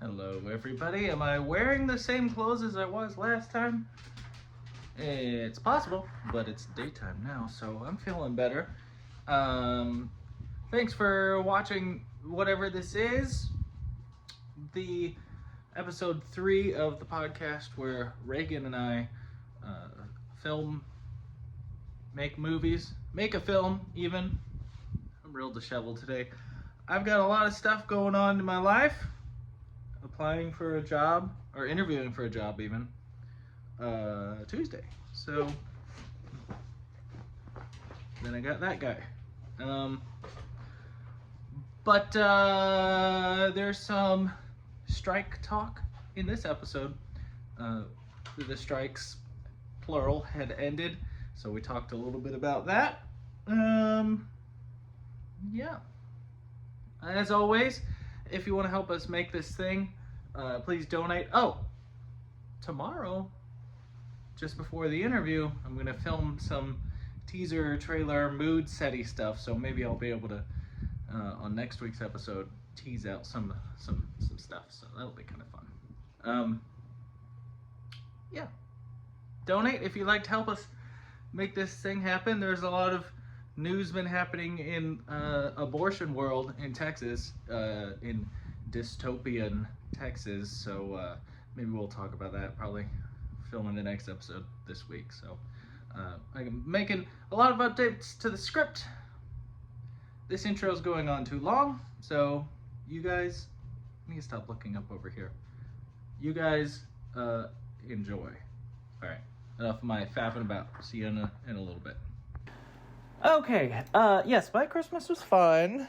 Hello, everybody. Am I wearing the same clothes as I was last time? It's possible, but it's daytime now, so I'm feeling better. Thanks for watching whatever this is. The episode 3 of the podcast where Reagan and I make movies, make a film even. I'm real disheveled today. I've got a lot of stuff going on in my life. Applying for a job, or interviewing for a job even, Tuesday. So, then I got that guy. But there's some strike talk in this episode. The strikes, plural, had ended. So we talked a little bit about that. Yeah. As always, if you want to help us make this thing, please donate. Oh, tomorrow, just before the interview, I'm going to film some teaser, trailer, mood setty stuff. So maybe I'll be able to, on next week's episode, tease out some stuff. So that'll be kind of fun. Yeah. Donate if you'd like to help us make this thing happen. There's a lot of news been happening in abortion world in Texas, in dystopian Texas, so maybe we'll talk about that, probably filming the next episode this week. So I'm making a lot of updates to the script. This intro is going on too long, so you guys, I need to stop looking up over here. You guys enjoy. All right, enough of my faffing about. See you in a little bit. Okay, yes, my Christmas was fun.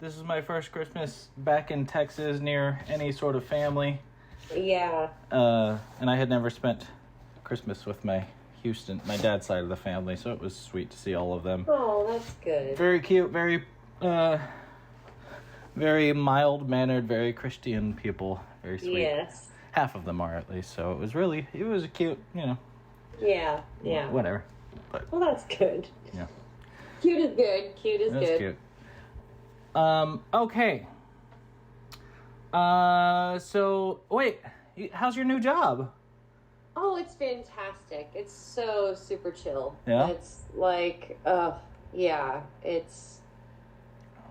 This was my first Christmas back in Texas near any sort of family. Yeah. And I had never spent Christmas with my dad's side of the family, so it was sweet to see all of them. Oh, that's good. Very cute, very mild-mannered, very Christian people, very sweet. Yes. Half of them are, at least, so it was a cute, Yeah. whatever. But, well, that's good. Yeah. Cute is good. Cute is That's good. cute. Okay. So, wait. How's your new job? Oh, it's fantastic. It's so super chill. Yeah? It's like, yeah. It's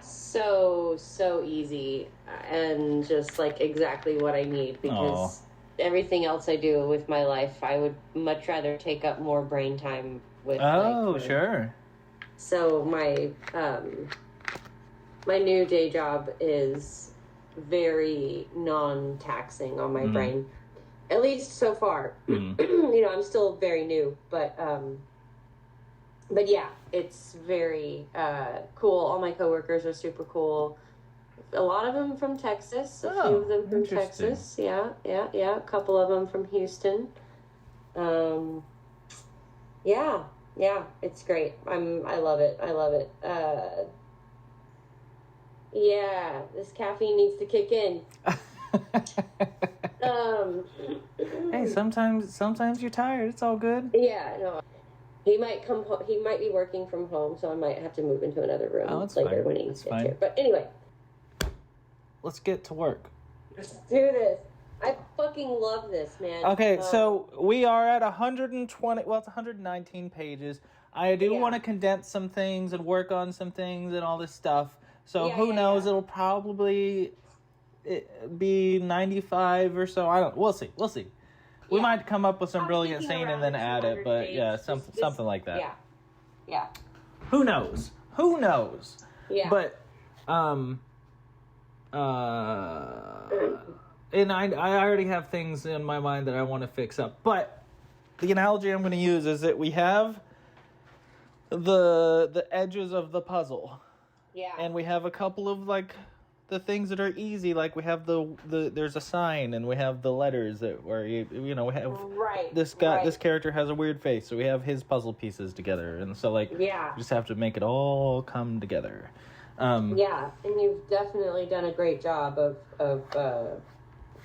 so easy and just like exactly what I need because everything else I do with my life, I would much rather take up more brain time with. Oh, sure. So my new day job is very non-taxing on my brain, at least so far. I'm still very new, but yeah, it's very cool. All my coworkers are super cool. A lot of them from Texas. A few of them from Texas. Yeah. A couple of them from Houston. Yeah, it's great. I love it. Yeah, this caffeine needs to kick in. Hey, sometimes you're tired. It's all good. Yeah, no. He might come home. He might be working from home, so I might have to move into another room later when he gets here. But anyway, let's get to work. Let's do this. I fucking love this, man. Okay, so we are at 120. Well, it's 119 pages. I do want to condense some things and work on some things and all this stuff. So who knows? It'll probably be 95 or so. We'll see. We might come up with some brilliant scene and then add it, but yeah, something like that. Yeah. Who knows? Yeah. But and I already have things in my mind that I want to fix up. But the analogy I'm going to use is that we have the edges of the puzzle. Yeah. And we have a couple of the things that are easy, like we have there's a sign and we have the letters that where we have this character has a weird face, so we have his puzzle pieces together, and so we just have to make it all come together. And you've definitely done a great job of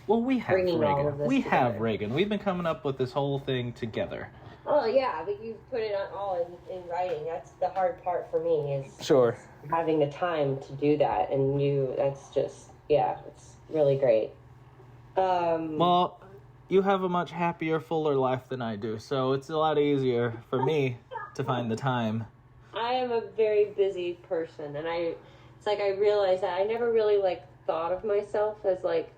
well, we have Reagan. Reagan. We've been coming up with this whole thing together. Oh yeah, but you put it on all in writing. That's the hard part for me is Sure. having the time to do that, and that's just it's really great. Well, you have a much happier, fuller life than I do, so it's a lot easier for me to find the time. I am a very busy person, and it's like I realized that I never really like thought of myself as like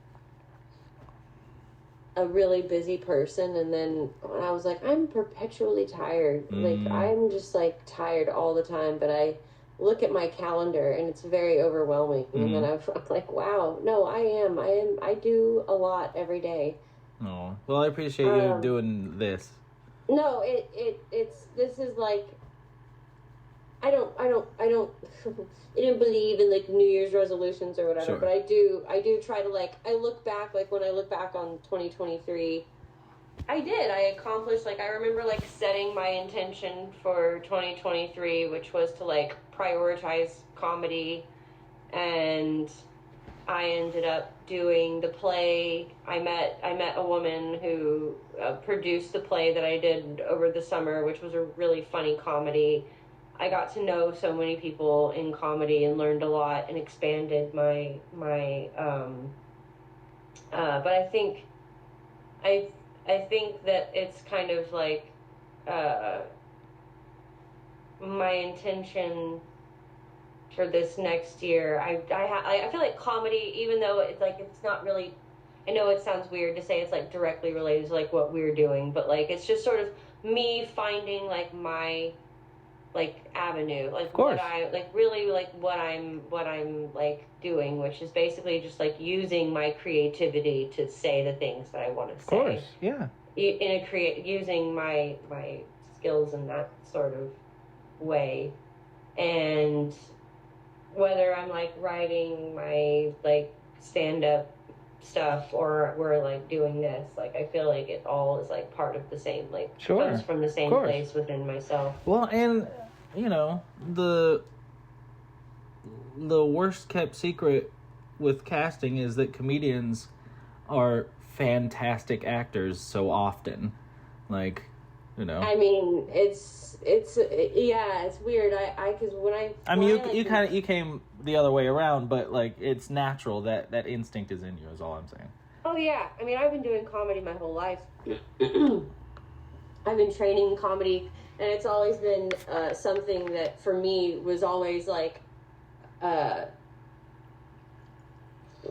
a really busy person, and then when I was like, I'm perpetually tired. Like I'm just like tired all the time, but I look at my calendar and it's very overwhelming. And then I'm like, wow, no, I do a lot every day. Oh, well, I appreciate you doing this. No, this is like, I don't I didn't believe in like New Year's resolutions or whatever, Sure. but I do try to like, I look back, like when I look back on 2023, I accomplished, like, I remember like setting my intention for 2023, which was to like prioritize comedy, and I ended up doing the play. I met a woman who produced the play that I did over the summer, which was a really funny comedy. I got to know so many people in comedy and learned a lot and expanded my but I think that it's kind of like my intention for this next year. I feel like comedy, even though it's like, it's not really, I know it sounds weird to say it's like directly related to like what we're doing, but like it's just sort of me finding like my like avenue, like what I like, really like what I'm like doing, which is basically just like using my creativity to say the things that I want to say. Of course, yeah. Using my skills in that sort of way, and whether I'm like writing my like stand-up stuff or we're like doing this, like I feel like it all is like part of the same, like comes from the same place within myself. Well, and you know, the worst kept secret with casting is that comedians are fantastic actors so often. Like, you know, I mean, it's weird. Because you came the other way around, but like it's natural that instinct is in you, is all I'm saying. Oh yeah, I mean, I've been doing comedy my whole life. I've been training in comedy, and it's always been something that for me was always like a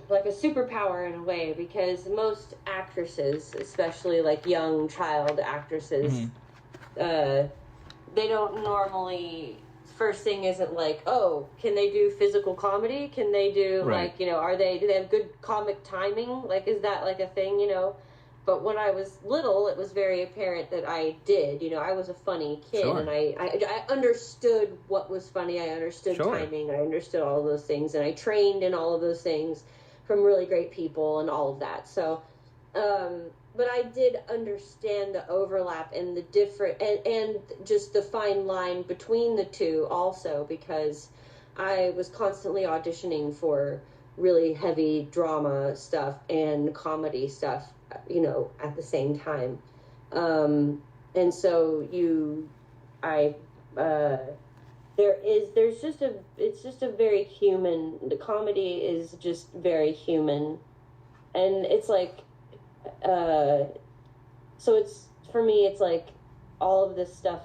superpower in a way, because most actresses, especially like young child actresses, they don't normally, first thing isn't like, oh, can they do physical comedy? Can they do like, you know, do they have good comic timing? Like, is that like a thing, you know? But when I was little, it was very apparent that I did. You know, I was a funny kid, and I understood what was funny. I understood timing. I understood all of those things, and I trained in all of those things from really great people and all of that. So, but I did understand the overlap and the different, and just the fine line between the two also, because I was constantly auditioning for really heavy drama stuff and comedy stuff, you know, at the same time. And so it's just a very human, the comedy is just very human. And it's like, so it's, for me, it's like all of this stuff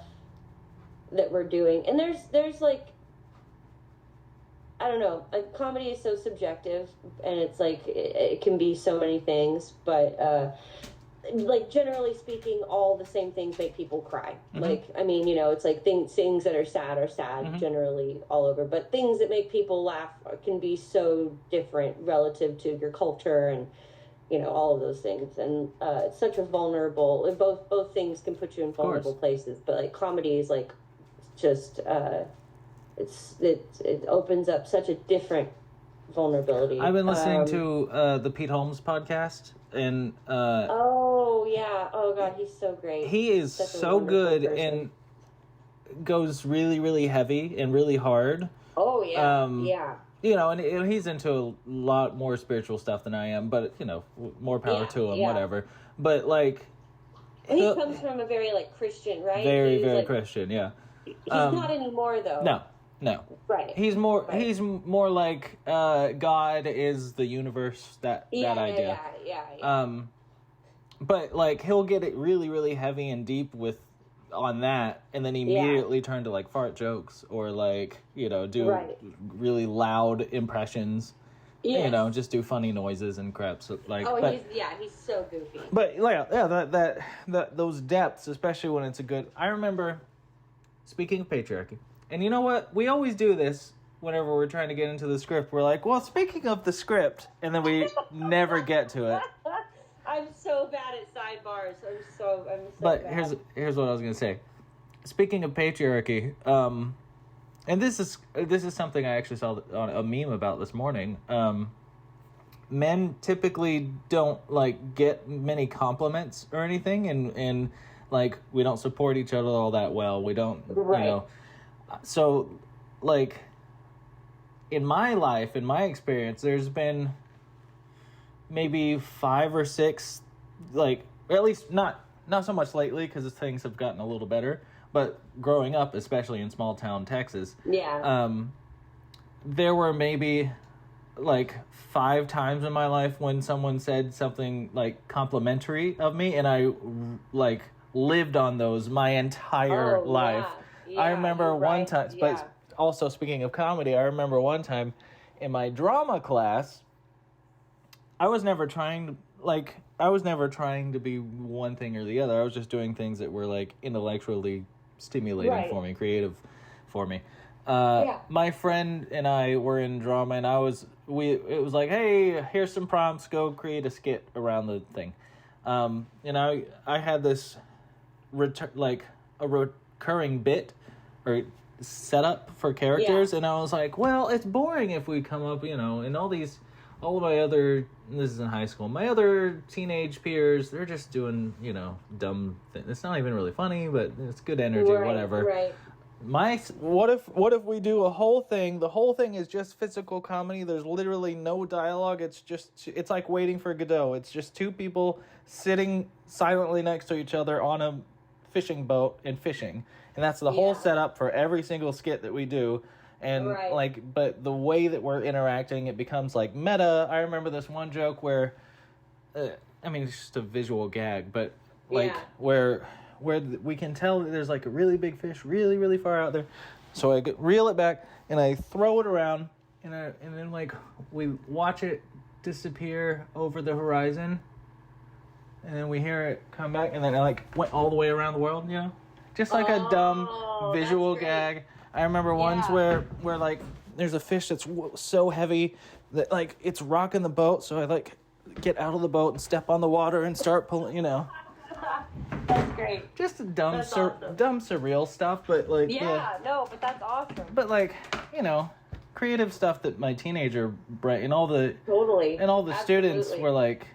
that we're doing. And there's like, I don't know, like comedy is so subjective, and it's like, it can be so many things, but, like generally speaking, all the same things make people cry. Like, I mean, you know, it's like things that are sad generally all over, but things that make people laugh can be so different relative to your culture and, you know, all of those things. And it's such a vulnerable, both things can put you in vulnerable places, but like comedy is like just it opens up such a different vulnerability. I've been listening to the Pete Holmes podcast, and oh yeah, oh god, he's so great. He is so good person. And goes really, really heavy and really hard. Oh yeah, yeah. You know, and he's into a lot more spiritual stuff than I am, but you know, more power to him, whatever. But like, He comes from a very like Christian, right? Very, He's, very like, Christian. Yeah. He's not anymore, though. No. Right. He's more like God is the universe. That idea. Yeah. But like he'll get it really, really heavy and deep on that, and then immediately turn to like fart jokes or like do really loud impressions. Yes. Just do funny noises and crap. So, like, he's so goofy. But that those depths, especially when it's a good. I remember, speaking of patriarchy, and you know what? We always do this whenever we're trying to get into the script. We're like, well, speaking of the script, and then we never get to it. I'm so bad at sidebars. I'm so But bad. here's what I was gonna say. Speaking of patriarchy, and this is something I actually saw on a meme about this morning. Men typically don't like get many compliments or anything, and like we don't support each other all that well. We don't, So, like, in my life, in my experience, there's been maybe 5 or 6, like, or at least not so much lately because things have gotten a little better. But growing up, especially in small town Texas, there were maybe like 5 times in my life when someone said something like complimentary of me, and I like lived on those my entire life. Yeah, I remember one time, but also speaking of comedy, I remember one time in my drama class, I was never trying to be one thing or the other. I was just doing things that were like intellectually stimulating for me, creative for me. My friend and I were in drama, and it was like, hey, here's some prompts, go create a skit around the thing. I had this a recurring bit or setup for characters, and I was like, well, it's boring if we come up, and all of my other, this is in high school, my other teenage peers, they're just doing, dumb things. It's not even really funny, but it's good energy, whatever. Right. What if we do a whole thing? The whole thing is just physical comedy. There's literally no dialogue. It's like Waiting for Godot. It's just 2 people sitting silently next to each other on a fishing boat and fishing. And that's the whole setup for every single skit that we do. And but the way that we're interacting, it becomes like meta. I remember this one joke where, it's just a visual gag, but where we can tell that there's like a really big fish really, really far out there. So I reel it back and I throw it around and then like we watch it disappear over the horizon, and then we hear it come back, and then it like went all the way around the world, just like a dumb visual gag. I remember ones where like there's a fish that's so heavy that like it's rocking the boat, so I like get out of the boat and step on the water and start pulling, That's great. Just dumb surreal stuff, but like but that's awesome. But like, creative stuff that my teenager brain and all the students were like,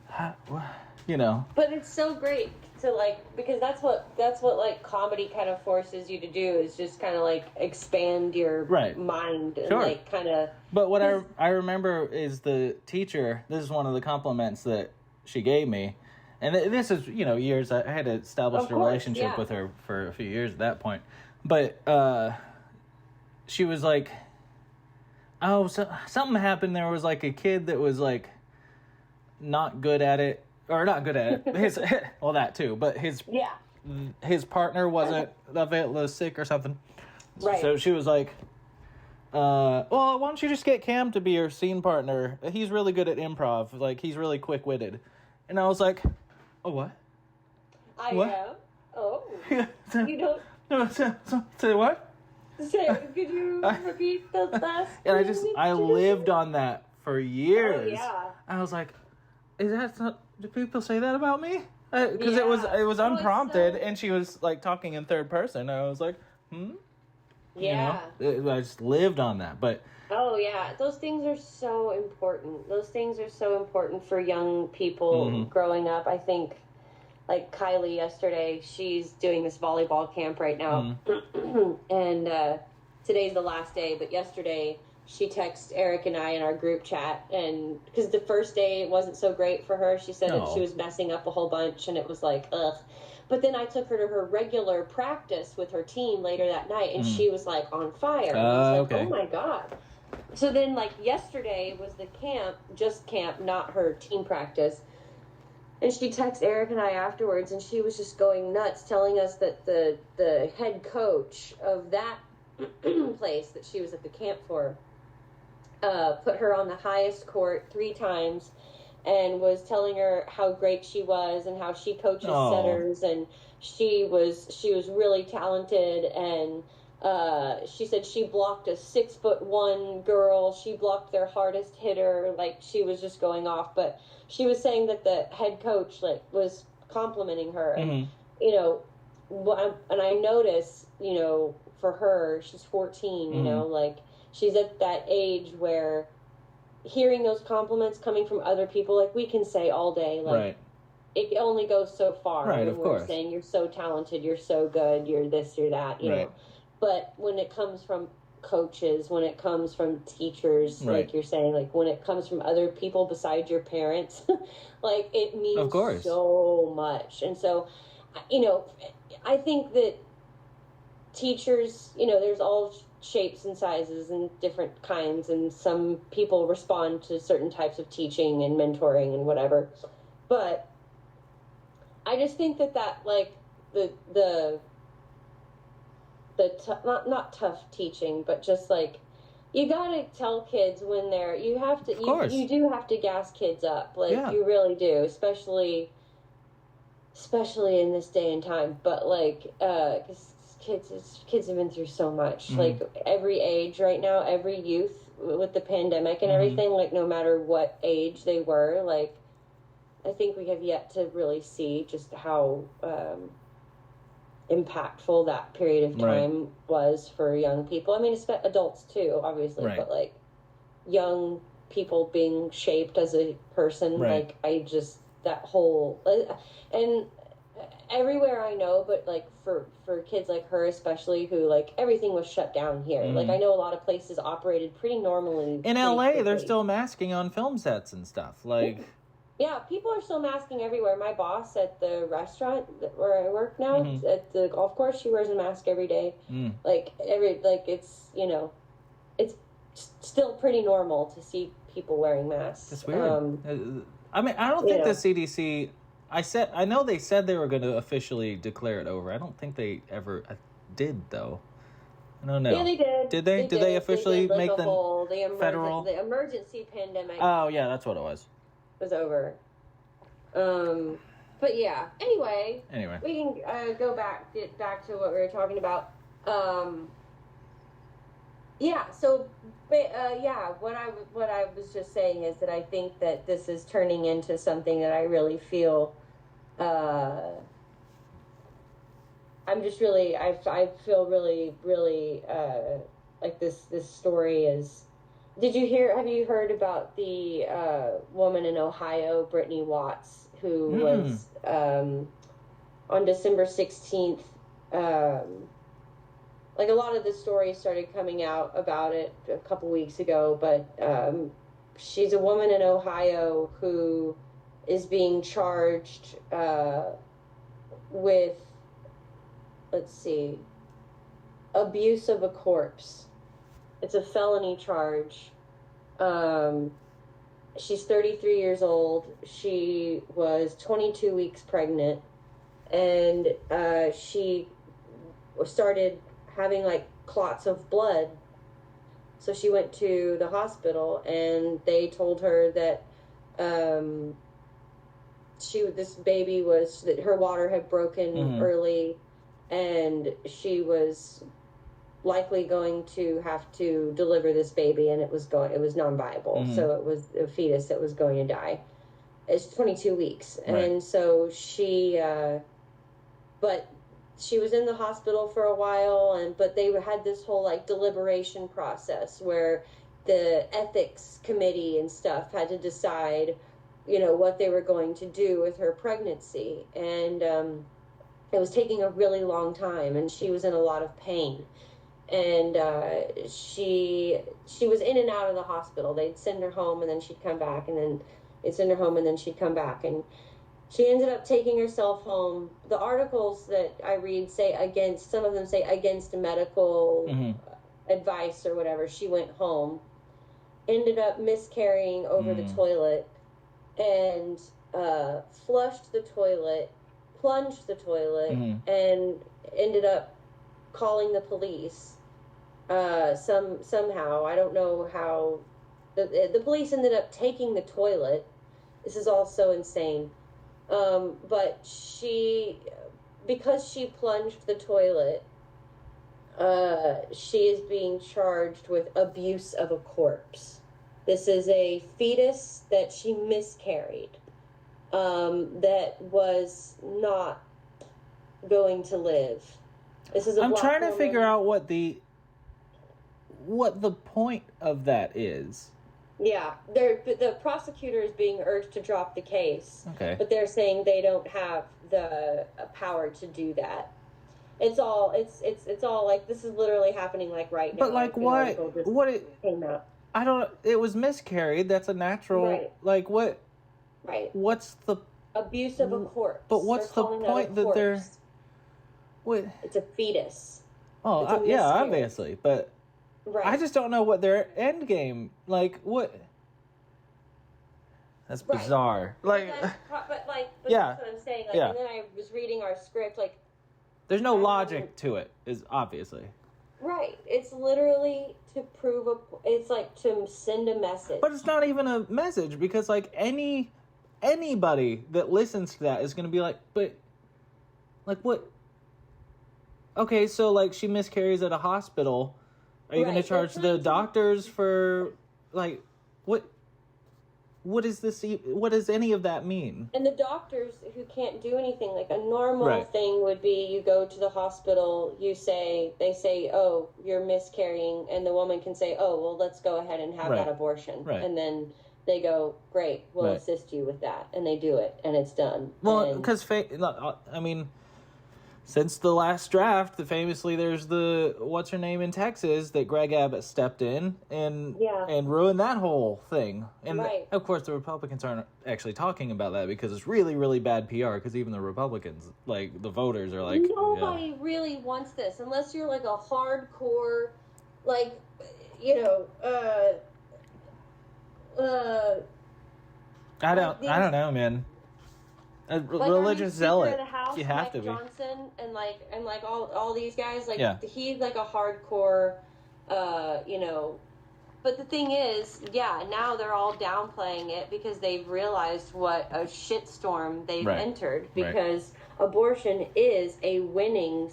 But it's so great to like, because that's what like comedy kind of forces you to do, is just kind of like expand your mind and like kind of. But what I remember is the teacher. This is one of the compliments that she gave me, and this is years. I had established a relationship with her for a few years at that point, but she was like, "Oh, so something happened. There was like a kid that was like not good at it." Or not good at it. That too. But his partner wasn't sick or something. Right. So she was like, well, why don't you just get Cam to be your scene partner? He's really good at improv. Like, he's really quick-witted. And I was like, oh, what? I am? Oh. You don't... Say what? Could you repeat the last And I lived on that for years. Oh, yeah. I was like, is that not... Do people say that about me? Because it was unprompted, and she was like talking in third person. I was like, Yeah. I just lived on that, but. Oh yeah, those things are so important. Those things are so important for young people growing up. I think, like Kylie yesterday, she's doing this volleyball camp right now, and today's the last day. But yesterday, she texted Eric and I in our group chat, and because the first day it wasn't so great for her, she said that she was messing up a whole bunch, and it was like, ugh. But then I took her to her regular practice with her team later that night, and she was like on fire. And I was like, oh my God. So then, like, yesterday was the camp, not her team practice. And she texted Eric and I afterwards, and she was just going nuts, telling us that the head coach of that place that she was at the camp for put her on the highest court 3 times and was telling her how great she was and how she coaches setters, and she was really talented, and she said she blocked a 6'1" girl. She blocked their hardest hitter. Like, she was just going off. But she was saying that the head coach, like, was complimenting her. And, you know, and I notice, you know, for her, she's 14, you know, like, she's at that age where hearing those compliments coming from other people, like, we can say all day, like, it only goes so far. Right, when of we're course. saying you're so talented, you're so good, you're this, you're that, you know. But when it comes from coaches, when it comes from teachers, like you're saying, like when it comes from other people besides your parents, like it means so much. And so, you know, I think that teachers, you know, there's all shapes and sizes and different kinds, and some people respond to certain types of teaching and mentoring and whatever. But I just think that like not tough teaching, but just like, you gotta tell kids when you do have to gas kids up, like you really do, especially in this day and time. But like, because kids have been through so much, like every age right now, every youth with the pandemic and everything, like no matter what age they were, like I think we have yet to really see just how impactful that period of time was for young people. I mean, adults too, obviously, but like young people being shaped as a person, like I just, that whole, and everywhere I know, but like for kids like her especially, who like everything was shut down here. Like I know a lot of places operated pretty normally. In LA, they're still masking on film sets and stuff. Like, yeah, people are still masking everywhere. My boss at the restaurant where I work now, at the golf course, she wears a mask every day. Like it's, you know, it's still pretty normal to see people wearing masks. It's weird. I mean, I don't think the CDC. I know they said they were going to officially declare it over. I don't think they ever did, though. I don't know. Yeah, they did. Did they? Did they officially like make the emergency pandemic? Oh yeah, that's what it was. Was over. But yeah. Anyway, we can get back to what we were talking about. Yeah. So, what I was just saying is that I think that this is turning into something that I really feel. I'm just really. I feel really, really like this story is. Have you heard about the woman in Ohio, Brittany Watts, who was on December 16th, like a lot of the stories started coming out about it a couple weeks ago, but she's a woman in Ohio who is being charged with, abuse of a corpse. It's a felony charge. She's 33 years old. She was 22 weeks pregnant, and she started having like clots of blood. So she went to the hospital, and they told her that her water had broken early, and she was likely going to have to deliver this baby, and it was non-viable. So it was a fetus that was going to die. It's 22 weeks. And so but she was in the hospital for a while, but they had this whole like deliberation process where the ethics committee and stuff had to decide, you know, what they were going to do with her pregnancy. And it was taking a really long time, and she was in a lot of pain. and she was in and out of the hospital. They'd send her home, and then she'd come back, and then they'd send her home, and then she'd come back, and she ended up taking herself home. The articles that I read say against, some of them say against medical advice or whatever. She went home, ended up miscarrying over the toilet, and flushed the toilet, plunged the toilet, and ended up calling the police. Somehow, I don't know how, the police ended up taking the toilet. This is all so insane. But because she plunged the toilet, she is being charged with abuse of a corpse. This is a fetus that she miscarried, that was not going to live. This is a I'm black trying to woman. figure out what the point of that is. Yeah, the prosecutor is being urged to drop the case. Okay. But they're saying they don't have the power to do that. It's all like, this is literally happening like right now. But like what it came out. I don't, it was miscarried. That's a natural, Right. Like what? Right. What's the Abuse of a corpse. But what's They're the calling point that a that they're corpse. what? It's a fetus. Oh, It's a yeah, miscarriage. obviously, but Right. I just don't know what their end game, like, what? That's Right. bizarre. Like, but Yeah. that's what I'm saying. Like, Yeah. And then I was reading our script, like, there's no logic to it, is obviously. right. It's literally to prove it's like to send a message. But it's not even a message, because, like, anybody that listens to that is going to be like, but, like, what? Okay, so, like, she miscarries at a hospital. Are you going to Right, charge that's the not- doctors for, like, what is this? What does any of that mean? And the doctors who can't do anything, like a normal Right. thing would be you go to the hospital, they say, oh, you're miscarrying, and the woman can say, oh, well, let's go ahead and have Right. that abortion. Right. And then they go, great, we'll Right. assist you with that. And they do it, and it's done. Well, And- because, I mean, since the last draft, famously, there's the, what's her name in Texas, that Greg Abbott stepped in and ruined that whole thing. And, Right. of course, the Republicans aren't actually talking about that because it's really, really bad PR, because even the Republicans, like, the voters are like, nobody really wants this unless you're like a hardcore, like, you know, I don't know, man. A like religious zealot, Speaker of the House, you have Mike to be. Johnson and like all these guys, like Yeah. he's like a hardcore, you know. But the thing is, now they're all downplaying it because they've realized what a shitstorm they've Right. entered, Right. because abortion is a winning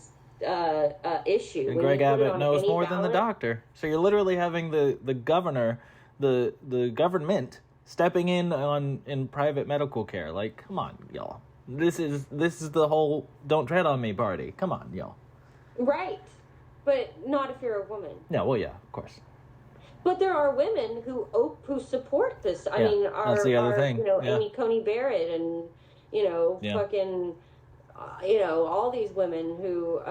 issue. And When Greg you put it Abbott on knows any more than the ballot- doctor. So you're literally having the governor, the government stepping in private medical care. Like, come on, y'all. This is the whole "don't tread on me" party. Come on, y'all. Right, but not if you're a woman. No, well, yeah, of course. But there are women who support this. I Yeah, mean, that's the other thing. You know, Yeah. Amy Coney Barrett and fucking, all these women who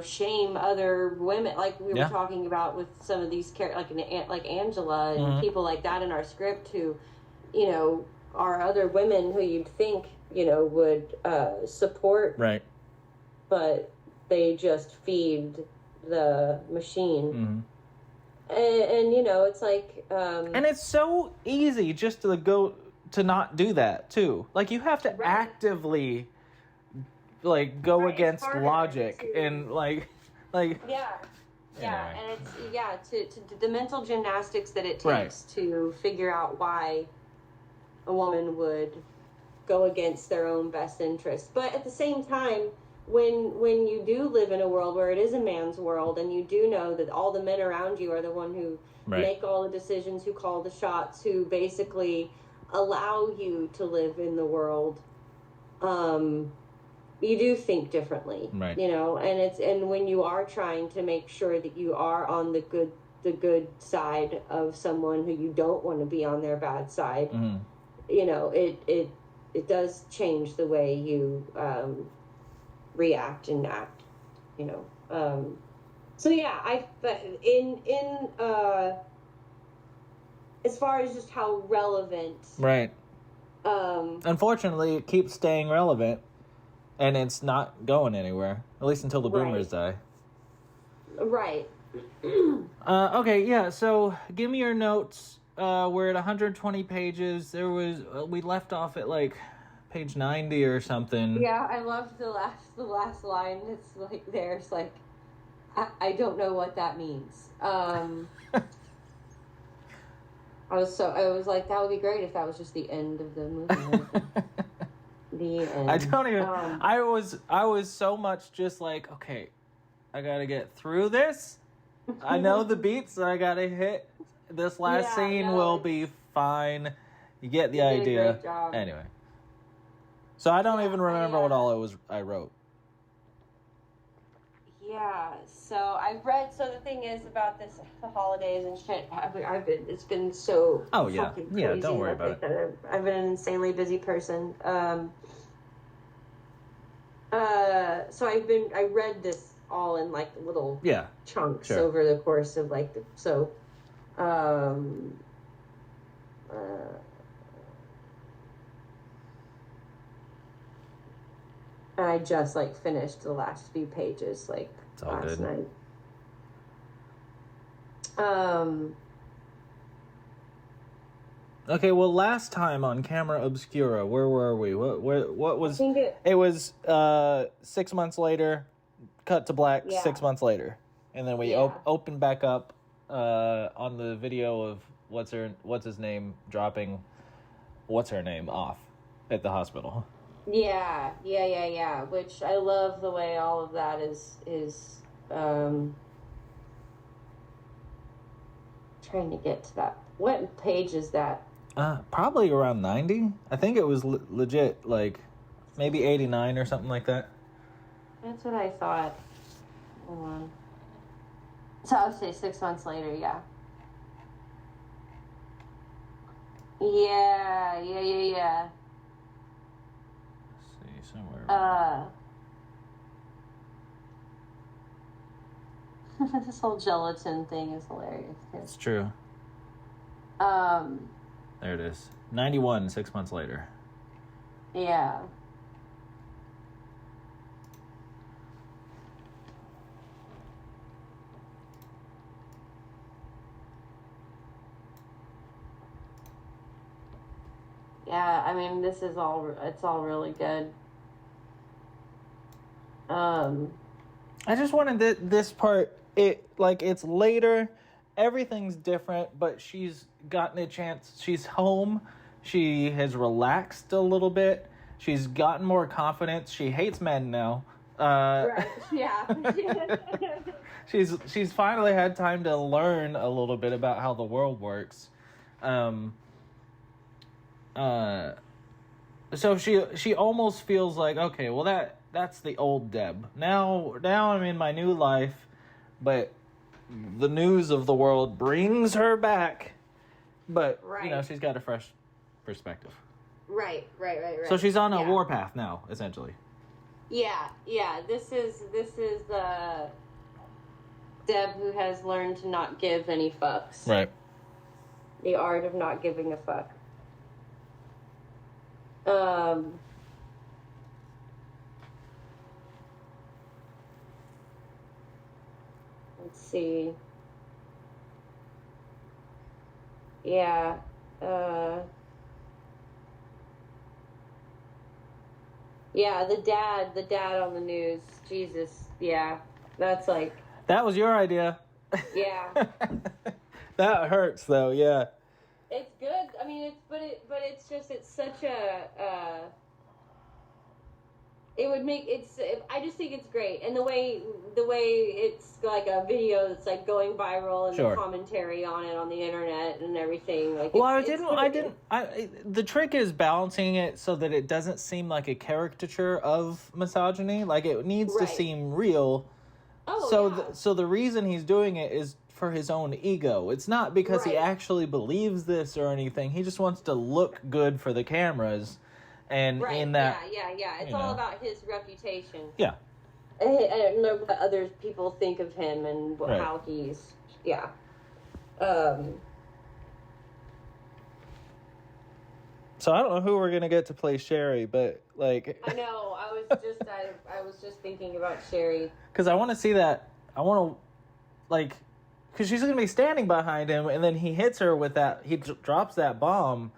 shame other women, like we were talking about with some of these like Angela and people like that in our script who, are other women who you'd think would support, Right. but they just feed the machine. Mm-hmm. And it's like And it's so easy just to go to not do that too. Like, you have to actively, like, go Right, it's against harder logic to- and like. yeah, Anyway. and it's to the mental gymnastics that it takes Right. to figure out why a woman would go against their own best interest. But at the same time, when you do live in a world where it is a man's world, and you do know that all the men around you are the one who Right. make all the decisions, who call the shots, who basically allow you to live in the world, you do think differently, Right. and when you are trying to make sure that you are on the good side of someone who you don't want to be on their bad side, Mm-hmm. it does change the way you react and act, So yeah, as far as just how relevant, right? Unfortunately, it keeps staying relevant, and it's not going anywhere. At least until the boomers die. Right. Okay, yeah. So give me your notes. We're at 120 pages. We left off at like page 90 or something. Yeah, I loved the last line. It's like there's like, I don't know what that means. I was like, that would be great if that was just the end of the movie. The end. I don't even. I was so much just like, okay, I gotta get through this. I know the beats that I gotta hit. This last scene will be fine. You get the idea. Did a great job. Anyway. So I don't even remember what all I wrote. Yeah, so I've read. So the thing is about the holidays and shit. It's been so. Oh yeah, fucking crazy. Yeah. Don't worry about it. I've been an insanely busy person. So I read this all in like little chunks over the course of like I just like finished the last few pages like last night. Okay, well, last time on Camera Obscura, where were we? What was? I think it was 6 months later. Cut to black. 6 months later, and then we open back up on the video of what's his name dropping what's her name off at the hospital. Yeah. Which I love the way all of that is trying to get to that. What page is that? Probably around 90. I think it was legit like maybe 89 or something like that. That's what I thought. Hold on. So I would say 6 months later, yeah. Yeah. Let's see, somewhere. This whole gelatin thing is hilarious. It's true. There it is. 91, 6 months later. Yeah. Yeah, I mean, it's all really good. I just wanted this part, it's later, everything's different, but she's gotten a chance, she's home, she has relaxed a little bit, she's gotten more confidence, she hates men now. Right, yeah. She's finally had time to learn a little bit about how the world works. So she almost feels like, okay, well that's the old Deb. Now I'm in my new life, but the news of the world brings her back. But she's got a fresh perspective. Right. So she's on a warpath now, essentially. Yeah. This is Deb who has learned to not give any fucks. Right. The art of not giving a fuck. Let's see. Yeah. Yeah, the dad on the news. Jesus. Yeah. That's like. That was your idea. Yeah. That hurts though, yeah. It's good. I mean, it's such a, I just think it's great. And the way it's like a video that's like going viral and the commentary on it on the internet and everything. Like, the trick is balancing it so that it doesn't seem like a caricature of misogyny. Like, it needs to seem real. So the reason he's doing it is for his own ego. It's not because he actually believes this or anything. He just wants to look good for the cameras. And in that... Yeah. It's all about his reputation. Yeah. I don't know what other people think of him and Right. how he's, yeah. Um, So I don't know who we're gonna get to play Sherry, but like, I know. I was just thinking about Sherry. because I want to see that. I want to, like, because she's gonna be standing behind him, and then he hits her with that. He drops that bomb.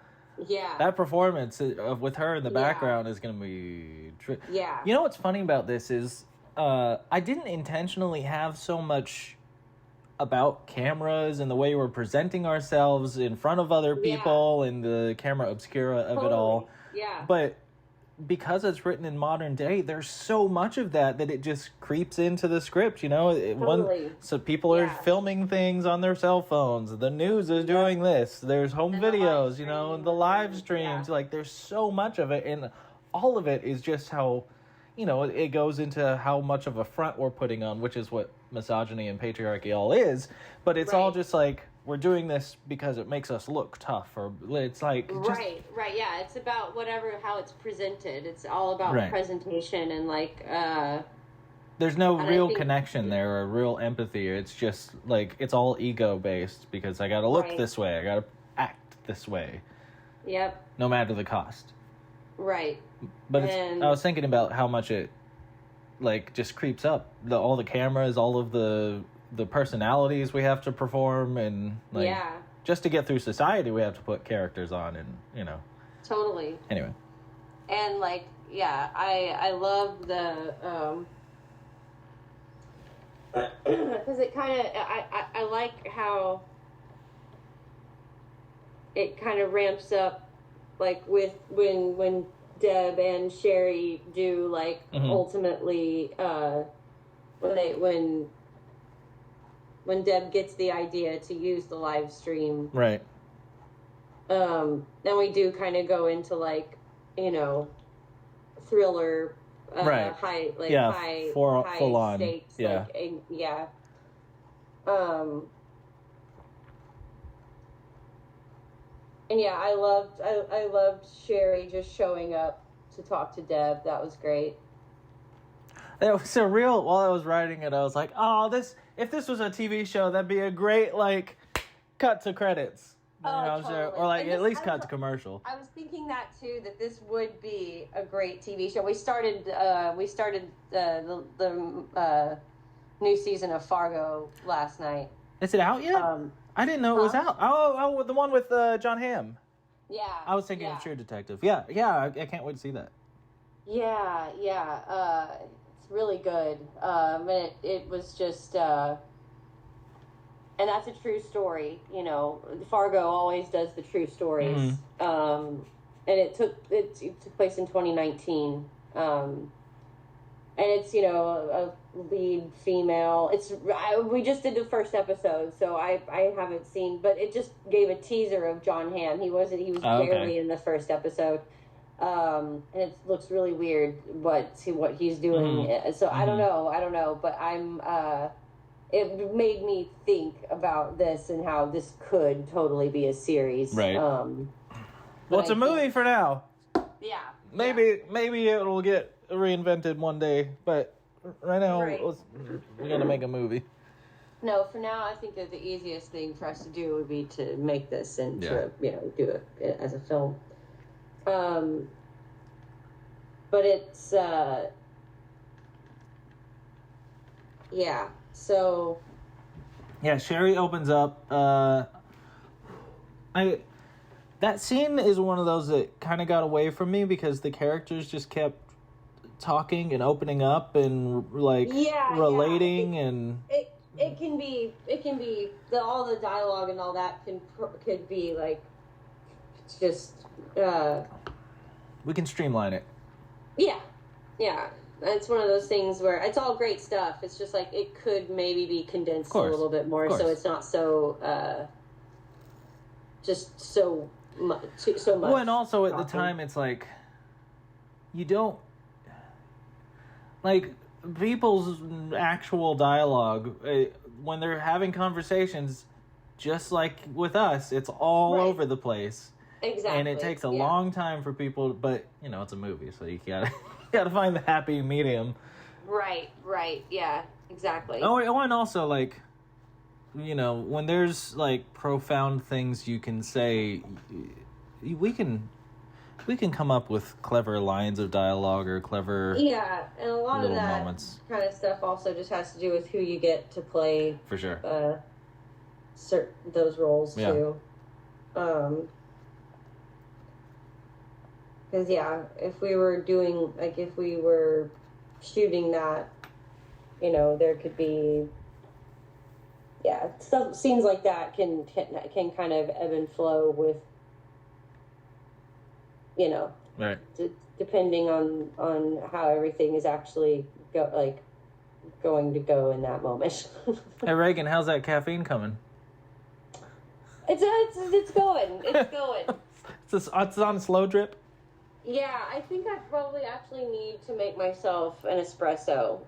Yeah. That performance of with her in the Yeah. background is gonna be. Yeah. You know what's funny about this is, I didn't intentionally have so much about cameras and the way we're presenting ourselves in front of other people and the camera obscura of it all. Yeah. But because it's written in modern day, there's so much of that it just creeps into the script, you know? So people are filming things on their cell phones. The news is doing this. There's home videos, you know, and the live streams. Like, there's so much of it, and all of it is just how, you know, it goes into how much of a front we're putting on, which is what misogyny and patriarchy all is. But it's all just like, we're doing this because it makes us look tough, or it's like just, right, yeah. It's about how it's presented. It's all about presentation and like. There's no real connection there or real empathy. It's just like it's all ego based because I got to look this way, I got to act this way. Yep. No matter the cost. Right. But I was thinking about how much it like just creeps up all the cameras, all of the personalities we have to perform, and like just to get through society we have to put characters on, and you know. Totally. Anyway. And like I love the because it kind of I like how it kind of ramps up like with when Deb and Sherry do like ultimately when Deb gets the idea to use the live stream. Right. Then we do kind of go into like, you know, thriller, high, like high full on stakes, yeah. Like, and yeah, I loved Sherry just showing up to talk to Deb. That was great. It was surreal. While I was writing it, I was like, "Oh, if this was a TV show, that'd be a great like cut to credits, you know, totally. Or like at least cut to commercial." I was thinking that too. That this would be a great TV show. We started the new season of Fargo last night. Is it out yet? I didn't know it was out. Oh, the one with John Hamm. Yeah. I was thinking of True Detective. Yeah. I can't wait to see that. Yeah. It's really good. And it was just, and that's a true story. You know, Fargo always does the true stories. And it took place in 2019. And it's, you know, a lead female. We just did the first episode, so I haven't seen, but it just gave a teaser of John Hamm. He was barely in the first episode. And it looks really weird what he's doing. So I don't know, but it made me think about this and how this could totally be a series. Right. Well, it's a movie for now. Yeah. Maybe it'll get reinvented one day, but right now we're gonna make a movie. No, for now I think that the easiest thing for us to do would be to make this and to do it as a film. But it's so Sherry opens up. That scene is one of those that kind of got away from me because the characters just kept talking and opening up and like relating and it can be all the dialogue and all that could be like it's just we can streamline it. Yeah it's one of those things where it's all great stuff. It's just like it could maybe be condensed a little bit more so it's not so just so much. Well, and also at the time it's like you don't like people's actual dialogue when they're having conversations, just like with us, it's all over the place. Exactly. And it takes a long time for people, but you know it's a movie, so you gotta find the happy medium. Right. Yeah, exactly. Oh, and also, like, you know, when there's, like, profound things you can say, we can come up with clever lines of dialogue or clever Yeah, and a lot of little that moments. kind of stuff also just has to do with who you get to play. For sure. Those roles too. Because if we were shooting that, you know, there could be, some scenes like that can kind of ebb and flow with, you know, right. Depending on how everything is actually going to go in that moment. Hey Reagan, how's that caffeine coming? It's going. It's going. It's on slow drip. Yeah, I think I probably actually need to make myself an espresso.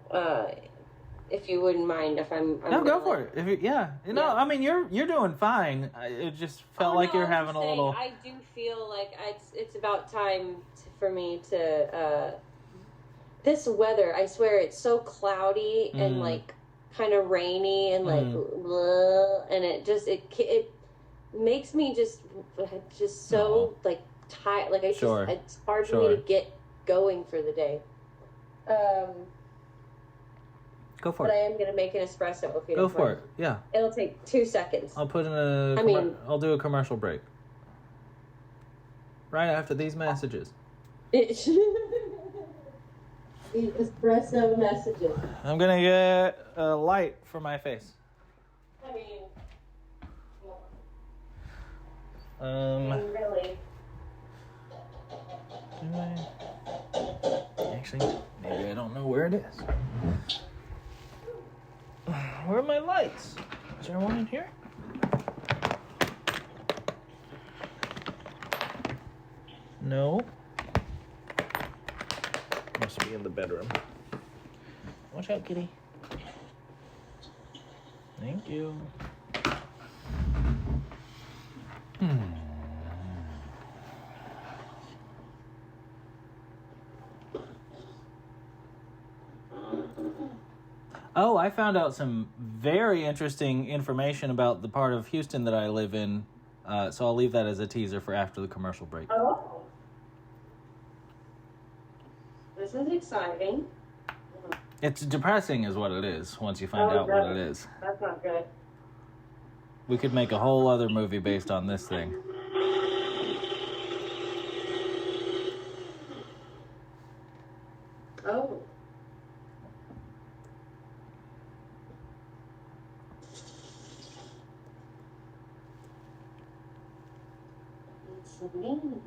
If you wouldn't mind, if I'm no, go for it. I mean, you're doing fine. It just felt like you're having a little. I do feel like it's about time for me to. This weather, I swear, it's so cloudy and like kind of rainy and like, and it makes me just so like tired. Like it's hard for me to get going for the day. Go for it. But I it. am going to make an espresso if you Go don't for mind. it. Yeah. It'll take 2 seconds. I'll put in I'll do a commercial break. Right after these messages. The espresso messages. I'm going to get a light for my face. I mean, really. Actually, maybe I don't know where it is. Where are my lights? Is there one in here? No. Must be in the bedroom. Watch out, kitty. Thank you. Oh, I found out some very interesting information about the part of Houston that I live in, so I'll leave that as a teaser for after the commercial break. Oh. This is exciting. It's depressing is what it is, once you find out what it is. That's not good. We could make a whole other movie based on this thing. Oh. It's mean.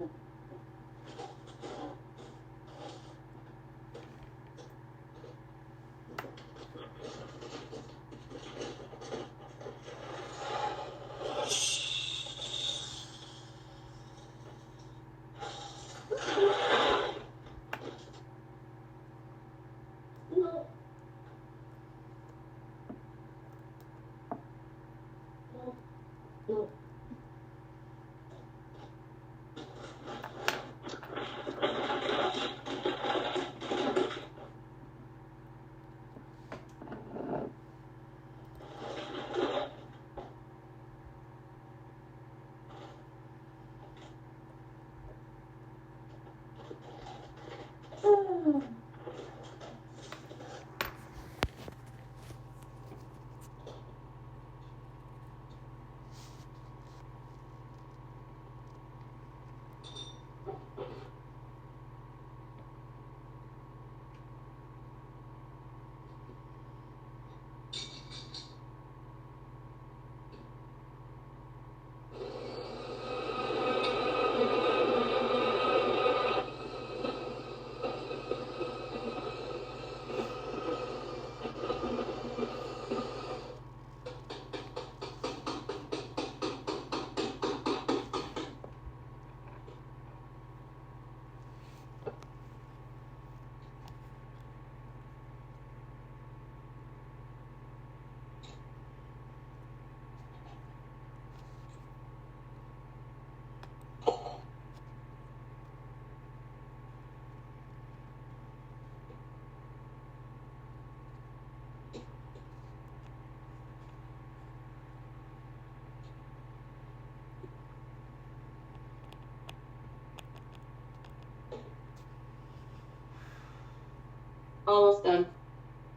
Almost done.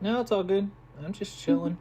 No, it's all good. I'm just chilling.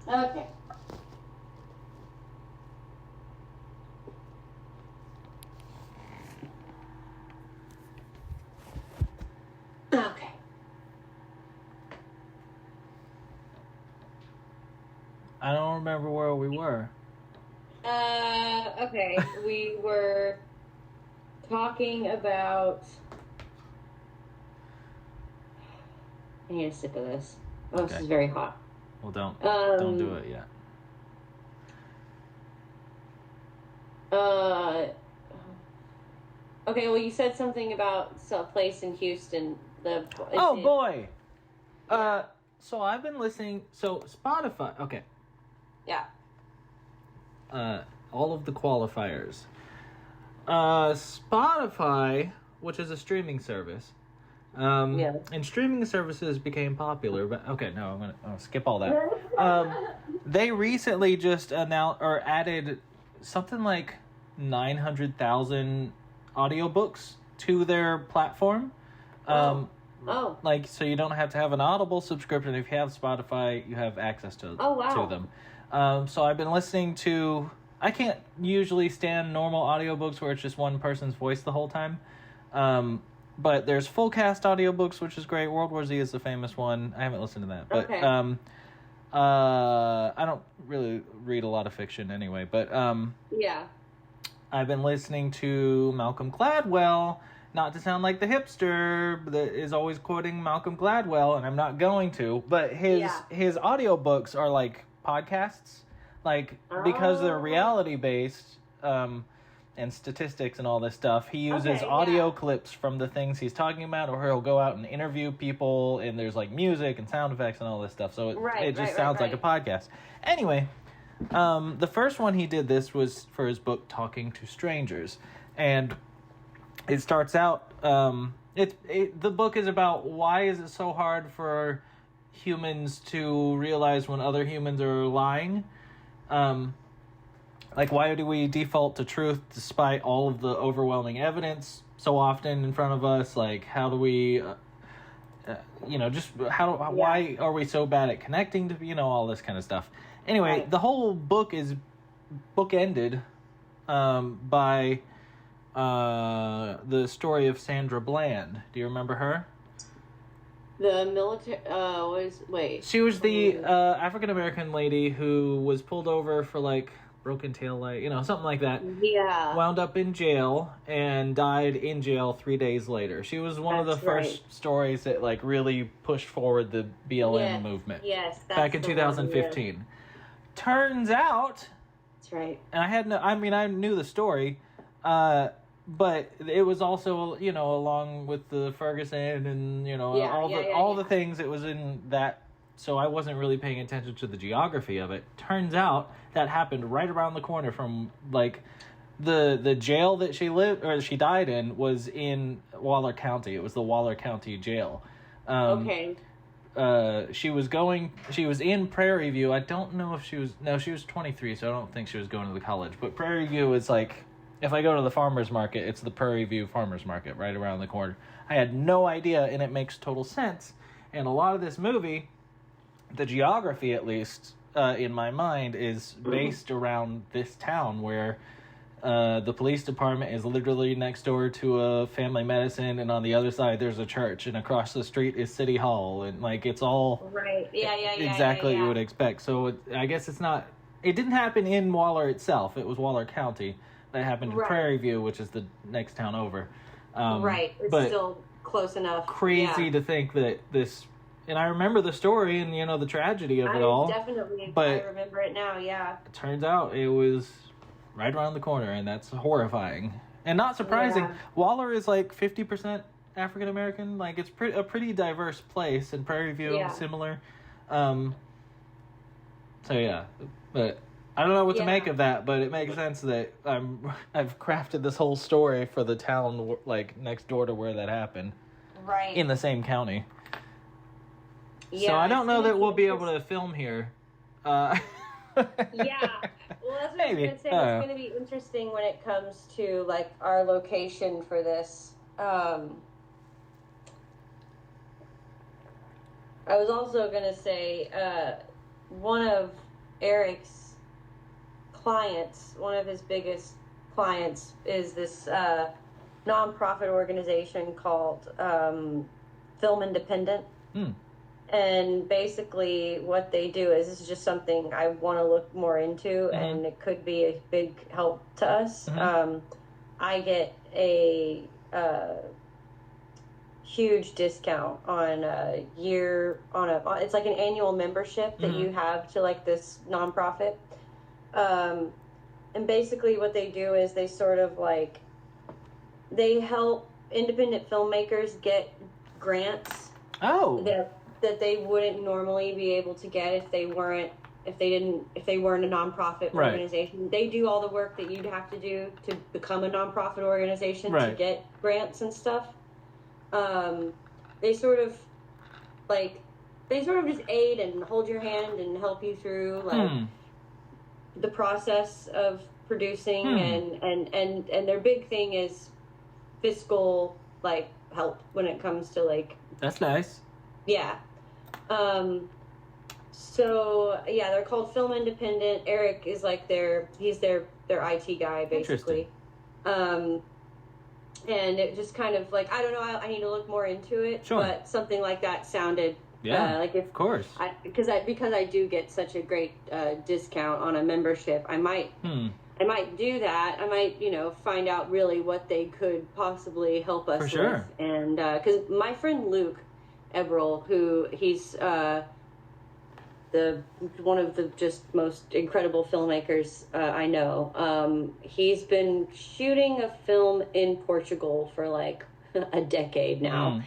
Okay. Okay. I don't remember where we were. Okay. We were talking about. I need a sip of this. Oh, Okay. This is very hot. Well, don't do it yet. Okay, well, you said something about some place in Houston. Oh boy. So I've been listening. So Spotify. Okay. Yeah. All of the qualifiers. Spotify, which is a streaming service. Yeah. And streaming services became popular, but okay, no, I'm gonna skip all that. They recently just announced or added something like 900,000 audiobooks to their platform. Oh. Like, so you don't have to have an Audible subscription. If you have Spotify, you have access to to them. So I've been listening to. I can't usually stand normal audiobooks where it's just one person's voice the whole time. But there's full cast audiobooks, which is great. World War Z is the famous one. I haven't listened to that, but Okay. I don't really read a lot of fiction anyway. But Yeah. I've been listening to Malcolm Gladwell. Not to sound like the hipster that is always quoting Malcolm Gladwell, and I'm not going to, but his audiobooks are like podcasts, like because they're reality based, and statistics and all this stuff. He uses audio clips from the things he's talking about, or he'll go out and interview people, and there's like music and sound effects and all this stuff. So it just sounds like a podcast. Anyway, the first one he did this was for his book Talking to Strangers, and it starts out. The book is about why is it so hard for humans to realize when other humans are lying. Like, why do we default to truth despite all of the overwhelming evidence so often in front of us? Like, how do we, why are we so bad at connecting to, all this kind of stuff? Anyway, the whole book is bookended by the story of Sandra Bland. Do you remember her? The military. She was the African American lady who was pulled over for like broken tail light, something like that. Yeah. Wound up in jail and died in jail 3 days later. She was one of the first stories that like really pushed forward the BLM movement. Yes. Back in 2015. Turns out. That's right. And I knew the story, but it was also, along with the Ferguson and, all the things, it was in that so I wasn't really paying attention to the geography of it. Turns out that happened right around the corner from, like, the jail that she died in was in Waller County. It was the Waller County Jail. Okay. She was in Prairie View. I don't know if she was 23, so I don't think she was going to the college. But Prairie View is like, if I go to the farmer's market, it's the Prairie View farmer's market right around the corner. I had no idea, and it makes total sense. And a lot of this movie, the geography at least, in my mind, is based around this town where the police department is literally next door to a family medicine, and on the other side there's a church, and across the street is City Hall, and like it's all right. Exactly what you would expect. So I guess it didn't happen in Waller itself. It was Waller County. That happened in Prairie View, which is the next town over. Right. It's still close enough. Crazy to think that this. And I remember the story and, the tragedy of it all. Definitely. But I remember it now, yeah. It turns out it was right around the corner, and that's horrifying. And not surprising. Yeah. Waller is like 50% African American. Like, it's a pretty diverse place, and Prairie View, similar. So, yeah. But I don't know what to make of that, but it makes sense that I've crafted this whole story for the town, like, next door to where that happened. Right. In the same county. Yeah, so I don't know that we'll be able to film here. Yeah. Well, that's what I was going to say. It's going to be interesting when it comes to, like, our location for this. I was also going to say, one of Eric's clients, one of his biggest clients, is this nonprofit organization called Film Independent. And basically what they do is, this is just something I want to look more into, and it could be a big help to us. I get a huge discount on it's like an annual membership that you have to, like, this nonprofit. And basically what they do is they sort of, like, they help independent filmmakers get grants. That they wouldn't normally be able to get if they weren't a nonprofit organization. They do all the work that you'd have to do to become a nonprofit organization to get grants and stuff. They sort of just aid and hold your hand and help you through, like, the process of producing, and their big thing is fiscal, like, help when it comes to, like, that's nice. Yeah. So yeah, they're called Film Independent. Eric is like he's their IT guy, basically. And it just kind of, like, I don't know, I need to look more into it, but something like that sounded like, if, of course, because I do get such a great discount on a membership, I might do that. I might, find out really what they could possibly help us with. And because my friend Luke Eberl, who he's one of the just most incredible filmmakers I know. He's been shooting a film in Portugal for like a decade now.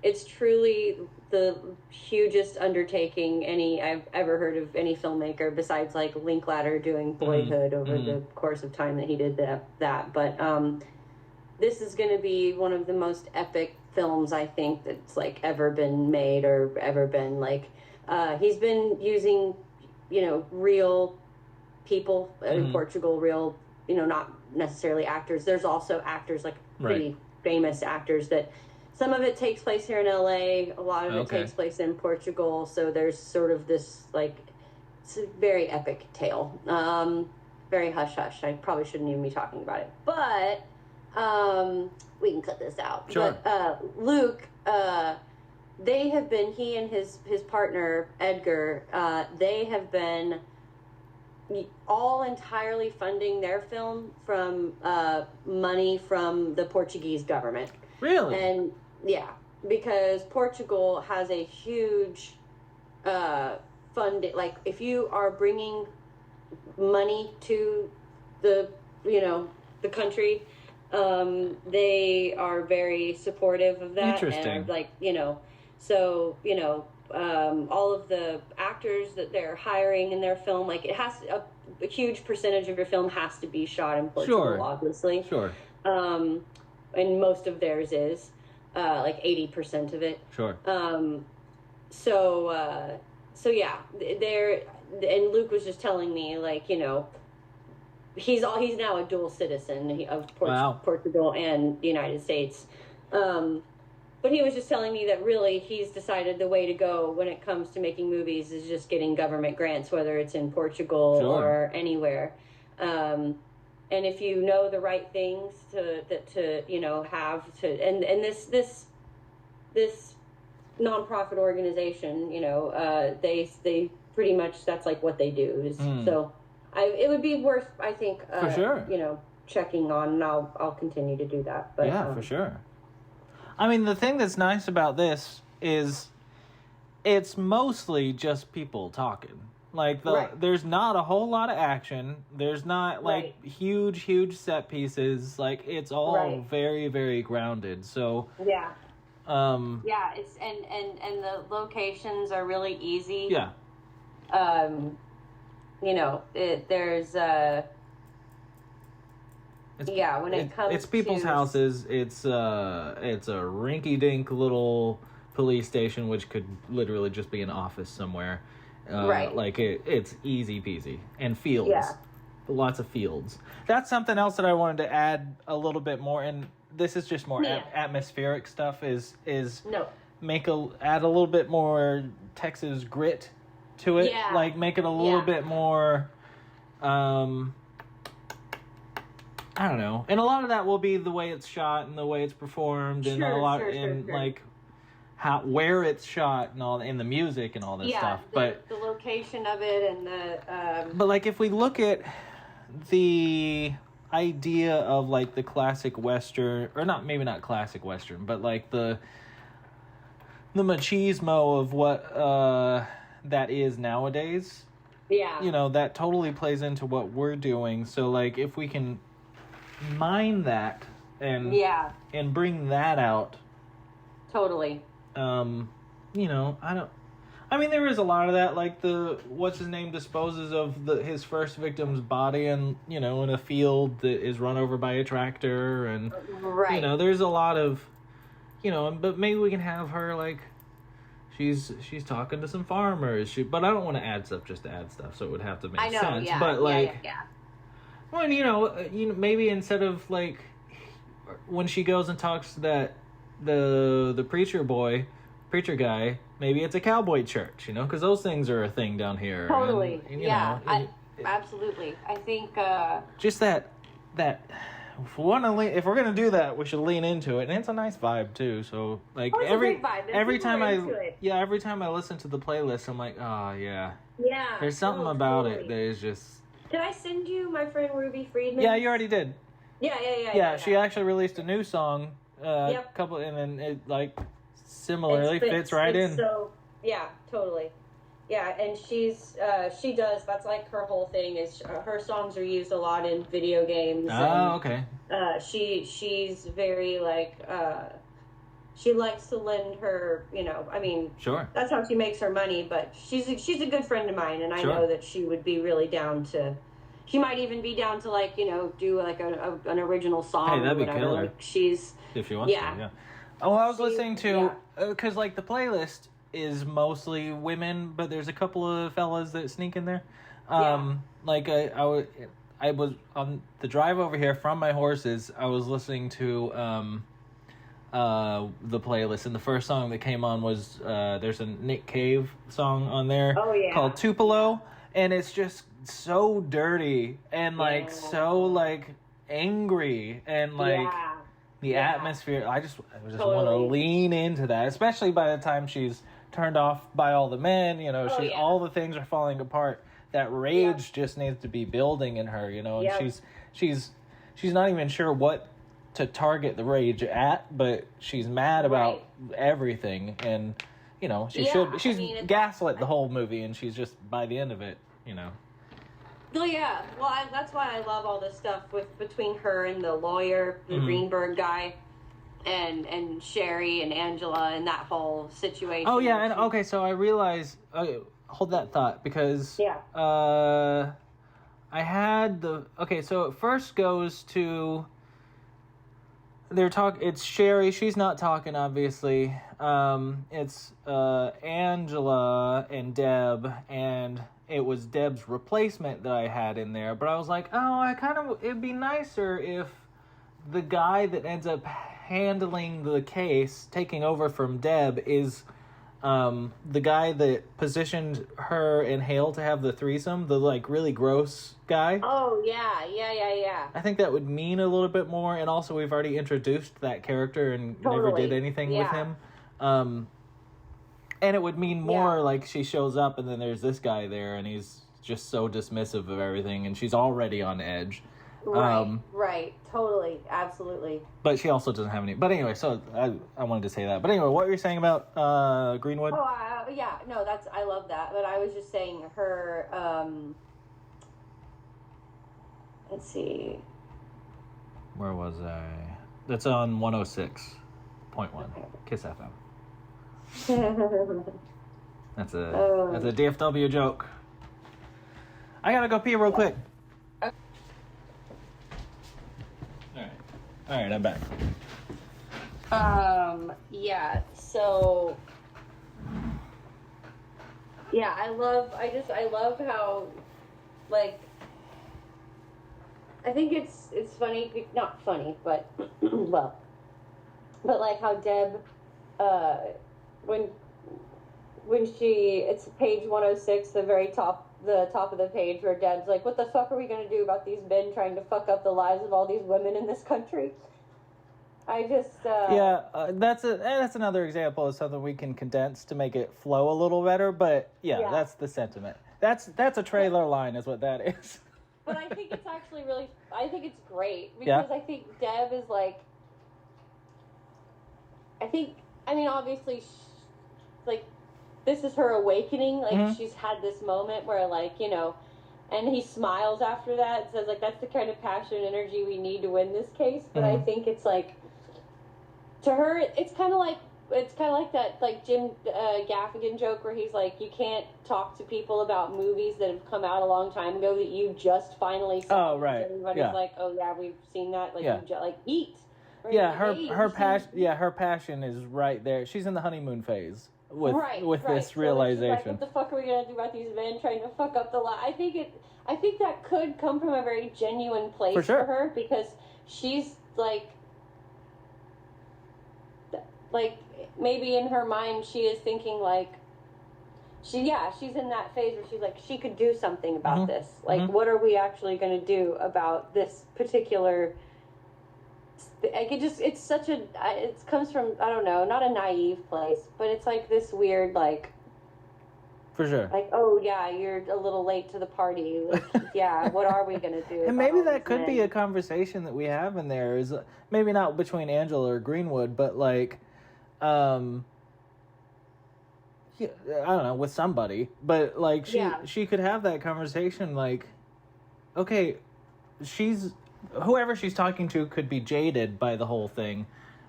It's truly the hugest undertaking I've ever heard of any filmmaker, besides like Linklater doing Boyhood over the course of time that he did that. But this is going to be one of the most epic films I think that's like ever been made or ever been like. He's been using, real people in Portugal, real, not necessarily actors. There's also actors, like pretty famous actors, that some of it takes place here in LA, a lot of it takes place in Portugal. So there's sort of this, like, it's a very epic tale. Very hush-hush. I probably shouldn't even be talking about it. But we can cut this out. Sure. But Luke... they have been, he and his partner, Edgar, they have been all entirely funding their film from money from the Portuguese government. Really? And, yeah, because Portugal has a huge funding, like, if you are bringing money to the, the country, they are very supportive of that. Interesting. And, like, so, all of the actors that they're hiring in their film, like it has a huge percentage of your film has to be shot in Portugal, Sure. obviously. Sure. And most of theirs is like 80% of it. Sure. So yeah, there. And Luke was just telling me, like, you know, he's now a dual citizen of Portugal and the United States. But he was just telling me that really he's decided the way to go when it comes to making movies is just getting government grants, whether it's in Portugal or anywhere. And if you know the right things to you know have to and this nonprofit organization, you know, they pretty much that's like what they do is so it would be worth, I think, for sure, you know, checking on, and I'll continue to do that. But yeah, for sure. I mean, the thing that's nice about this is it's mostly just people talking. Like, there's not a whole lot of action. There's not, like, huge set pieces. Like, it's all very, very grounded. So, yeah. Yeah, it's, and the locations are really easy. Yeah. You know, there's, when it comes it's people's houses. It's a rinky-dink little police station, which could literally just be an office somewhere. Like it's easy peasy. And fields. Yeah. Lots of fields. That's something else that I wanted to add a little bit more, and this is just more atmospheric stuff, is add a little bit more Texas grit to it. Yeah. Like, make it a little bit more I don't know. And a lot of that will be the way it's shot and the way it's performed, and like where it's shot and all, and the music and all this stuff. But the location of it and the But like, if we look at the idea of like the classic Western, or maybe not classic Western, but like the machismo of what that is nowadays. Yeah. You know, that totally plays into what we're doing. So like, if we can mine that and bring that out, totally. You know, I mean, there is a lot of that, like what's his name disposes of his first victim's body, and you know, in a field that is run over by a tractor, and you know, there's a lot of, you know, but maybe we can have her like she's talking to some farmers, but I don't want to add stuff just to add stuff, so it would have to make sense. Yeah, but like, well, you know, maybe instead of like when she goes and talks to the preacher guy, maybe it's a cowboy church, you know, because those things are a thing down here. Totally. And, you know, absolutely. I think just that if we're gonna do that, we should lean into it, and it's a nice vibe too. So like every time I listen to the playlist, I'm like, oh yeah, there's something about it that is just. Did I send you my friend Ruby Friedman? Yeah, you already did. Yeah. She actually released a new song, couple, and then it like similarly fits right in. So yeah, totally. Yeah, and she does. That's like her whole thing is her songs are used a lot in video games. Okay. She's very like she likes to lend her, you know, I mean, sure, that's how she makes her money, but she's a good friend of mine, and I know that she would be really down to, she might even be down to, like, you know, do like an original song. Hey, that'd be killer. Like, she's, if you want to, yeah. Oh, I was listening to, because like the playlist is mostly women, but there's a couple of fellas that sneak in there. Like I was on the drive over here from my horses, I was listening to the playlist, and the first song that came on was there's a Nick Cave song on there called Tupelo, and it's just so dirty and like so like angry, and like the atmosphere, I just want to lean into that, especially by the time she's turned off by all the men, you know, all the things are falling apart. That rage just needs to be building in her, you know, and she's not even sure what to target the rage at, but she's mad about everything, and you know, she's gaslit the whole movie, and she's just, by the end of it, you know. Well, yeah. Well, that's why I love all this stuff between her and the lawyer, the Greenberg guy. and Sherry and Angela and that whole situation. Oh yeah, and okay, so I realize. Okay, hold that thought because I had so it first goes to it's Sherry, she's not talking obviously. It's Angela and Deb, and it was Deb's replacement that I had in there, but I was like, it'd be nicer if the guy that ends up handling the case, taking over from Deb, is the guy that positioned her and Hale to have the threesome, the like really gross guy. Oh yeah. I think that would mean a little bit more, and also we've already introduced that character and never did anything with him. And it would mean more like she shows up and then there's this guy there and he's just so dismissive of everything and she's already on edge. Right, totally, absolutely. But she also doesn't have any. But anyway, so I wanted to say that. But anyway, what were you saying about Greenwood? Oh, I love that. But I was just saying her. Let's see. Where was I? That's on 106.1 Kiss FM. That's a DFW joke. I gotta go pee real quick. All right, I'm back. So I love how, like, I think it's funny, not funny, but well, but like how Deb, when it's page 106, the top of the page, where Deb's like, what the fuck are we going to do about these men trying to fuck up the lives of all these women in this country? I just... that's another example of something we can condense to make it flow a little better, but that's the sentiment. That's a trailer line is what that is. But I think it's actually I think it's great, because I think Deb is like... obviously, this is her awakening. Like, she's had this moment where, like, you know, and he smiles after that and says, like, that's the kind of passion and energy we need to win this case. But I think it's like, to her, it's kind of like that, like, Jim Gaffigan joke where he's like, you can't talk to people about movies that have come out a long time ago that you just finally saw. Oh, right. Everybody's like, oh yeah, we've seen that. Like, eat. Right? Yeah, her passion. Yeah, her passion is right there. She's in the honeymoon phase with this realization. Like, what the fuck are we gonna do about these men trying to fuck up the life? I think that could come from a very genuine place for her, because she's like maybe in her mind she is thinking like she's in that phase where she's like, she could do something about this. Like, what are we actually going to do about this particular? Like, it comes from, I don't know, not a naive place, but it's like this weird, like, for sure, like, oh yeah, you're a little late to the party. Like, yeah, what are we gonna do? And maybe that could be a conversation that we have in there, is maybe not between Angela or Greenwood, but like, I don't know, with somebody, but like she could have that conversation, like, okay, whoever she's talking to could be jaded by the whole thing.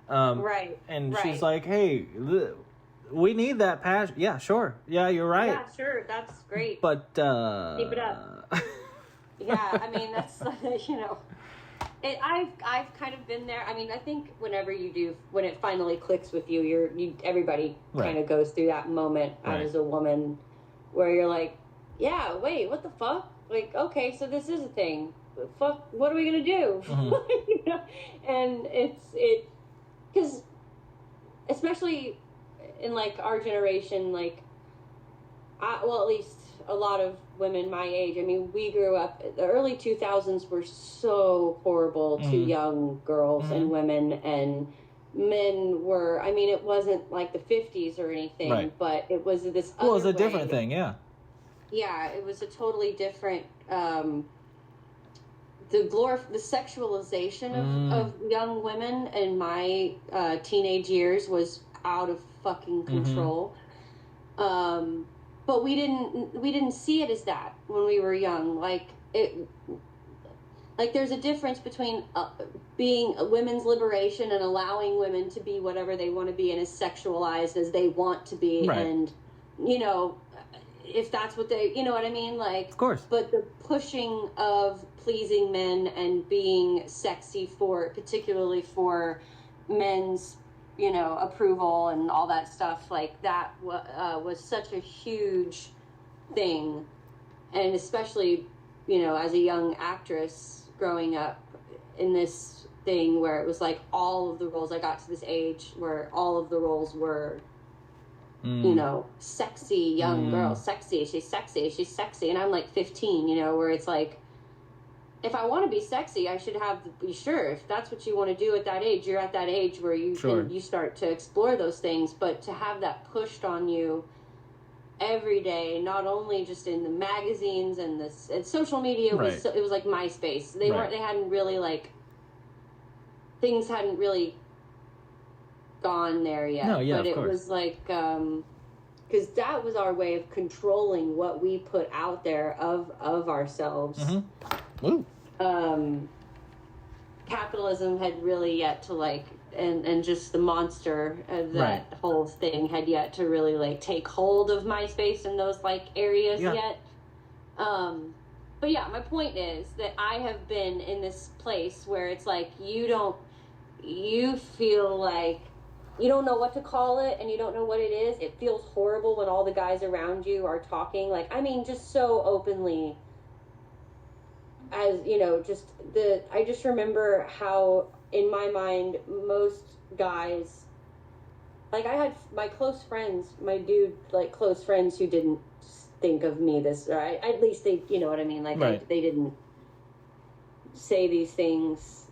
She's like, hey, we need that passion. Yeah, sure. Yeah, you're right. Yeah, sure. That's great. But, keep it up. Yeah, I mean, that's, you know, I've kind of been there. I mean, I think when it finally clicks with you, everybody kind of goes through that moment as a woman where you're like, yeah, wait, what the fuck? Like, okay, so this is a thing. Fuck, what are we gonna do? You know? And because especially in like our generation, like, at least a lot of women my age. I mean, we grew up. The early 2000s were so horrible to young girls and women, and men were. I mean, it wasn't like the 50s or anything, but it was this. Well, it was a different thing, yeah. Yeah, it was a totally different. The sexualization of young women in my teenage years was out of fucking control. But we didn't see it as that when we were young. Like, Like, there's a difference between being a women's liberation and allowing women to be whatever they want to be and as sexualized as they want to be. Right. And, you know, if that's what they, you know what I mean? Like, of course. But the pushing of pleasing men and being sexy for, particularly for men's, you know, approval and all that stuff, like, that was such a huge thing. And especially, you know, as a young actress growing up in this thing where it was like all of the roles, I got to this age where all of the roles were, you know, sexy young girl, sexy, she's sexy. And I'm like 15, you know, where it's like, if I want to be sexy, I should be sure. If that's what you want to do at that age, you're at that age where you you start to explore those things. But to have that pushed on you every day, not only just in the magazines and this and social media, was it was like MySpace. They hadn't really, like, things hadn't really gone there yet. No, yeah, but of it course. was like, because that was our way of controlling what we put out there of ourselves. Woo. Capitalism had really yet to, like, and just the monster of that whole thing had yet to really, like, take hold of MySpace and those, like, areas yet. But yeah, my point is that I have been in this place where it's like you feel like you don't know what to call it and you don't know what it is. It feels horrible when all the guys around you are talking, like, I mean, just so openly. As, you know, I just remember how, in my mind, most guys, like, I had my close friends, close friends who didn't think of me this, or at least they, you know what I mean, like, they didn't say these things,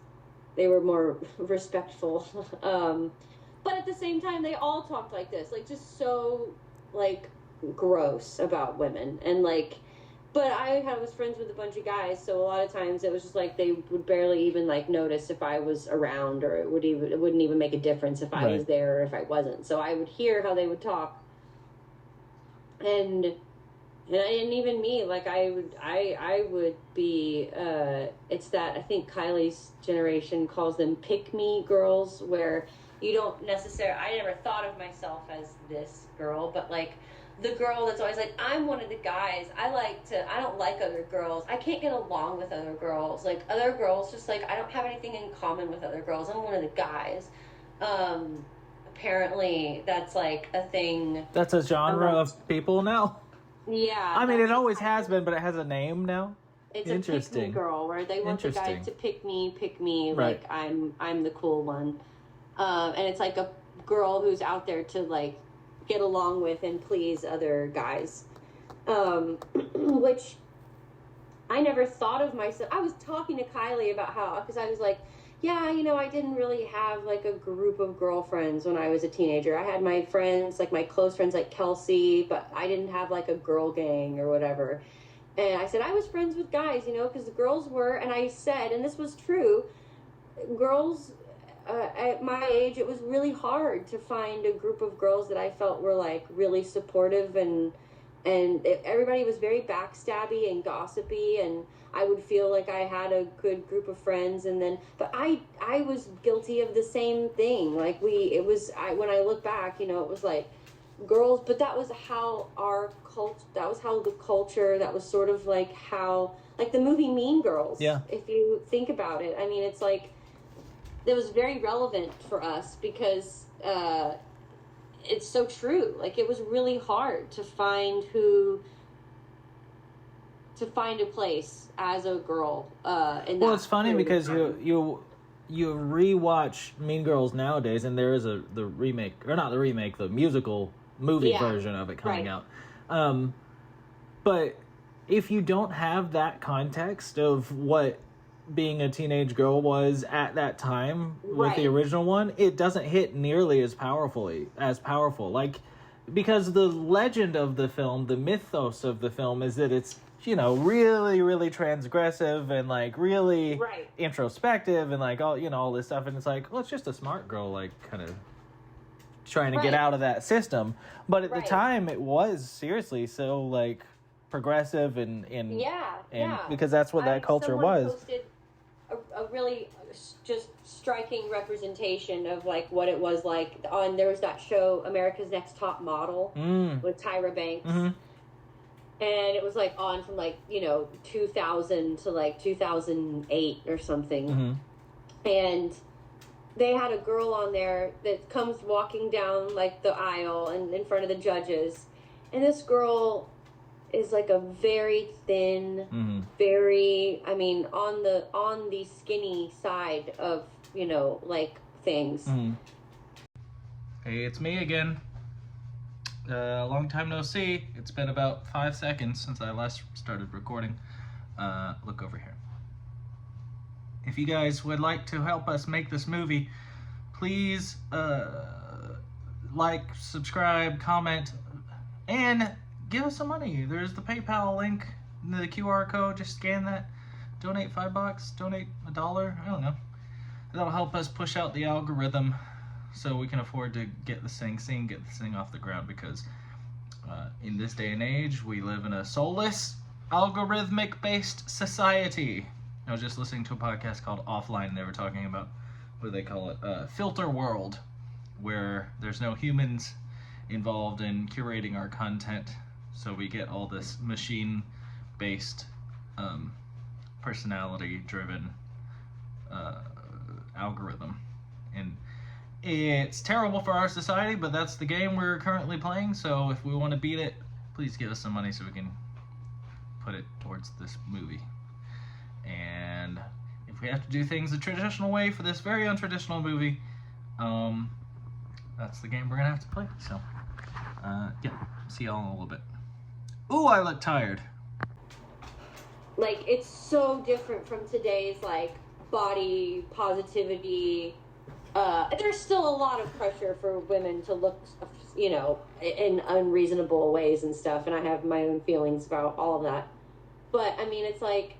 they were more respectful, but at the same time, they all talked like this, like, just so, like, gross about women, and, like, but I was friends with a bunch of guys, so a lot of times it was just like they would barely even, like, notice if I was around, or it wouldn't even make a difference if I was there or if I wasn't. So I would hear how they would talk, and even me, like, I would be. It's that, I think Kylie's generation calls them pick-me girls, where you don't necessarily. I never thought of myself as this girl, but, like, the girl that's always like, I'm one of the guys. I don't like other girls. I can't get along with other girls. Like, other girls, just, like, I don't have anything in common with other girls. I'm one of the guys. Apparently, that's, like, a thing. That's a genre of people now? Yeah. I mean, it always has been, but it has a name now? It's a pick-me girl, where they want the guy to pick me, like, I'm the cool one. And it's, like, a girl who's out there to, like, get along with and please other guys, which I never thought of myself. I was talking to Kylie about how, because I was like, yeah, you know, I didn't really have, like, a group of girlfriends when I was a teenager. I had my friends, like, my close friends, like Kelsey, but I didn't have, like, a girl gang or whatever. And I said I was friends with guys, you know, because the girls were, and I said, and this was true, girls. At my age, it was really hard to find a group of girls that I felt were, like, really supportive, and everybody was very backstabby and gossipy, and I would feel like I had a good group of friends, but I was guilty of the same thing. Like, when I look back, you know, it was like girls, but that was how the culture, that was sort of like how, like, the movie Mean Girls. Yeah. If you think about it, I mean, it's like, it was very relevant for us because it's so true. Like, it was really hard to find a place as a girl. Well, it's funny because you rewatch Mean Girls nowadays, and there is the remake, or not the remake, the musical movie version of it coming out. But if you don't have that context of what being a teenage girl was at that time with the original one, it doesn't hit nearly as powerful. Like, because the legend of the film, the mythos of the film, is that it's, you know, really, really transgressive and, like, really introspective and, like, all, you know, all this stuff. And it's like, well, it's just a smart girl, like, kind of trying to get out of that system. But at the time, it was seriously so, like, progressive and because that's what that culture was. a really just striking representation of like what it was like on. There was that show America's Next Top Model with Tyra Banks, and it was like on from like 2000 to like 2008 or something, and they had a girl on there that comes walking down like the aisle and in front of the judges, and this girl is like a very thin, very, I mean, on the skinny side of, like things. Hey, it's me again. Long time no see. It's been about 5 seconds since I last started recording. Look over here. If you guys would like to help us make this movie, please like, subscribe, comment, and give us some money. There's the PayPal link, the QR code. Just scan that. Donate $5. Donate $1. I don't know. That'll help us push out the algorithm so we can afford to get this thing off the ground, because in this day and age, we live in a soulless, algorithmic-based society. I was just listening to a podcast called Offline, and they were talking about, what do they call it? Filter world, where there's no humans involved in curating our content. So we get all this machine-based, personality-driven algorithm. And it's terrible for our society, but that's the game we're currently playing. So if we want to beat it, please give us some money so we can put it towards this movie. And if we have to do things the traditional way for this very untraditional movie, that's the game we're going to have to play. So, yeah, see y'all in a little bit. Ooh, I look tired. Like, it's so different from today's, like, body positivity. There's still a lot of pressure for women to look, in unreasonable ways and stuff, and I have my own feelings about all of that. But, I mean, it's like,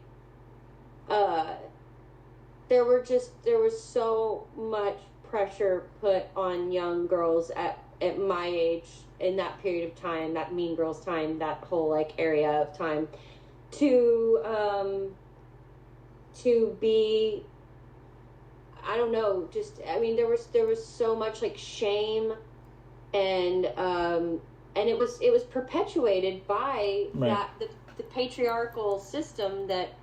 there was so much pressure put on young girls at my age, in that period of time, that Mean Girls time, that whole like area of time, to be, I don't know, just, I mean, there was so much like shame, and it was perpetuated by that the patriarchal system that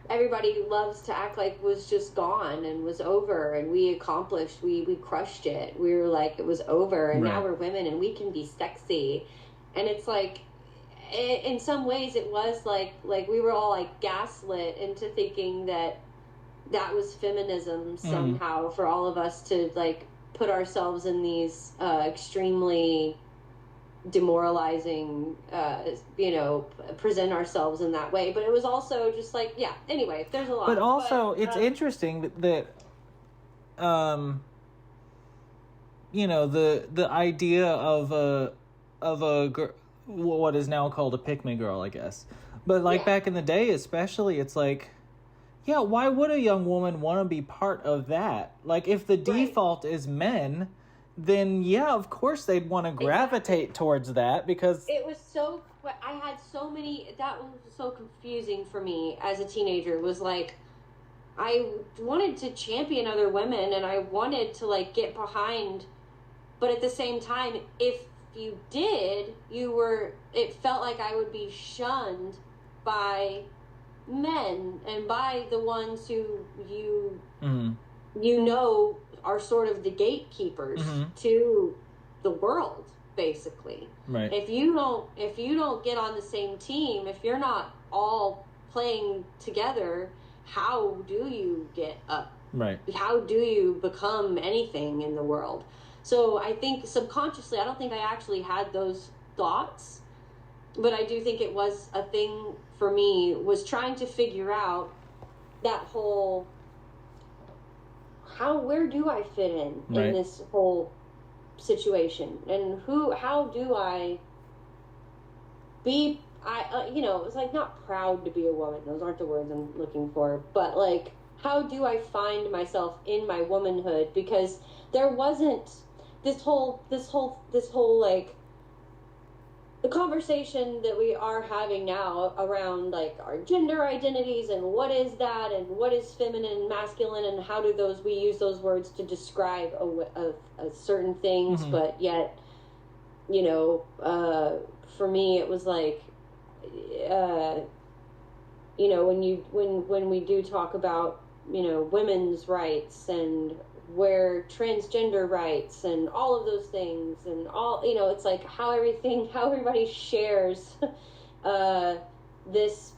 everybody loves to act like was just gone and was over, and we crushed it. We were like, it was over, and now we're women and we can be sexy. And it's like, in some ways it was like we were all like gaslit into thinking that was feminism somehow, for all of us to like put ourselves in these extremely demoralizing, present ourselves in that way. But it was also just like, anyway, there's a lot. But also, it's interesting that the idea of a girl, what is now called a pick-me girl, I guess. But like back in the day, especially, it's like, why would a young woman want to be part of that? Like, if the default is men, then of course they'd want to gravitate towards that, because it was so, I had so many, that was so confusing for me as a teenager. Was like, I wanted to champion other women and I wanted to like get behind, but at the same time, if you did, it felt like I would be shunned by men and by the ones who are sort of the gatekeepers to the world, basically. Right. If you don't get on the same team, if you're not all playing together, how do you get up? Right. How do you become anything in the world? So I think subconsciously, I don't think I actually had those thoughts, but I do think it was a thing for me, was trying to figure out that whole, where do I fit in this whole situation, and how do I be, it's like, not proud to be a woman, those aren't the words I'm looking for, but like, how do I find myself in my womanhood? Because there wasn't this whole like the conversation that we are having now around like our gender identities and what is that and what is feminine and masculine and how do we use those words to describe a certain things, but yet, you know, for me it was like, you know, when we do talk about, you know, women's rights and where transgender rights and all of those things and all, you know, it's like how everybody shares this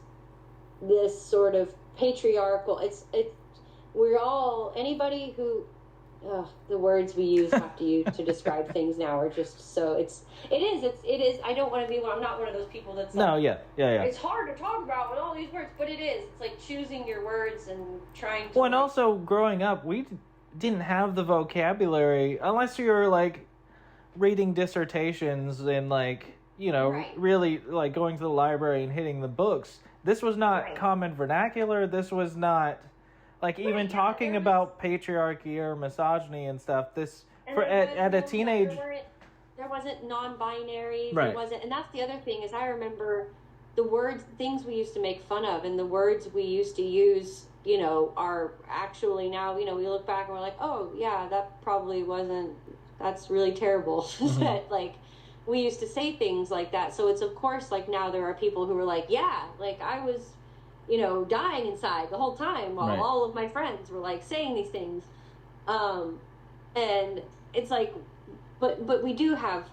sort of patriarchal, we're all, anybody who, the words we use have to use to describe things now are just so, it is, I don't want to be, I'm not one of those people that's like, no, yeah. it's hard to talk about with all these words, but it is, it's like choosing your words and trying to. Well, and also growing up, we didn't have the vocabulary, unless you were like reading dissertations and like, you know, really like going to the library and hitting the books. This was not common vernacular. This was not like even talking about patriarchy or misogyny and stuff. This and for at a teenage. There wasn't non-binary. Right. There wasn't, and that's the other thing is I remember the things we used to make fun of, and the words we used to use, you know, are actually now, you know, we look back and we're like, oh yeah, that probably wasn't. That's really terrible. That like we used to say things like that. So it's of course like now there are people who are like, yeah, like I was, you know, dying inside the whole time while all of my friends were like saying these things, and it's like, but we do have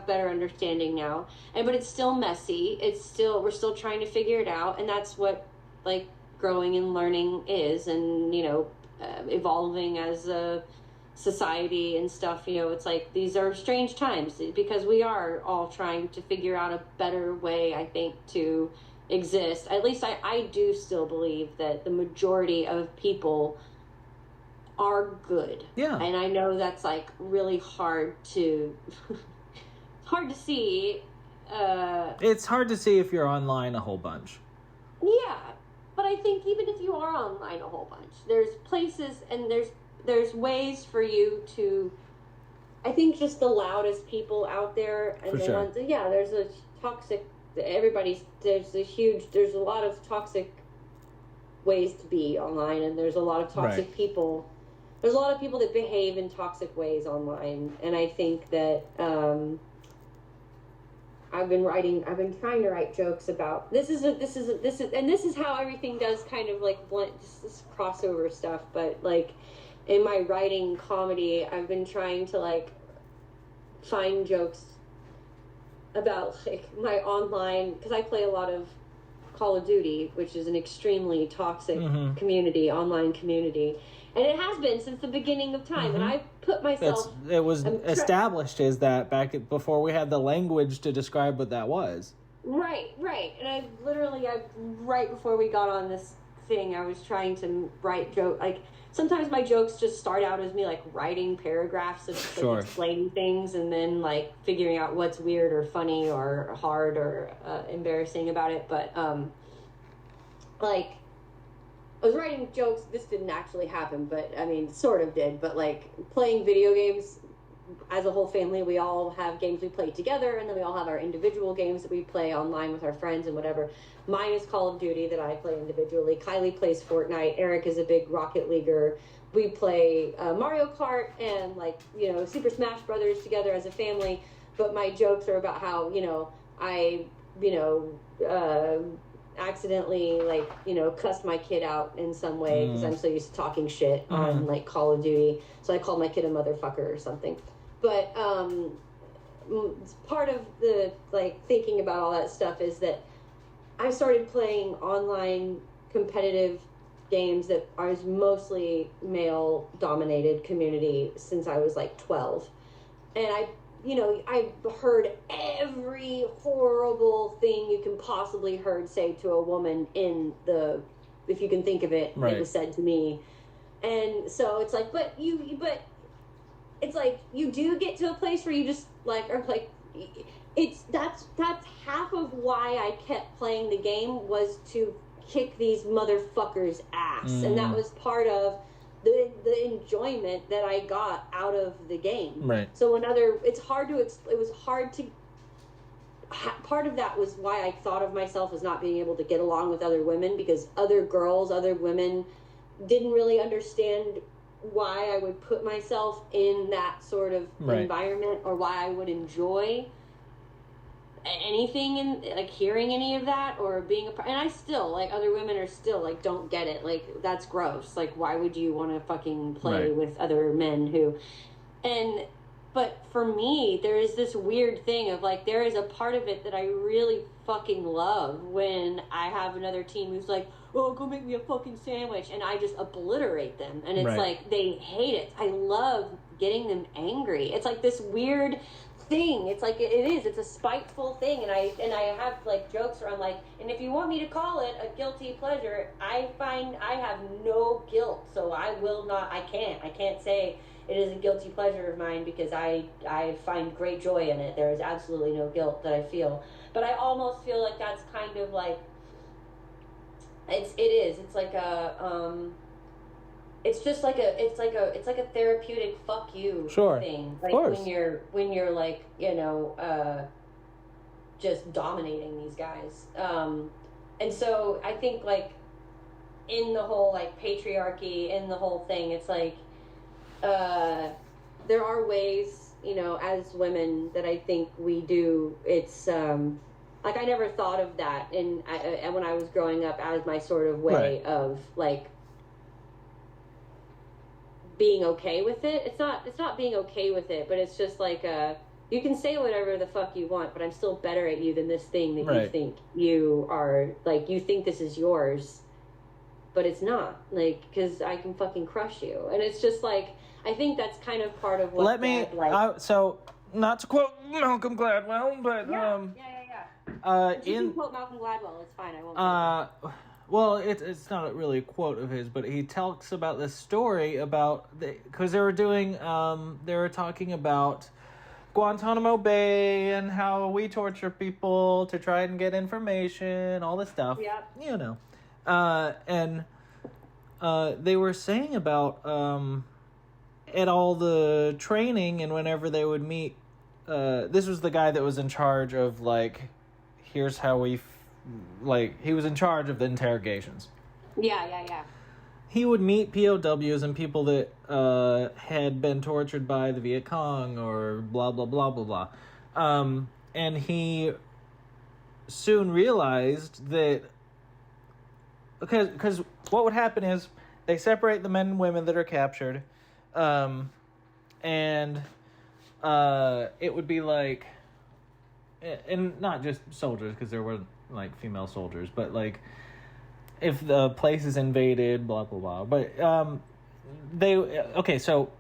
better understanding now, but it's still messy. We're still trying to figure it out, and that's what like growing and learning is, and you know, evolving as a society and stuff. You know, it's like these are strange times because we are all trying to figure out a better way, I think, to exist. At least I do still believe that the majority of people are good. Yeah. And I know that's like really hard to see. It's hard to see if you're online a whole bunch. Yeah. But I think even if you are online a whole bunch, there's places and there's ways for you to, I think just the loudest people out there and the ones, there's a toxic, there's a lot of toxic ways to be online, and there's a lot of toxic people. There's a lot of people that behave in toxic ways online, and I think that I've been trying to write jokes about this is how everything does kind of like blend, just this crossover stuff. But like in my writing comedy, I've been trying to like find jokes about like my online, because I play a lot of Call of Duty, which is an extremely toxic community, online community. And it has been since the beginning of time. And I put myself... It was established as that before we had the language to describe what that was. Right. And I right before we got on this thing, I was trying to write jokes. Like, sometimes my jokes just start out as me, like, writing paragraphs of just, like, explaining things and then, like, figuring out what's weird or funny or hard or embarrassing about it. But, like... I was writing jokes. This didn't actually happen, but I mean, sort of did. But like playing video games as a whole family, we all have games we play together, and then we all have our individual games that we play online with our friends and whatever. Mine is Call of Duty that I play individually. Kylie plays Fortnite. Eric is a big Rocket Leaguer. We play Mario Kart and like, you know, Super Smash Brothers together as a family. But my jokes are about how, you know, I, you know, accidentally like, you know, cussed my kid out in some way because I'm so used to talking shit on like Call of Duty, so I called my kid a motherfucker or something. But part of the like thinking about all that stuff is that I started playing online competitive games that are mostly male dominated community since I was like 12, and I've heard every horrible thing you can possibly say to a woman if you can think of it, it was said to me. And so it's like, but it's like, you do get to a place where you just like, are like, that's half of why I kept playing the game was to kick these motherfuckers' ass. And that was part of the enjoyment that I got out of the game. Right. So it was hard to part of that was why I thought of myself as not being able to get along with other women, because other girls, other women didn't really understand why I would put myself in that sort of environment, or why I would enjoy anything in like hearing any of that or being a part. And I still, like, other women are still like, don't get it, like, that's gross, like, why would you want to fucking play with other men who, but for me, there is this weird thing of like, there is a part of it that I really fucking love when I have another team who's like, oh, go make me a fucking sandwich, and I just obliterate them, and it's like, they hate it. I love getting them angry. It's like this weird thing. It's like, it's a spiteful thing, and I have like jokes where I'm like, and if you want me to call it a guilty pleasure, I find I have no guilt, so I can't say it is a guilty pleasure of mine, because I find great joy in it. There is absolutely no guilt that I feel, but I almost feel like that's kind of like, it's like a it's just like it's like a therapeutic fuck you thing, like when you're like, you know, just dominating these guys, and so I think, like, in the whole like patriarchy, in the whole thing, it's like there are ways, you know, as women, that I think we do. It's like, I never thought of that and when I was growing up, as my sort of way of like being okay with it. It's not being okay with it, but it's just like, you can say whatever the fuck you want, but I'm still better at you than this thing that you think you are, like, you think this is yours, but it's not, like, because I can fucking crush you. And it's just like, I think that's kind of part of what so, not to quote Malcolm Gladwell, but you can quote Malcolm Gladwell, it's fine, I won't. Well, it's not really a quote of his, but he talks about this story about, because they were talking about Guantanamo Bay and how we torture people to try and get information, all this stuff. Yep. You know. And they were saying about at all the training, and whenever they would meet, this was the guy that was in charge of, like, here's how we he was in charge of the interrogations. Yeah. He would meet POWs and people that had been tortured by the Viet Cong or blah, blah, blah, blah, blah. And he soon realized that, because what would happen is they separate the men and women that are captured, and it would be like, and not just soldiers, because there were like female soldiers, but like if the place is invaded, blah blah blah. But so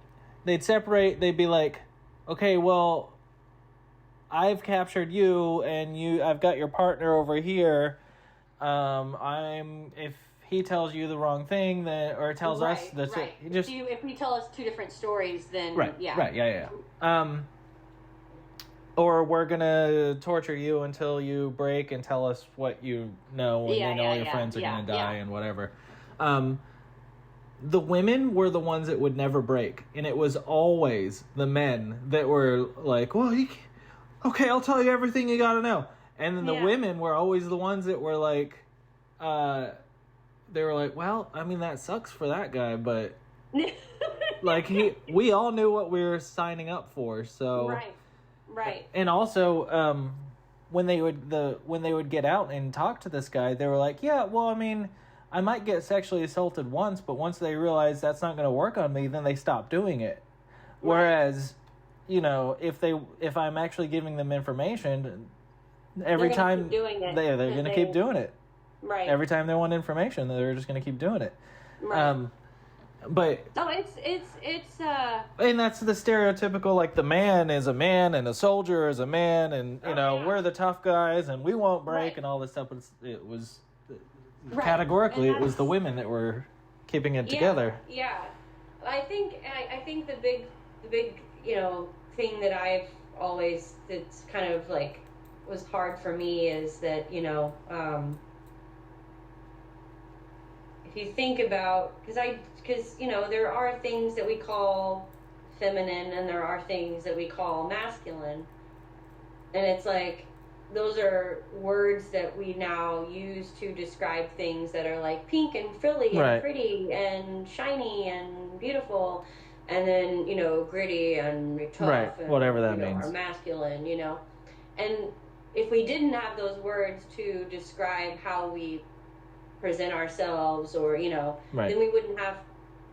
they'd separate. They'd be like, okay, well, I've captured you, and I've got your partner over here. If he tells you the wrong thing, or tells us that's right. If we tell us two different stories, then yeah. Or we're gonna torture you until you break and tell us what you know, and then all your friends are gonna die and whatever. The women were the ones that would never break, and it was always the men that were like, well, okay, I'll tell you everything you gotta know. And then the women were always the ones that were like, they were like, well, I mean, that sucks for that guy, but like we all knew what we were signing up for, so Right. And also, when they would get out and talk to this guy, they were like, yeah, well, I mean, I might get sexually assaulted once, but once they realize that's not going to work on me, then they stop doing it. Right. Whereas, you know, if I'm actually giving them information, every time they're going to keep doing it. Right. Every time they want information, they're just going to keep doing it. Right. But it's and that's the stereotypical, like, the man is a man and a soldier is a man, and we're the tough guys and we won't break and all this stuff. But it was categorically it was the women that were keeping it together. Yeah, I think the big thing that I've always, that's kind of like was hard for me, is that if you think about, because there are things that we call feminine and there are things that we call masculine, and it's like, those are words that we now use to describe things that are like pink and frilly and Right. pretty and shiny and beautiful, and then, you know, gritty and tough, Right, and, whatever that you know, means. or masculine, you know. And if we didn't have those words to describe how we present ourselves, or, you know, Right. then we wouldn't have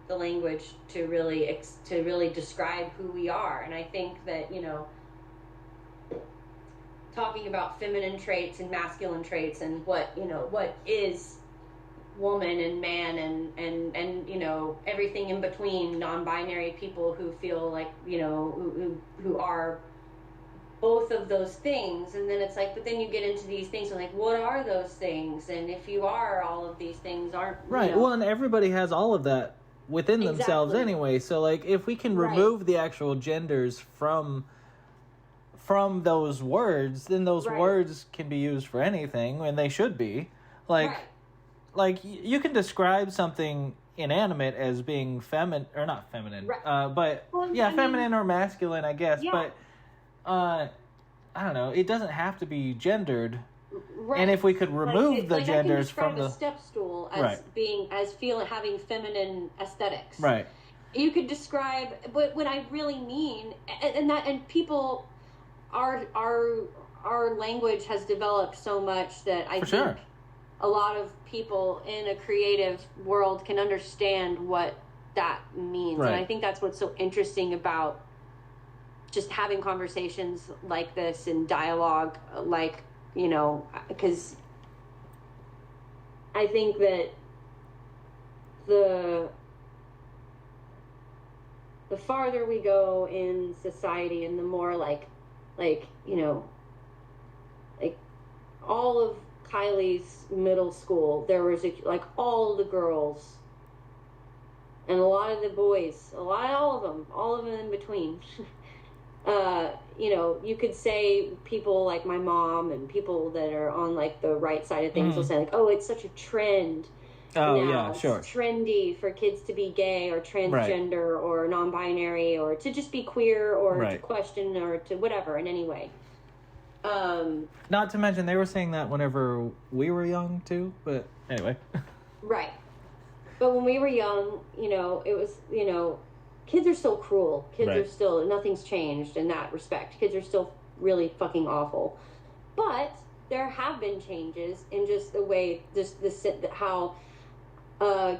the language to really describe who we are. And I think that, you know, talking about feminine traits and masculine traits and what, you know, what is woman and man, and you know, everything in between, non-binary people who feel like, you know, who are both of those things. And then it's like, but then you get into these things and like, what are those things? And if you are all of these things, aren't, Right. you know, Well, and everybody has all of that within themselves Exactly. anyway. So, like, if we can Right. remove the actual genders from those words, then those Right. words can be used for anything, and they should be. Like, right. you can describe something inanimate as being feminine, or not feminine, Right. but Well, yeah, I mean, feminine or masculine, I guess. Yeah. But I don't know. It doesn't have to be gendered. Right. And if we could remove the I can genders describe from the a step stool as Right. having feminine aesthetics. right, You could describe, but what I really mean, and people, our language has developed so much that I For think sure. a lot of people in a creative world can understand what that means. Right. And I think that's what's so interesting about just having conversations like this and dialogue, like, you know, because I think that the farther we go in society, and the more like, you know, like all of Kylie's middle school, there was like all the girls and a lot of the boys, all of them in between. You know, you could say people like my mom and people that are on like the right side of things will say like, oh, it's such a trend. Oh, now. yeah, sure. It's trendy for kids to be gay or transgender or non-binary, or to just be queer, or to Right. question, or to whatever in any way. Not to mention, they were saying that whenever we were young, too. But anyway. Right. But when we were young, you know, it was, you know, kids are still cruel. Kids Right. are still, nothing's changed in that respect. Kids are still really fucking awful. But there have been changes in just the way, just how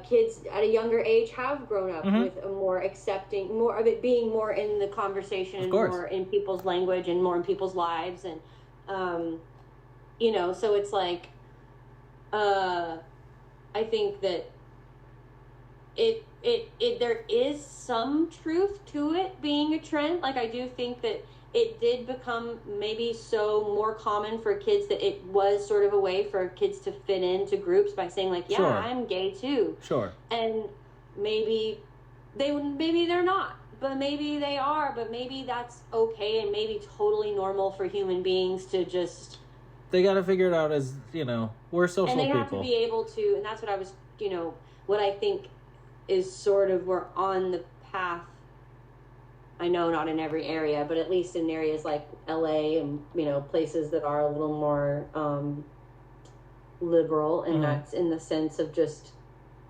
kids at a younger age have grown up Mhm. with a more accepting, more of it being more in the conversation, Of and course. more in people's language, and more in people's lives. And, you know, so it's like, I think that there is some truth to it being a trend. Like, I do think that it did become maybe so more common for kids, that it was sort of a way for kids to fit into groups by saying like, yeah, Sure. I'm gay too. Sure. And maybe they're not, but maybe they are, but maybe that's okay, and maybe totally normal for human beings to just, They got to figure it out as, you know, we're social and they people. have to be able to, and that's what I was, you know, what I think is sort of, we're on the path. I know not in every area, but at least in areas like LA and, you know, places that are a little more liberal, and that's in the sense of just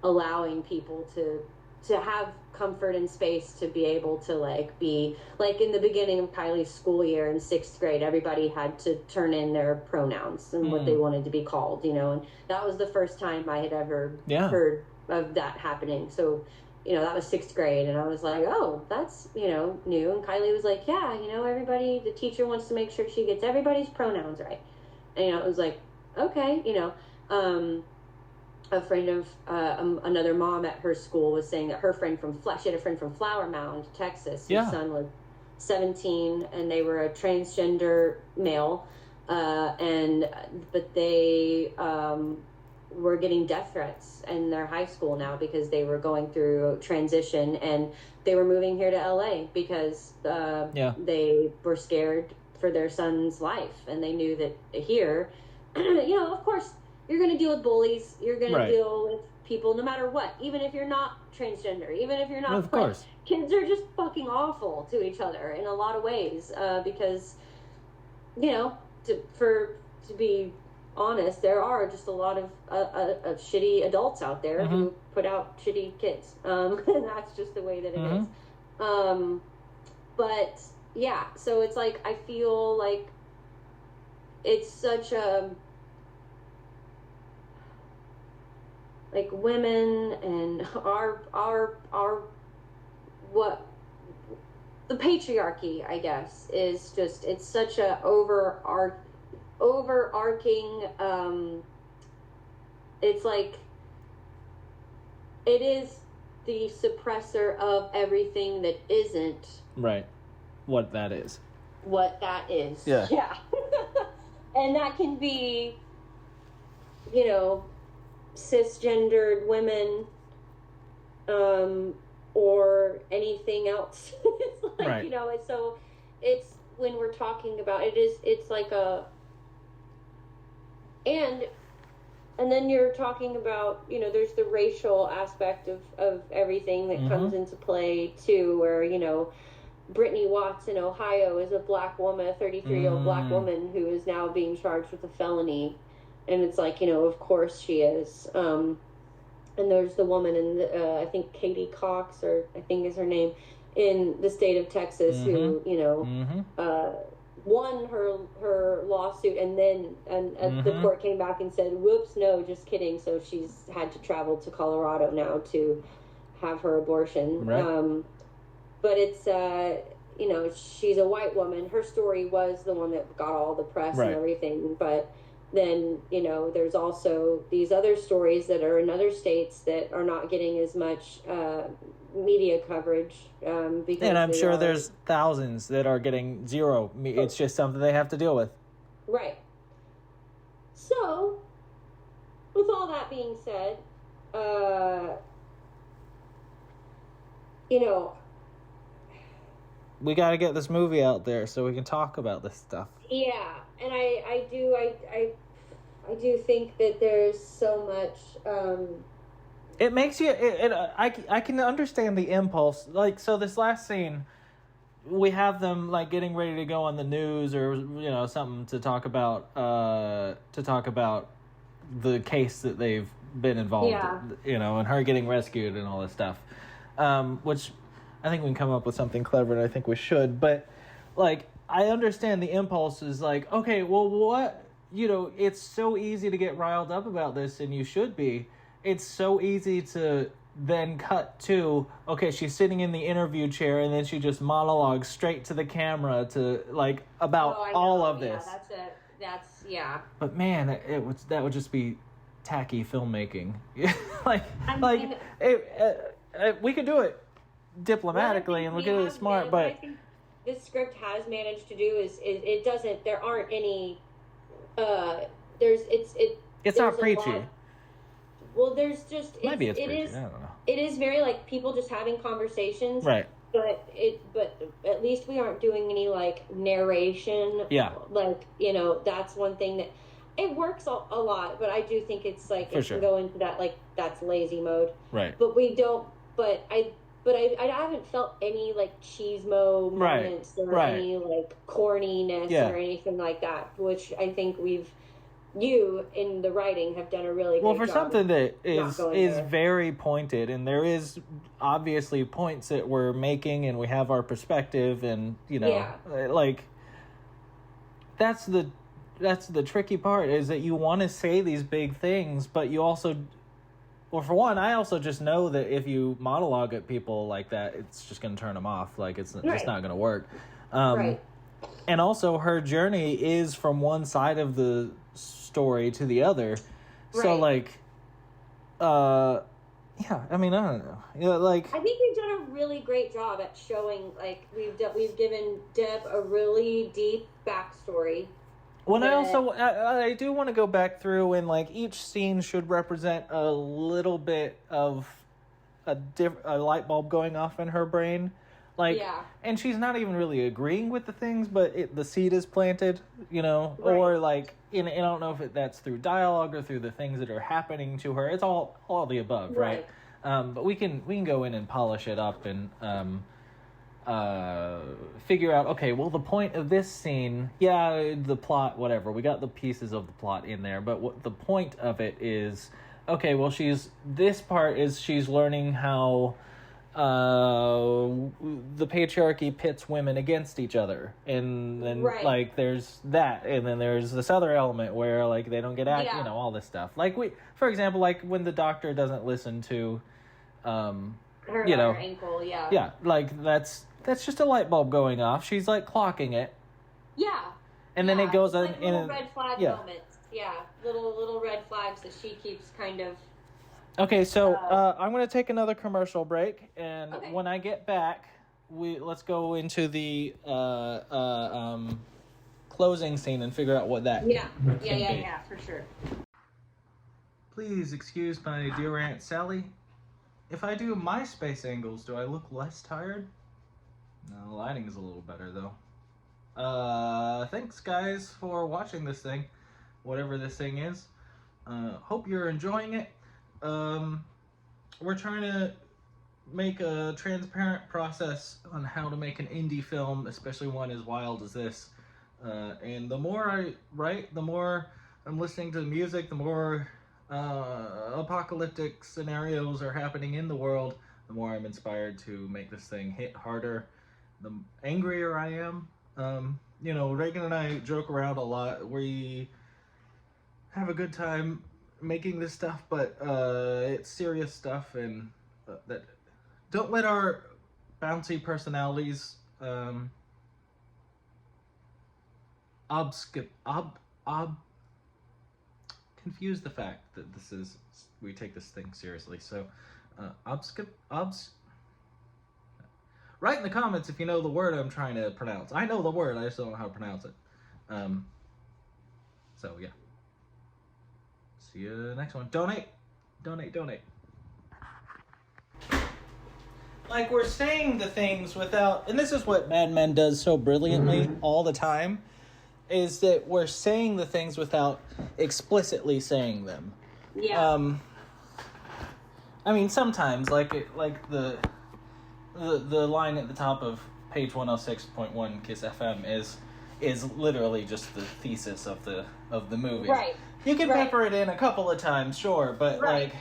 allowing people to have comfort and space to be able to like be like, in the beginning of Kylie's school year in 6th grade, everybody had to turn in their pronouns and what they wanted to be called, you know, and that was the first time I had ever heard of that happening. So, you know, that was 6th grade, and I was like, oh, that's, you know, new. And Kylie was like, yeah, you know, everybody, the teacher wants to make sure she gets everybody's pronouns right. And, you know, it was like, okay, you know, a friend of another mom at her school was saying that her friend she had a friend from Flower Mound, Texas, whose son was 17, and they were a transgender male, but they were getting death threats in their high school now because they were going through transition, and they were moving here to LA because they were scared for their son's life, and they knew that here, you know, of course, you're going to deal with bullies, you're going to deal with people no matter what, even if you're not transgender, even if you're not, of course. Kids are just fucking awful to each other in a lot of ways, because, you know, to be honest, there are just a lot of shitty adults out there who put out shitty kids. And that's just the way that it is. But yeah, so it's like, I feel like it's such a, like, women and our what the patriarchy, I guess, is just, it's such a overarching, it's like, it is the suppressor of everything that isn't right what that is. Yeah. And that can be, cisgendered women, or anything else. It's like, right. It's so, it's, when we're talking about it's like a, and then you're talking about, there's the racial aspect of everything that comes into play too, where, Brittany Watts in Ohio is a black woman, a 33-year-old black woman who is now being charged with a felony. And it's like, of course she is. And there's the woman in I think Katie Cox, or I think is her name, in the state of Texas, who, won her lawsuit, and then the court came back and said, whoops, no, just kidding. So she's had to travel to Colorado now to have her abortion. Right. But it's, she's a white woman. Her story was the one that got all the press and everything. But then, there's also these other stories that are in other states that are not getting as much media coverage. Because and I'm sure there's thousands that are getting zero. It's just something they have to deal with. Right. So, with all that being said, we got to get this movie out there so we can talk about this stuff. Yeah, and I do think that there's so much. It makes you. I can understand the impulse. Like, so this last scene, we have them like getting ready to go on the news or something to talk about. The case that they've been involved. In, and her getting rescued and all this stuff. Which I think we can come up with something clever, and I think we should. But like, I understand the impulse is like, okay, well, what? It's so easy to get riled up about this, and you should be. It's so easy to then cut to, okay, she's sitting in the interview chair, and then she just monologues straight to the camera to, like, about all of this. Yeah. But man, that would just be tacky filmmaking. We could do it diplomatically and we could do it smart, but what I think this script has managed to do is it doesn't. There aren't any. It's not preachy. Well, there's just maybe it's preachy. Is, I don't know. It is very like people just having conversations, right? But at least we aren't doing any like narration. Yeah. Like that's one thing that it works a lot, but I do think it's like For it sure. can go into that like that's lazy mode. Right. But we don't. But I haven't felt any like cheesemo moments or any like corniness or anything like that, which I think you in the writing have done a really good job. Well, for something that is very pointed, and there is obviously points that we're making, and we have our perspective, and like that's the tricky part, is that you want to say these big things, but you also. Well, for one, I also just know that if you monologue at people like that, it's just going to turn them off. Like, it's just not going to work. And also, her journey is from one side of the story to the other. So, like, I mean, I don't know. Like, I think we've done a really great job at showing, like, we've given Deb a really deep backstory. Well, I do want to go back through, and like each scene should represent a little bit of a light bulb going off in her brain, like, and she's not even really agreeing with the things, but the seed is planted, or like, and I don't know if that's through dialogue or through the things that are happening to her. It's all the above, right? But we can go in and polish it up, and figure out, okay, well, the point of this scene, the plot, whatever, we got the pieces of the plot in there, but what the point of it is, okay, well, she's learning how the patriarchy pits women against each other, and then like there's that, and then there's this other element where like they don't get all this stuff, like for example, like when the doctor doesn't listen to her ankle, like that's just a light bulb going off. She's like clocking it, and then it goes on like little red flag moments, little red flags that she keeps kind of. Okay, so I'm going to take another commercial break, and when I get back, let's go into the closing scene and figure out what that can be. For sure. Please excuse my dear Aunt Sally. If I do MySpace angles, do I look less tired? No, the lighting's a little better, though. Thanks, guys, for watching this thing, whatever this thing is. Hope you're enjoying it. We're trying to make a transparent process on how to make an indie film, especially one as wild as this. And the more I write, the more I'm listening to the music, the more apocalyptic scenarios are happening in the world, the more I'm inspired to make this thing hit harder. The angrier I am. Reagan and I joke around a lot. We have a good time making this stuff, but it's serious stuff, and that don't let our bouncy personalities confuse the fact that we take this thing seriously. So write in the comments if you know the word I'm trying to pronounce. I know the word, I just don't know how to pronounce it. So yeah. See you next one. Donate. Like, we're saying the things without, and this is what Mad Men does so brilliantly all the time, is that we're saying the things without explicitly saying them. Yeah. I mean, sometimes, like the line at the top of page 106.1 Kiss FM is literally just the thesis of the movie. Right. You can pepper it in a couple of times, sure, but like.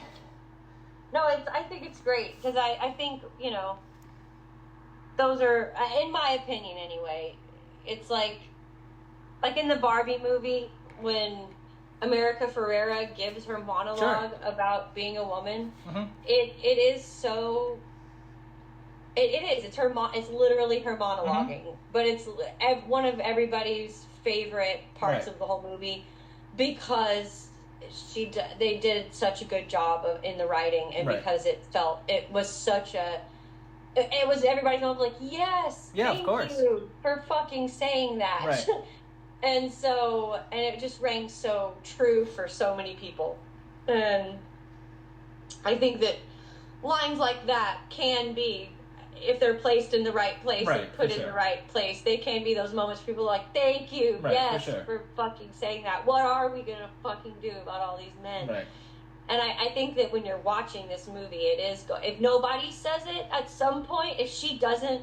No, I think it's great because I think those are, in my opinion anyway. It's like in the Barbie movie when America Ferrera gives her monologue about being a woman. Mm-hmm. It is so. It is. It's literally her monologuing, but it's one of everybody's favorite parts of the whole movie because they did such a good job in the writing, and because it was everybody going like, yes, thank you for fucking saying that, right. and it just rang so true for so many people, and I think that lines like that can be, if they're placed in the right place and put in the right place, they can be those moments where people are like, thank you, for fucking saying that. What are we going to fucking do about all these men? Right. And I think that when you're watching this movie, it is, if nobody says it at some point, if she doesn't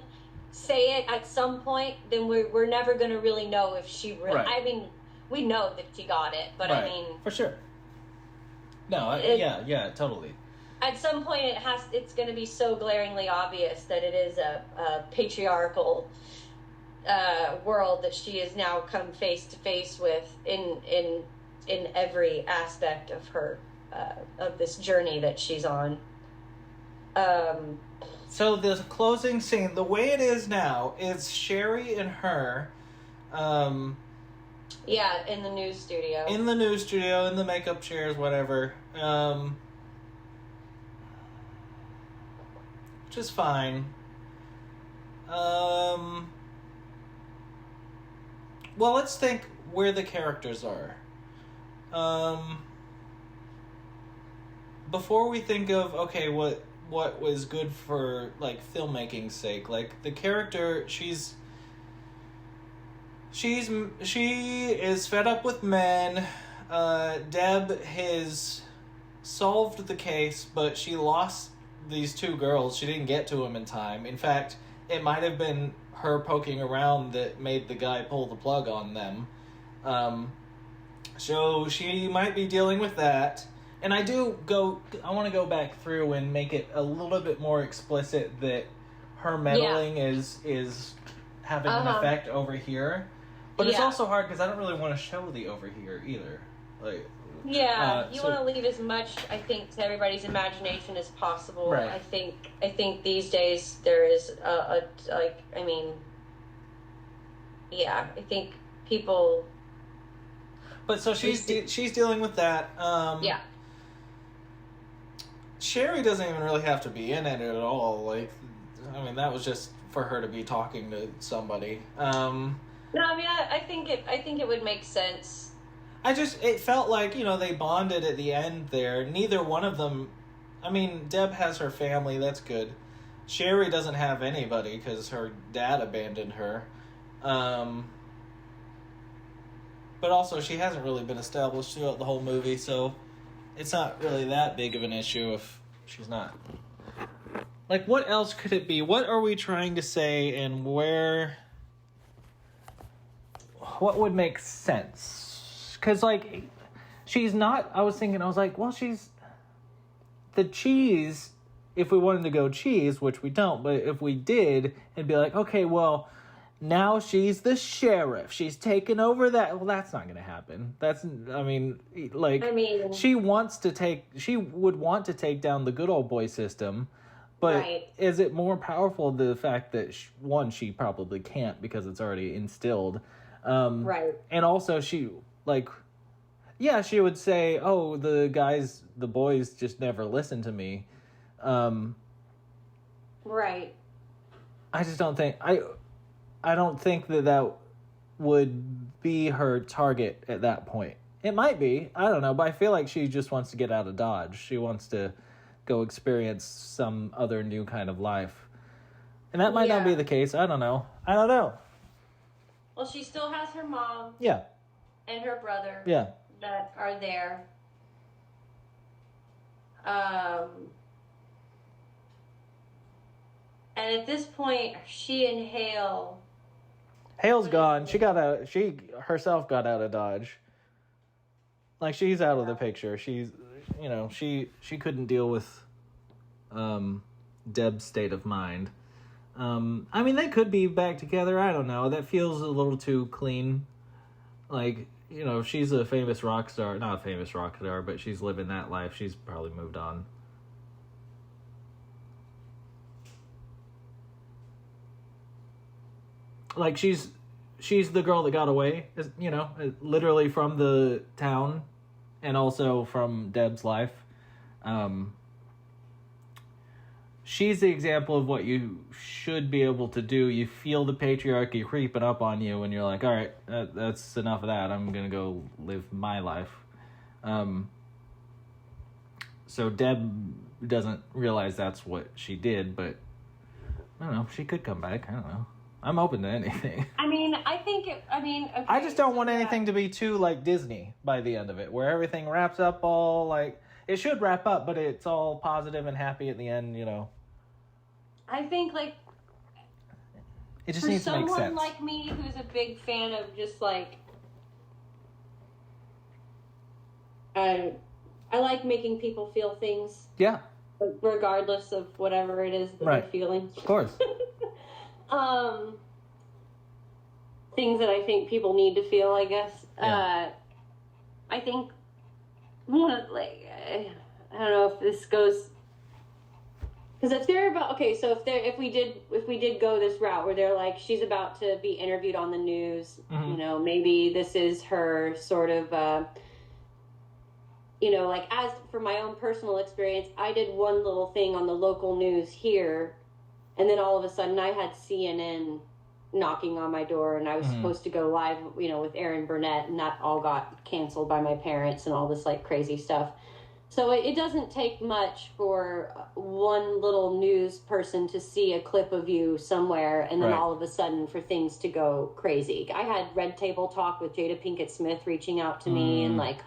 say it at some point, then we're never going to really know if she really, I mean, we know that she got it, but I mean. For sure. No, yeah, totally. At some point, it's going to be so glaringly obvious that it is a patriarchal world that she has now come face to face with in every aspect of her of this journey that she's on. So the closing scene, the way it is now, is Sherry and her. In the news studio. In the news studio, in the makeup chairs, whatever. Which is fine. Well, let's think where the characters are. Before we think of, okay, what was good for, like, filmmaking's sake, like, the character, she is fed up with men. Deb has solved the case, but she lost these two girls. She didn't get to them in time. In fact, it might have been her poking around that made the guy pull the plug on them. So she might be dealing with that. And I want to go back through and make it a little bit more explicit that her meddling is having an effect over here. But it's also hard because I don't really want to show the over here either. Like, you want to leave as much, I think, to everybody's imagination as possible. Right. I think these days there is I think people. But so she's dealing with that. Sherry doesn't even really have to be in it at all. Like, I mean, that was just for her to be talking to somebody. No, I mean, I think it would make sense. It felt like, they bonded at the end there. Neither one of them, I mean, Deb has her family, that's good. Sherry doesn't have anybody because her dad abandoned her. But also, she hasn't really been established throughout the whole movie, so it's not really that big of an issue if she's not. Like, what else could it be? What are we trying to say, and what would make sense? Because, like, she's not, I was like, well, she's, the cheese, if we wanted to go cheese, which we don't, but if we did, it'd be like, okay, well, now she's the sheriff. She's taken over that. Well, that's not going to happen. She would want to take down the good old boy system, but is it more powerful the fact that, she probably can't because it's already instilled. And also she would say, oh, the boys just never listen to me. I just don't think, I don't think that would be her target at that point. It might be. I don't know. But I feel like she just wants to get out of Dodge. She wants to go experience some other new kind of life. And that might not be the case. I don't know. Well, she still has her mom. Yeah. And her brother. Yeah. That are there. And at this point, she and Hale's gone. She herself got out of Dodge. Like, she's out of the picture. She's, she couldn't deal with Deb's state of mind. I mean, they could be back together. I don't know. That feels a little too clean. Like, she's a famous rock star. Not a famous rock star, but she's living that life. She's probably moved on. Like, she's the girl that got away, literally from the town and also from Deb's life. She's the example of what you should be able to do. You feel the patriarchy creeping up on you and you're like, all right, that's enough of that. I'm going to go live my life. So Deb doesn't realize that's what she did, but I don't know. She could come back. I don't know. I'm open to anything. I mean, okay, I just don't want anything to be too, like, Disney by the end of it, where everything wraps up all, like, it should wrap up, but it's all positive and happy at the end, I think, like, it just needs to make sense. For someone like me who's a big fan of just, like, I like making people feel things. Yeah. Regardless of whatever it is that they're feeling. Of course. Things that I think people need to feel, I guess. I think I don't know if this goes, because if they're about, okay, so if we did go this route where they're like, she's about to be interviewed on the news, maybe this is her sort of, like, as for my own personal experience, I did one little thing on the local news here, and then all of a sudden I had CNN knocking on my door, and I was supposed to go live, with Aaron Burnett, and that all got canceled by my parents and all this, like, crazy stuff. So it doesn't take much for one little news person to see a clip of you somewhere, and then all of a sudden for things to go crazy. I had Red Table Talk with Jada Pinkett Smith reaching out to me, and, like,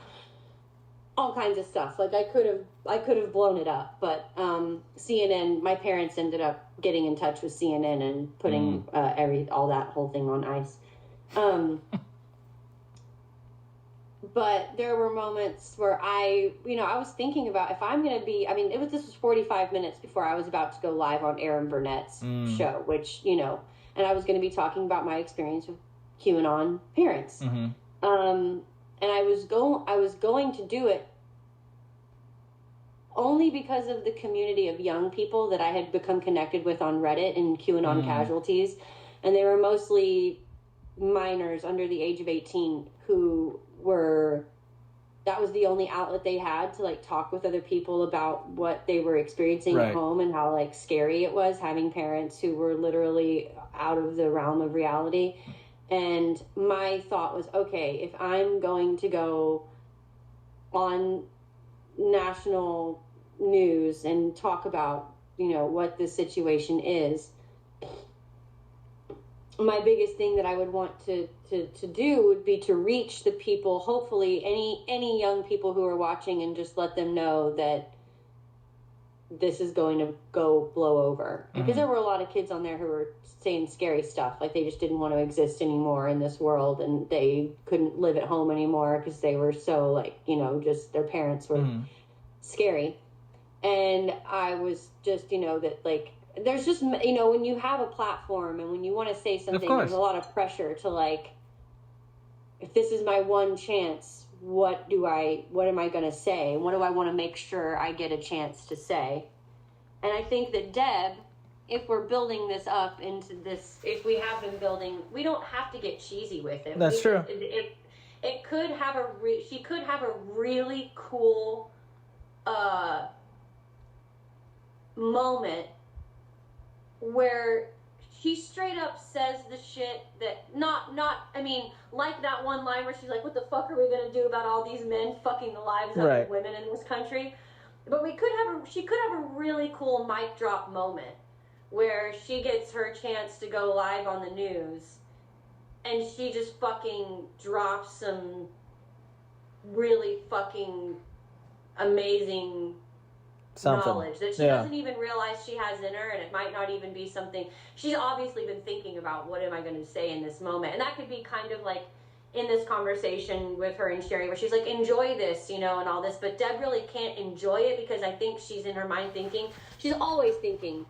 all kinds of stuff. Like, I could have blown it up, but CNN, my parents ended up getting in touch with CNN and putting all that whole thing on ice. But there were moments where I was thinking about if I'm going to be, this was 45 minutes before I was about to go live on Aaron Burnett's show, which, and I was going to be talking about my experience with QAnon parents. Mm-hmm. And I was going to do it only because of the community of young people that I had become connected with on Reddit and QAnon casualties. And they were mostly minors under the age of 18 who that was the only outlet they had to like talk with other people about what they were experiencing at home and how like scary it was having parents who were literally out of the realm of reality. And my thought was, okay, if I'm going to go on national news and talk about, what the situation is, my biggest thing that I would want to do would be to reach the people, hopefully any young people who are watching, and just let them know that this is going to go blow over. Because there were a lot of kids on there who were saying scary stuff, like they just didn't want to exist anymore in this world, and they couldn't live at home anymore because they were so like, just their parents were scary. And I was just, that like, there's just, when you have a platform and when you want to say something, there's a lot of pressure to like, if this is my one chance, what am I going to say? What do I want to make sure I get a chance to say? And I think that Deb, if we're building this up into this, if we have been building, we don't have to get cheesy with it. That's true. It could have she could have a really cool moment where she straight up says the shit that like that one line where she's like, what the fuck are we gonna do about all these men fucking the lives of women in this country? But she could have a really cool mic drop moment where she gets her chance to go live on the news and she just fucking drops some really fucking amazing knowledge that she doesn't even realize she has in her, and it might not even be something she's obviously been thinking about. What am I going to say in this moment? And that could be kind of like in this conversation with her and Sherry, where she's like, enjoy this, and all this, but Deb really can't enjoy it because I think she's in her mind thinking, she's always thinking,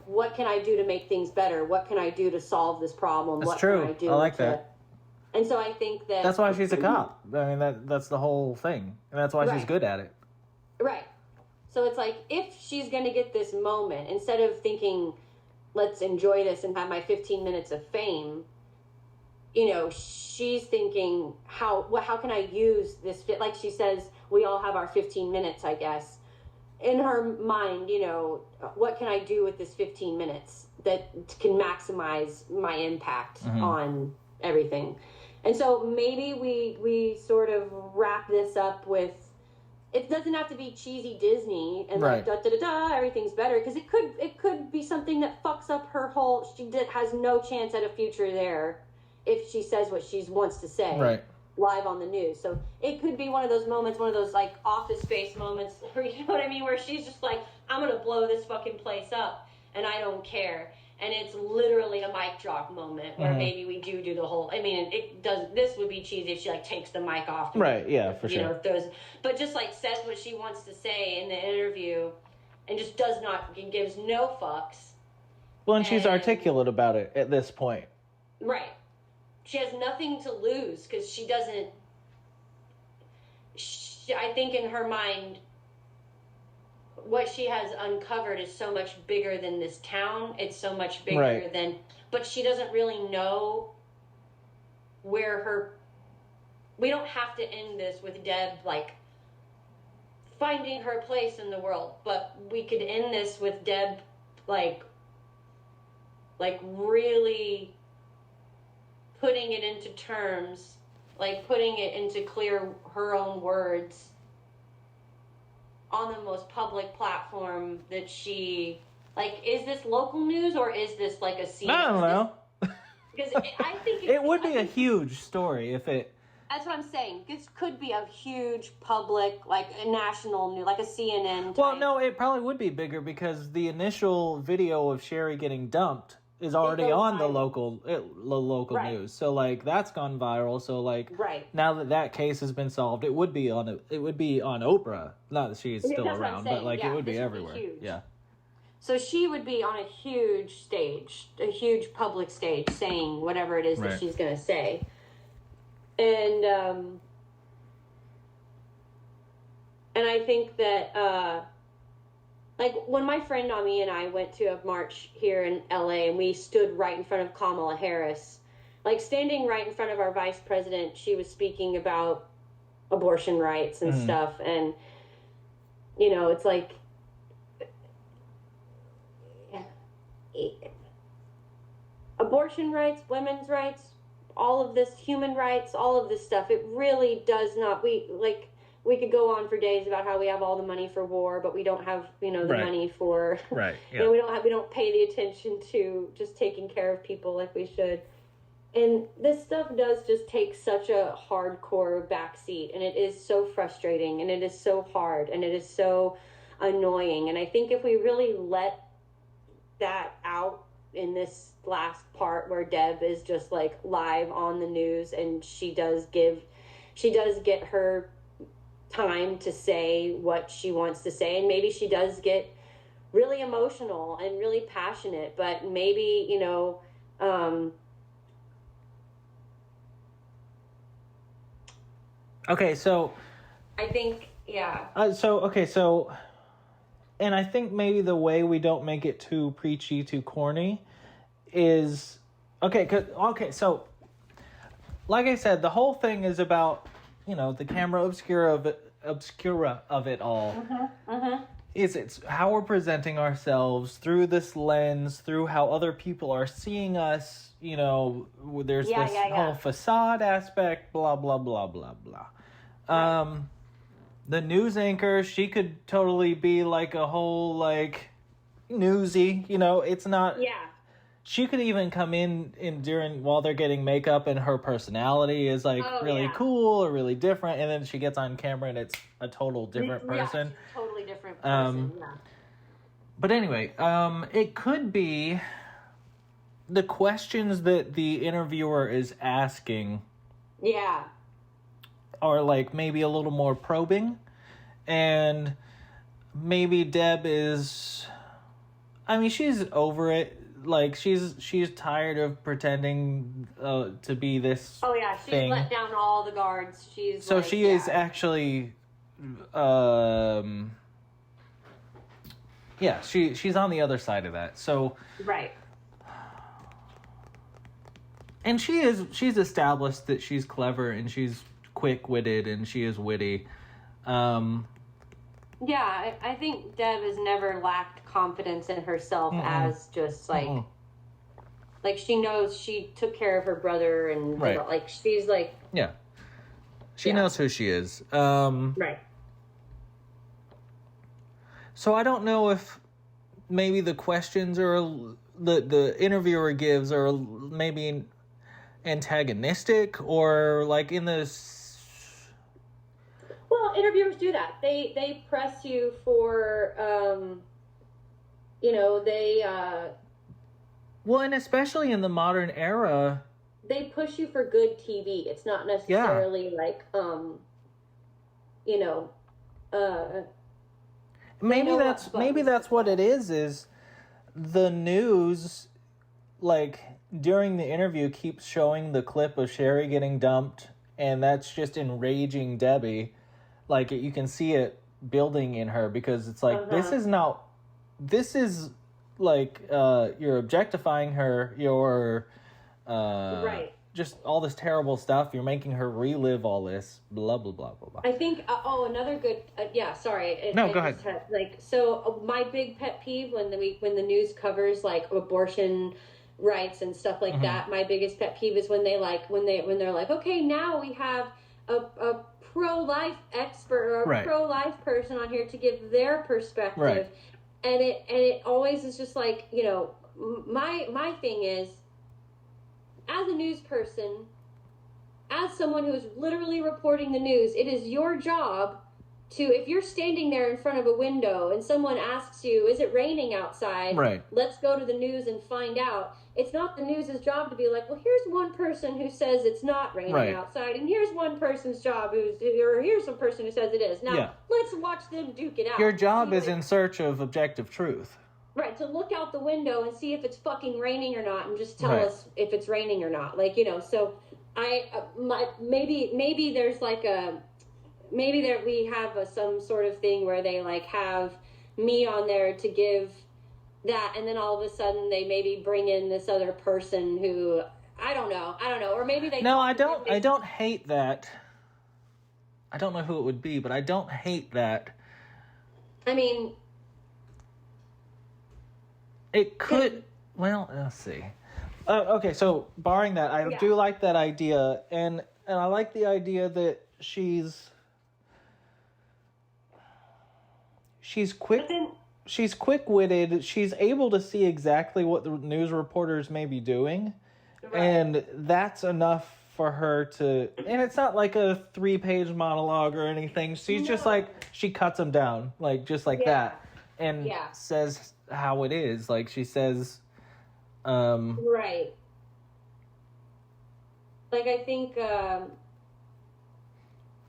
what can I do to make things better? What can I do to solve this problem? That's what true. Can I do I like that. And so I think that's why she's a cop. I mean, that's the whole thing, and that's why she's good at it. Right. So it's like, if she's going to get this moment, instead of thinking, let's enjoy this and have my 15 minutes of fame, she's thinking, how can I use this? Like she says, we all have our 15 minutes, I guess. In her mind, what can I do with this 15 minutes that can maximize my impact on everything? And so maybe we sort of wrap this up with, it doesn't have to be cheesy Disney and like da da da da, everything's better, because it could be something that fucks up her whole. Has no chance at a future there if she says what she wants to say live on the news. So it could be one of those moments, one of those like Office Space moments, where where she's just like, I'm gonna blow this fucking place up and I don't care. And it's literally a mic drop moment where maybe we do the whole. This would be cheesy if she like takes the mic off. For sure. But just like says what she wants to say in the interview, and just gives no fucks. Well, and she's articulate about it at this point. Right. She has nothing to lose because she doesn't. I think in her mind, what she has uncovered is so much bigger than this town. It's so much bigger than, but she doesn't really know where we don't have to end this with Deb, like, finding her place in the world, but we could end this with Deb, like really putting it into terms, like putting it into her own words, on the most public platform that she, like, is this local news or is this like a scene? I don't know. Because I think it would be a huge story if it That's what I'm saying. This could be a huge public, like a national news, like a CNN type. Well, no, it probably would be bigger because the initial video of Sherry getting dumped is already on the local Right. news. So like that's gone viral. So like Right. now that case has been solved, it would be on Oprah. Not that she's still That's what I'm around, saying. but like Yeah, it would be this would be everywhere. huge. Yeah. So she would be on a huge stage, a huge public stage, saying whatever it is Right. that she's going to say. And I think that, like, when my friend Nami and I went to a march here in LA and we stood right in front of Kamala Harris, like, standing right in front of our vice president, she was speaking about abortion rights and stuff. And, you know, it's like, abortion rights, women's rights, all of this, human rights, all of this stuff, it really does not, we could go on for days about how we have all the money for war, but we don't have, the Right. money for, Right. Yeah. we don't pay the attention to just taking care of people like we should. And this stuff does just take such a hardcore backseat, and it is so frustrating, and it is so hard, and it is so annoying. And I think if we really let that out in this last part where Deb is just like live on the news, and she does get her time to say what she wants to say, and maybe she does get really emotional and really passionate, but maybe Okay, so I think and I think maybe the way we don't make it too preachy, too corny is so like I said, the whole thing is about, the camera obscura of it all. It's how we're presenting ourselves through this lens, through how other people are seeing us. There's this whole facade aspect, blah, blah, blah, blah, blah. Right. The news anchor, she could totally be like a whole, like, newsy, it's not... Yeah. She could even come in while they're getting makeup, and her personality is, like, really cool or really different, and then she gets on camera and it's a total different person. Yeah, she's a totally different person, But anyway, it could be the questions that the interviewer is asking are, like, maybe a little more probing, and maybe Deb is... I mean, she's over it. Like, she's tired of pretending to be this she's let down all the guards. So she is actually... she's on the other side of that. So... Right. And she's established that she's clever and she's quick-witted and she is witty. I think Deb has never lacked confidence in herself as just like she knows she took care of her brother and like she's like she knows who she is. Right. So I don't know if maybe the questions the interviewer gives are maybe antagonistic or like in this. Well, interviewers do that. They press you for, Well, and especially in the modern era, they push you for good TV. It's not necessarily maybe that's what it is the news, like, during the interview keeps showing the clip of Sherry getting dumped, and that's just enraging Debbie. Like, you can see it building in her because it's like, this is like, you're objectifying her, you're, just all this terrible stuff, you're making her relive all this, blah, blah, blah, blah, blah. I think, another good, sorry. No, go ahead. My big pet peeve when the news covers, like, abortion rights and stuff like that, my biggest pet peeve is when they're like, okay, now we have a pro-life expert or a pro-life person on here to give their perspective. Right. And it always is just like, my thing is, as a news person, as someone who is literally reporting the news, it is your job to, if you're standing there in front of a window and someone asks you, is it raining outside? Right. Let's go to the news and find out. It's not the news's job to be like, well, here's one person who says it's not raining outside, and here's one person's job or here's some person who says it is. Now, let's watch them duke it out. Your job is in search of objective truth. Right, to look out the window and see if it's fucking raining or not, and just tell us if it's raining or not. Like, so maybe there's like maybe there we have some sort of thing where they like have me on there to give that, and then all of a sudden they maybe bring in this other person who I don't know, or maybe they. No, I don't hate that. I don't know who it would be, but I don't hate that. I mean, it could. Well, let's see. Okay, so barring that, I do like that idea, and I like the idea that she's quick. She's quick-witted. She's able to see exactly what the news reporters may be doing, and that's enough for her to. And it's not like a 3-page monologue or anything. She's just like she cuts them down, like just like that, and says how it is. Like she says, right. Like I think.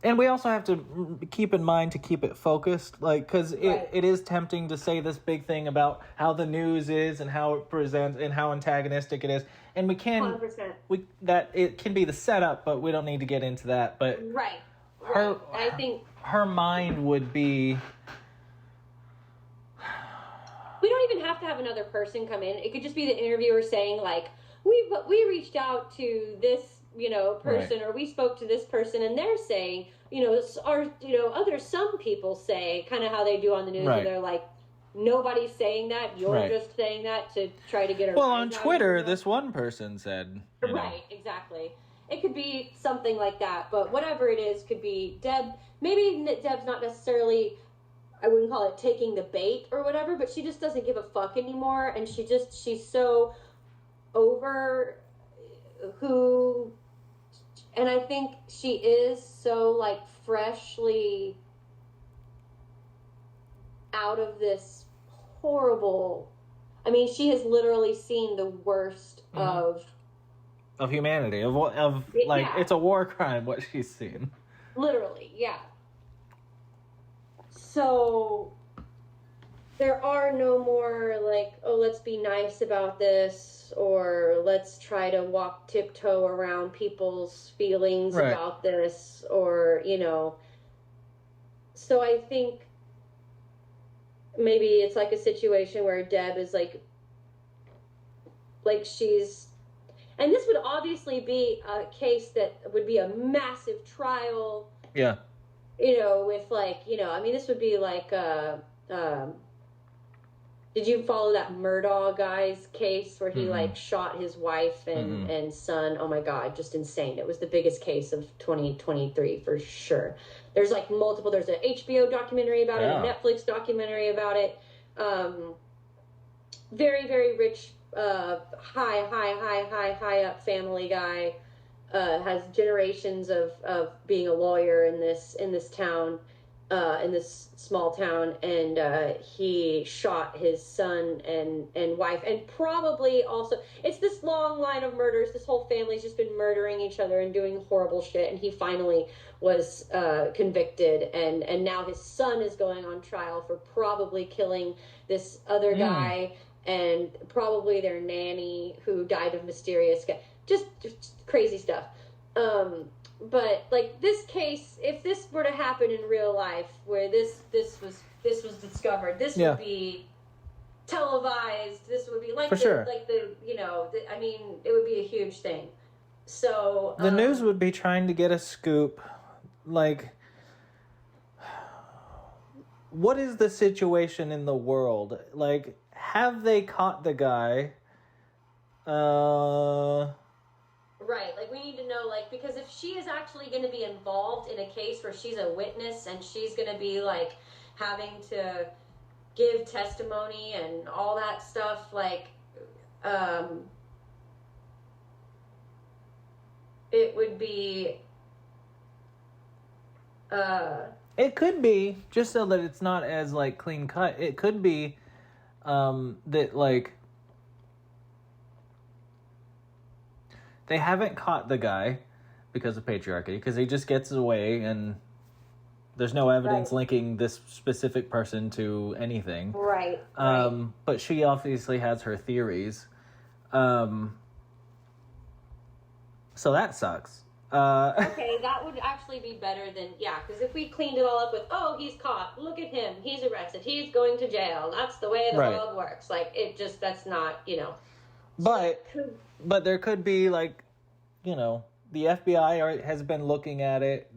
And we also have to keep in mind to keep it focused, like, because it is tempting to say this big thing about how the news is and how it presents and how antagonistic it is. And we can, 100%. That it can be the setup, but we don't need to get into that. But I think her mind would be. We don't even have to have another person come in. It could just be the interviewer saying like, we reached out to this person, or we spoke to this person, and they're saying, some people say kind of how they do on the news, where they're like, nobody's saying that, you're just saying that to try to get a. Well, on Twitter, this one person said. Right, exactly. It could be something like that, but whatever it is, could be Deb. Maybe Deb's not necessarily, I wouldn't call it taking the bait or whatever, but she just doesn't give a fuck anymore, and she's so over who. And I think she is so, like, freshly out of this horrible. I mean, she has literally seen the worst of humanity. It's a war crime what she's seen. Literally, yeah. So there are no more like, oh, let's be nice about this, or let's try to walk tiptoe around people's feelings about this, or, so I think maybe it's like a situation where Deb is like she's, and this would obviously be a case that would be a massive trial. Yeah. With like, this would be like, did you follow that Murdaugh guy's case where he like shot his wife and son? Oh my God, just insane. It was the biggest case of 2023 for sure. There's like multiple, there's an HBO documentary about it, a Netflix documentary about it. Very, very rich, high up family guy, has generations of being a lawyer in this town. In this small town, and he shot his son and wife, and probably also, it's this long line of murders. This whole family's just been murdering each other and doing horrible shit, and he finally was convicted, and now his son is going on trial for probably killing this other guy, and probably their nanny who died of mysterious, just crazy stuff. But like this case, if this were to happen in real life, where this was discovered, this would be televised. This would be like it would be a huge thing. So the news would be trying to get a scoop, like, what is the situation in the world? Like, have they caught the guy? Right, like we need to know, like, because if she is actually going to be involved in a case where she's a witness and she's going to be like having to give testimony and all that stuff, like, it would be it could be, just so that it's not as, like, clean cut, it could be that, like, they haven't caught the guy because of patriarchy, because he just gets away and there's no evidence linking this specific person to anything. Right. But she obviously has her theories. So that sucks. Okay, that would actually be better than, because if we cleaned it all up with, oh, he's caught, look at him, he's arrested, he's going to jail, that's the way the world works. Like, it just, that's not, But there could be, like, the FBI has been looking at it,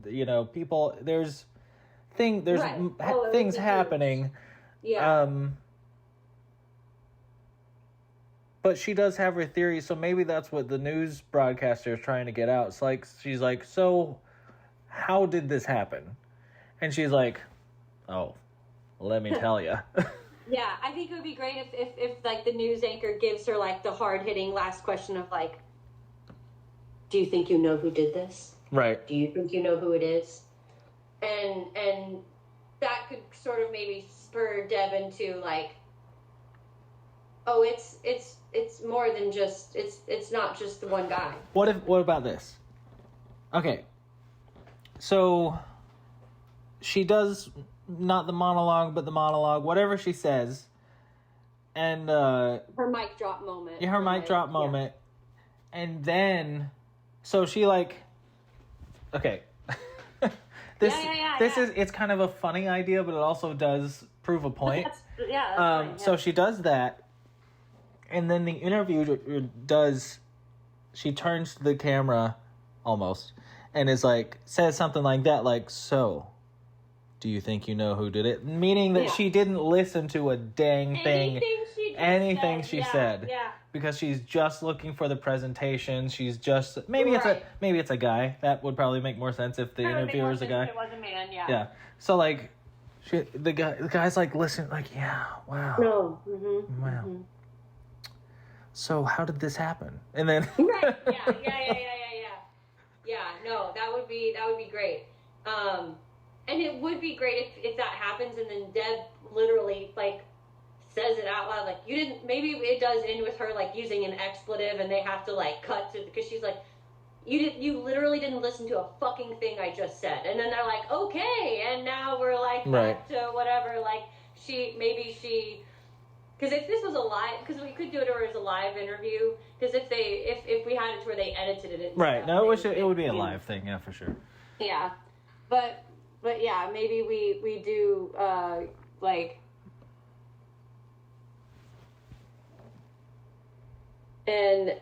people, there's things happening. Yeah. But she does have her theory, so maybe that's what the news broadcaster is trying to get out. It's like, she's like, so how did this happen? And she's like, oh, let me tell you. Yeah, I think it would be great if like the news anchor gives her like the hard-hitting last question of like, do you think you know who did this? Right. Do you think you know who it is? And that could sort of maybe spur Deb into like, oh, it's more than just, it's not just the one guy. What about this? Okay. So she does not the monologue, but the monologue, whatever she says. And her mic drop moment. Yeah, her mic drop moment. And then so she like, okay. This is, it's kind of a funny idea, but it also does prove a point. That's fine, yeah. So she does that. And then the interview she turns to the camera almost and is like, says something like that, like, so, do you know who did it? Meaning that she didn't listen to a dang thing. Anything she said. Yeah. Because she's just looking for the presentation. She's just, maybe it's a guy. That would probably make more sense if the interviewer is a guy. If it was a man, yeah. Yeah. So like, the guy's like, listen, like, yeah, wow. No. Mm-hmm. Wow. Mm-hmm. So how did this happen? And then right, yeah. No, that would be great. And it would be great if that happens, and then Deb literally like says it out loud, like you didn't. Maybe it does end with her like using an expletive, and they have to like cut to because she's like, you literally didn't listen to a fucking thing I just said, and then they're like, okay, and now we're like back to whatever. Like she. Because if this was a live, because we could do it as a live interview. Because if we had it to where they edited it, right? No, it would be a live thing, yeah, for sure. Yeah, but yeah, maybe we do like, and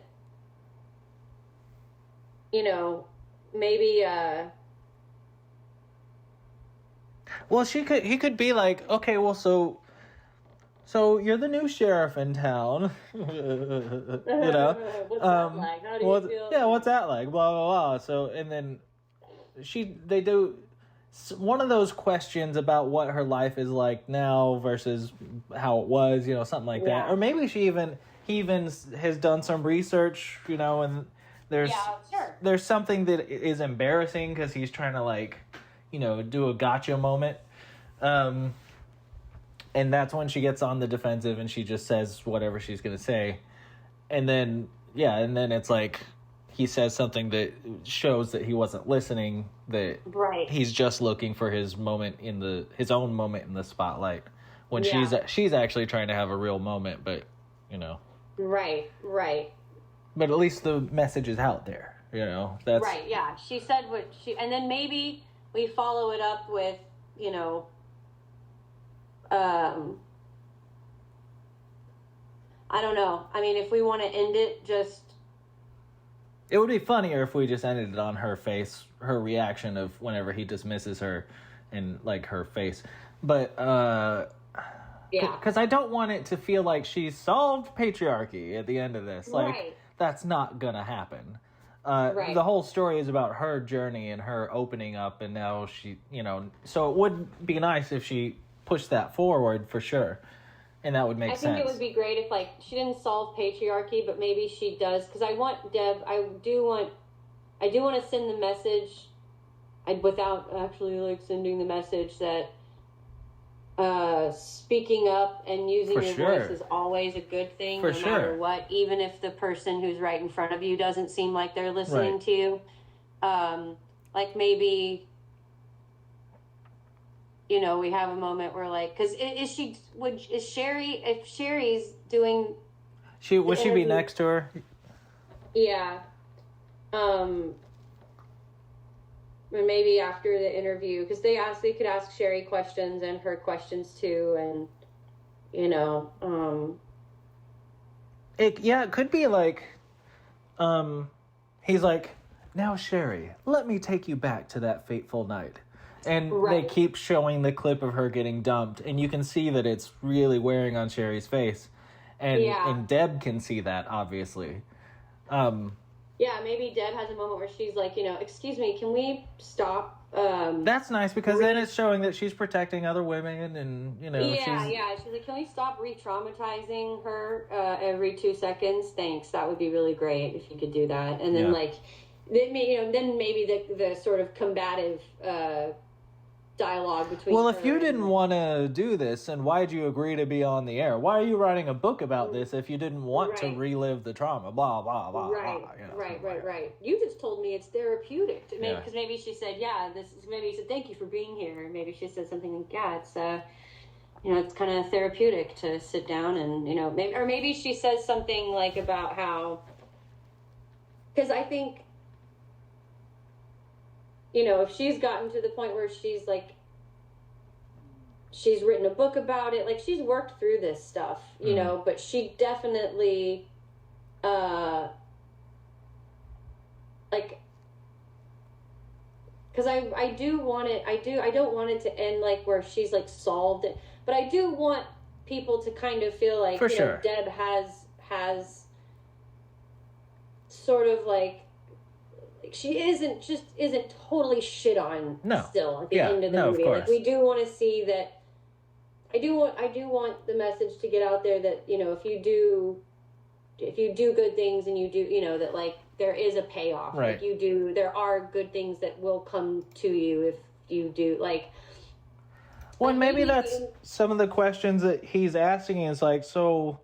maybe. Well, he could be like, okay, well, So you're the new sheriff in town, What's that like? How do you feel? Yeah, what's that like? Blah blah blah. So and then they do one of those questions about what her life is like now versus how it was, something like that. Or maybe he even has done some research, and there's something that is embarrassing because he's trying to like, do a gotcha moment. And that's when she gets on the defensive and she just says whatever she's going to say. And then it's like he says something that shows that he wasn't listening, that he's just looking for his moment his own moment in the spotlight when she's actually trying to have a real moment, but, Right. But at least the message is out there, That's right, yeah. She said and then maybe we follow it up with, I don't know. I mean, if we want to end it, it would be funnier if we just ended it on her face, her reaction of whenever he dismisses her and like her face. But, because I don't want it to feel like she's solved patriarchy at the end of this. Like, that's not gonna happen. The whole story is about her journey and her opening up, and now she, so it would be nice if she pushed that forward for sure, and that would make sense. I think it would be great if, like, she didn't solve patriarchy, but maybe she does, because I do want I do want to send the message, without actually like sending the message, that speaking up and using your voice is always a good thing, no matter what, even if the person who's right in front of you doesn't seem like they're listening to you. Like maybe, you know, we have a moment where like, because if Sherry's doing, would she be next to her? Yeah. And maybe after the interview, because they could ask Sherry questions and her questions too, and you know, it could be like, he's like, now Sherry, let me take you back to that fateful night, and they keep showing the clip of her getting dumped, and you can see that it's really wearing on Sherry's face, and Deb can see that obviously. Yeah, maybe Deb has a moment where she's like, you know, excuse me, can we stop? That's nice, because then it's showing that she's protecting other women, and, you know. She's like, can we stop re-traumatizing her every 2 seconds? Thanks, that would be really great if you could do that. And then, then maybe the sort of combative dialogue between Well, if you didn't want to do this, then why'd you agree to be on the air? Why are you writing a book about this if you didn't want to relive the trauma? Blah, blah, blah, blah. You know, right. You just told me it's therapeutic. Because maybe she said, maybe he said, thank you for being here. Maybe she said something like, it's, you know, it's kind of therapeutic to sit down and, you know, maybe she says something like about how, because I think, you know, if she's gotten to the point where she's like, she's written a book about it, like she's worked through this stuff, you know, but she definitely, like, because I do want it, I don't want it to end like where she's like solved it, but I do want people to kind of feel like, know, Deb has sort of like, she isn't totally shit on still at the end of the movie. Like we do want to see that. I do want the message to get out there that, you know, if you do good things and you do, you know, that like there is a payoff. Like there are good things that will come to you if you do like. Well, like maybe that's some of the questions that he's asking is like, so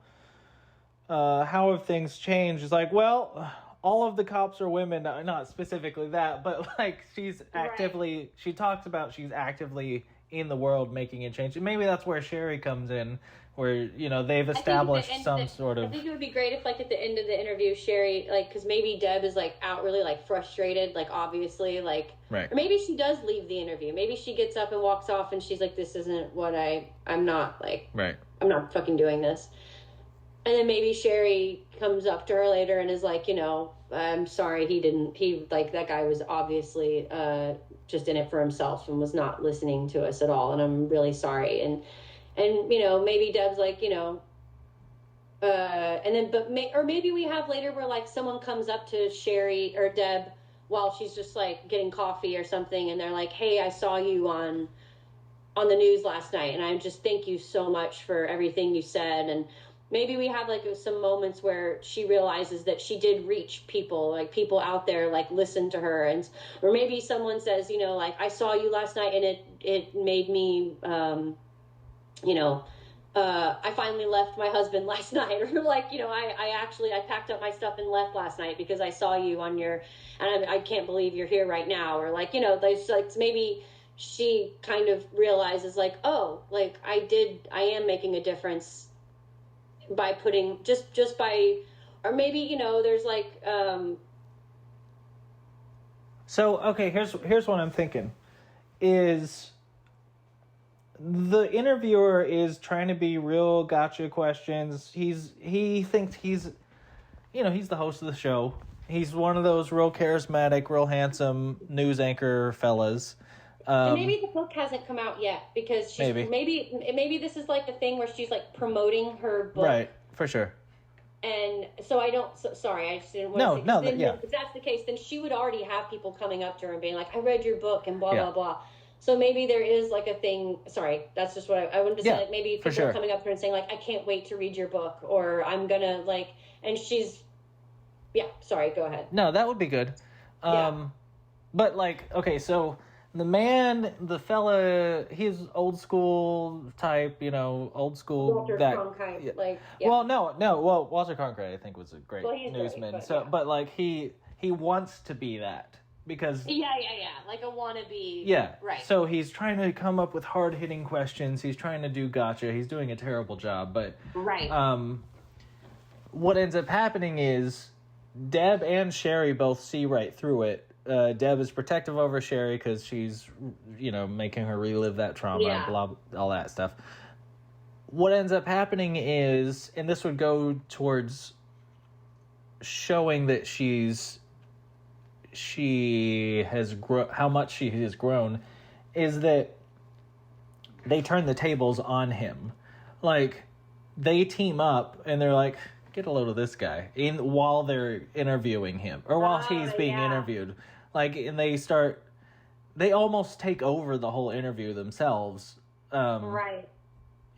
how have things changed? It's like, well, all of the cops are women, not specifically that, but like she's actively, she talks about she's actively in the world making a change. And maybe that's where Sherry comes in, where, you know, they've established sort of. I think it would be great if like at the end of the interview, Sherry, like, because maybe Deb is like out really like frustrated, like obviously, like, or maybe she does leave the interview. Maybe she gets up and walks off and she's like, this isn't what I'm not like, I'm not fucking doing this. And then maybe Sherry comes up to her later and is like, you know, I'm sorry, like, that guy was obviously just in it for himself and was not listening to us at all. And I'm really sorry. And you know, maybe Deb's like, you know, or maybe we have later where like someone comes up to Sherry or Deb while she's just like getting coffee or something. And they're like, hey, I saw you on the news last night. And I just thank you so much for everything you said. And maybe we have like some moments where she realizes that she did reach people, like people out there, like listen to her. And, or maybe someone says, you know, like, I saw you last night and it made me, you know, I finally left my husband last night, or like, you know, I packed up my stuff and left last night because I saw you on your, and I can't believe you're here right now. Or like, you know, there's like, maybe she kind of realizes like, oh, like I am making a difference by putting just by, or maybe, you know, there's like so okay, here's what I'm thinking is the interviewer is trying to be real gotcha questions. He thinks he's, you know, he's the host of the show. He's one of those real charismatic, real handsome news anchor fellas. And maybe the book hasn't come out yet because she's maybe this is like the thing where she's like promoting her book. Right, for sure. And so I just didn't want to say. If that's the case, then she would already have people coming up to her and being like, I read your book and blah, blah, blah. So maybe there is like a thing. Sorry, that's just what I wanted to say. Like maybe people are coming up to her and saying like, I can't wait to read your book, or I'm gonna like, and she's, sorry, go ahead. No, that would be good. But, like, okay, so the fella, he's old school type, old school. Walter Cronkite, Well, no, Walter Cronkite, I think, was a great newsman. Great, but like, he wants to be that because. Yeah, like a wannabe. Yeah, right. So he's trying to come up with hard hitting questions. He's trying to do gotcha. He's doing a terrible job, but. Right. What ends up happening is Deb and Sherry both see right through it. Deb is protective over Sherry because she's, making her relive that trauma, blah, all that stuff. What ends up happening is, and this would go towards showing that how much she has grown, is that they turn the tables on him. Like, they team up and they're like, get a load of this guy while they're interviewing him or while he's being interviewed. Like, and they almost take over the whole interview themselves. Right.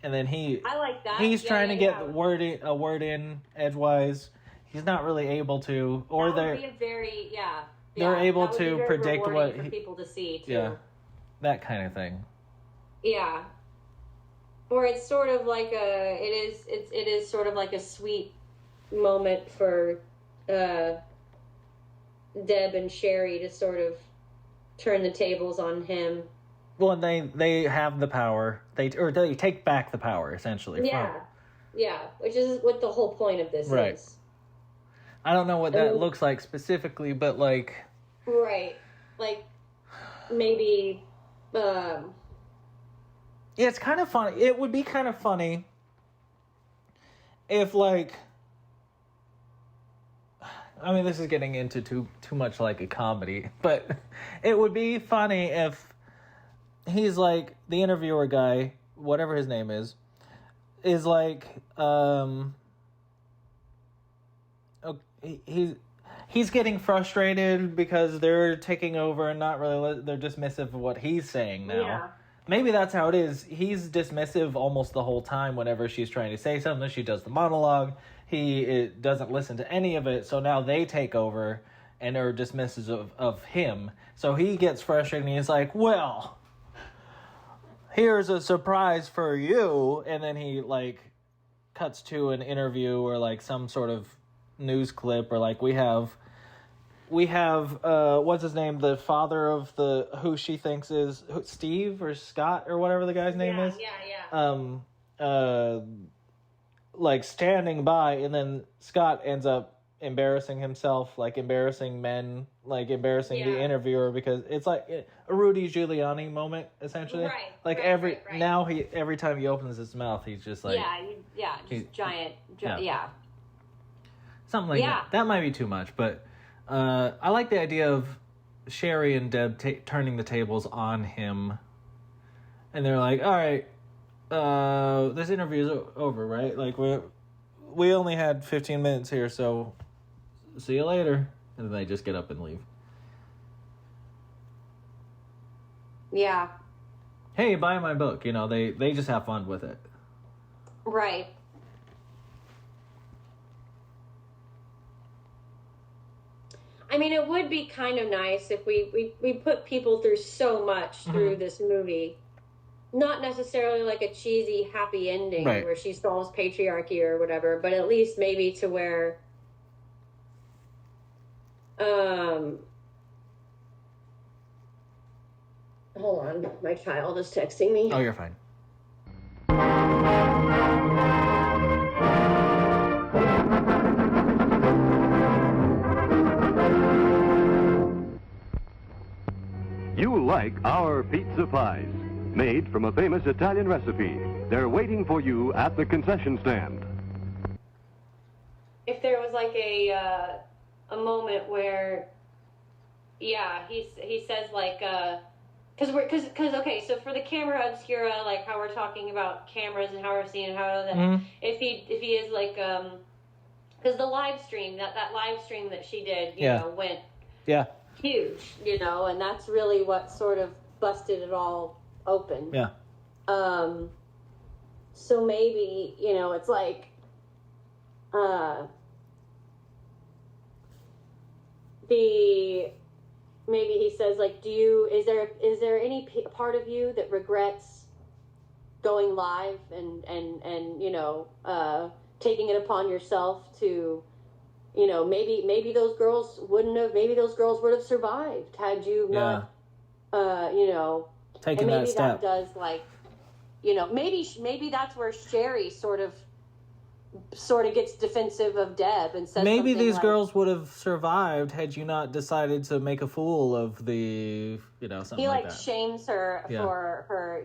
And then I like that. He's trying to get a word in edgewise. He's not really able to, or that would be a very, they're able to predict what for people to see too. Yeah, that kind of thing. Yeah. Or it's sort of like it is sort of like a sweet moment for Deb and Sherry to sort of turn the tables on him. Well, and they have the power. They take back the power, essentially. Yeah, which is what the whole point of this is. I don't know what that looks like specifically, but like... Right. Like, maybe... Yeah, it's kind of funny. It would be kind of funny if, like... I mean, this is getting into too much like a comedy, but it would be funny if he's like, the interviewer guy, whatever his name is like, he's getting frustrated because they're taking over and not really, they're dismissive of what he's saying now. Yeah. Maybe that's how it is. He's dismissive almost the whole time whenever she's trying to say something. She does the monologue. He doesn't listen to any of it, so now they take over and are dismissive of him. So he gets frustrated and he's like, well, here's a surprise for you. And then he, like, cuts to an interview or, like, some sort of news clip, or, like, we have what's his name, the father of who she thinks is Steve or Scott or whatever the guy's name is. Like, standing by, and then Scott ends up embarrassing himself, like embarrassing men, like embarrassing the interviewer, because it's like a Rudy Giuliani moment, essentially. Right. Like every time he opens his mouth, he's just like just giant. Something like that. That might be too much, but I like the idea of Sherry and Deb turning the tables on him, and they're like, all right, this interview's over, right? Like, we only had 15 minutes here, so see you later. And then they just get up and leave. Yeah. Hey, buy my book. They just have fun with it. Right. I mean, it would be kind of nice if we put people through so much through this movie. Not necessarily like a cheesy happy ending where she solves patriarchy or whatever, but at least maybe to where hold on, my child is texting me. Oh, you're fine. You like our pizza pies, made from a famous Italian recipe. They're waiting for you at the concession stand. If there was like a moment where, he says like, because okay, so for the camera obscura, like how we're talking about cameras and how we're seeing how that, if he is like, because the live stream that live stream that she did, you know, went huge, and that's really what sort of busted it all open. Yeah. So maybe, it's like, maybe he says, like, is there any part of you that regrets going live and taking it upon yourself to, maybe those girls would have survived had you not, taking and maybe that step. that does, like, maybe that's where Sherry sort of gets defensive of Deb and says maybe something these like, girls would have survived had you not decided to make a fool of the, something he like that. shames her for her.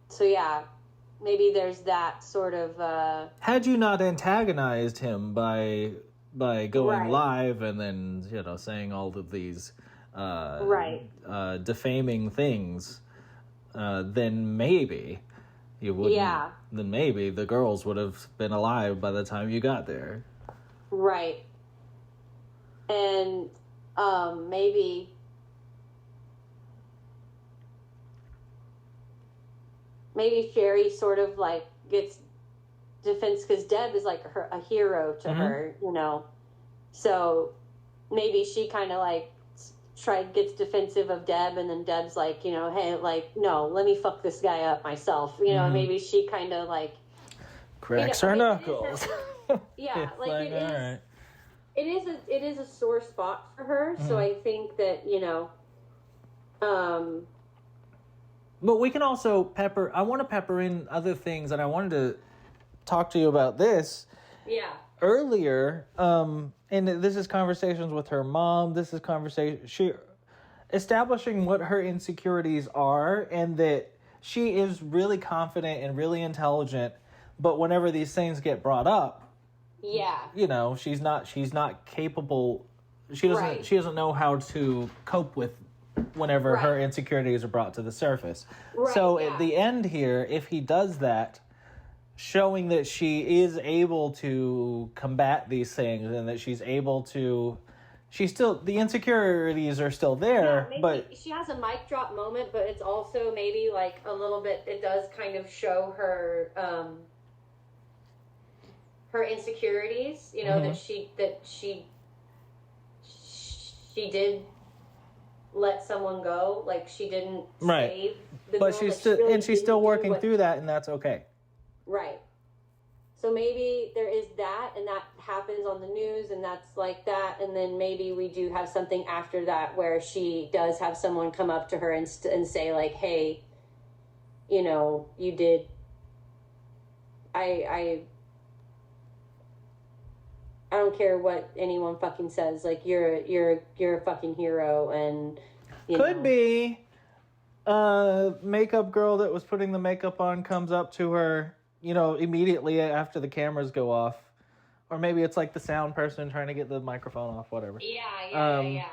So yeah, maybe there's that sort of. Had you not antagonized him by going Right. live and then saying all of these defaming things, then maybe you wouldn't. Yeah. Then maybe the girls would have been alive by the time you got there. Right. And maybe Sherry sort of like gets defense because Deb is like a hero to her, So maybe she kind of like gets defensive of Deb, and then Deb's like, hey, like, no, let me fuck this guy up myself, and maybe she kind of like cracks her knuckles. Yeah, like it is. All right. It is a sore spot for her, so I think that But we can also I want to pepper in other things, and I wanted to talk to you about this. Yeah. Earlier, and this is conversations with her mom. This is she establishing what her insecurities are, and that she is really confident and really intelligent. But whenever these things get brought up, she's not capable. She doesn't know how to cope with whenever her insecurities are brought to the surface. Right, so at the end here, if he does that, showing that she is able to combat these things and that she's able to, the insecurities are still there, but she has a mic drop moment, but it's also maybe like a little bit, it does kind of show her, her insecurities, that she did let someone go, like she didn't save the girl, but she's still working through that, and that's okay. Right. So maybe there is that, and that happens on the news, and that's like that, and then maybe we do have something after that where she does have someone come up to her and say like, hey, you did, I don't care what anyone fucking says, like you're a fucking hero, and could be makeup girl that was putting the makeup on comes up to her, immediately after the cameras go off, or maybe it's like the sound person trying to get the microphone off, whatever. Yeah.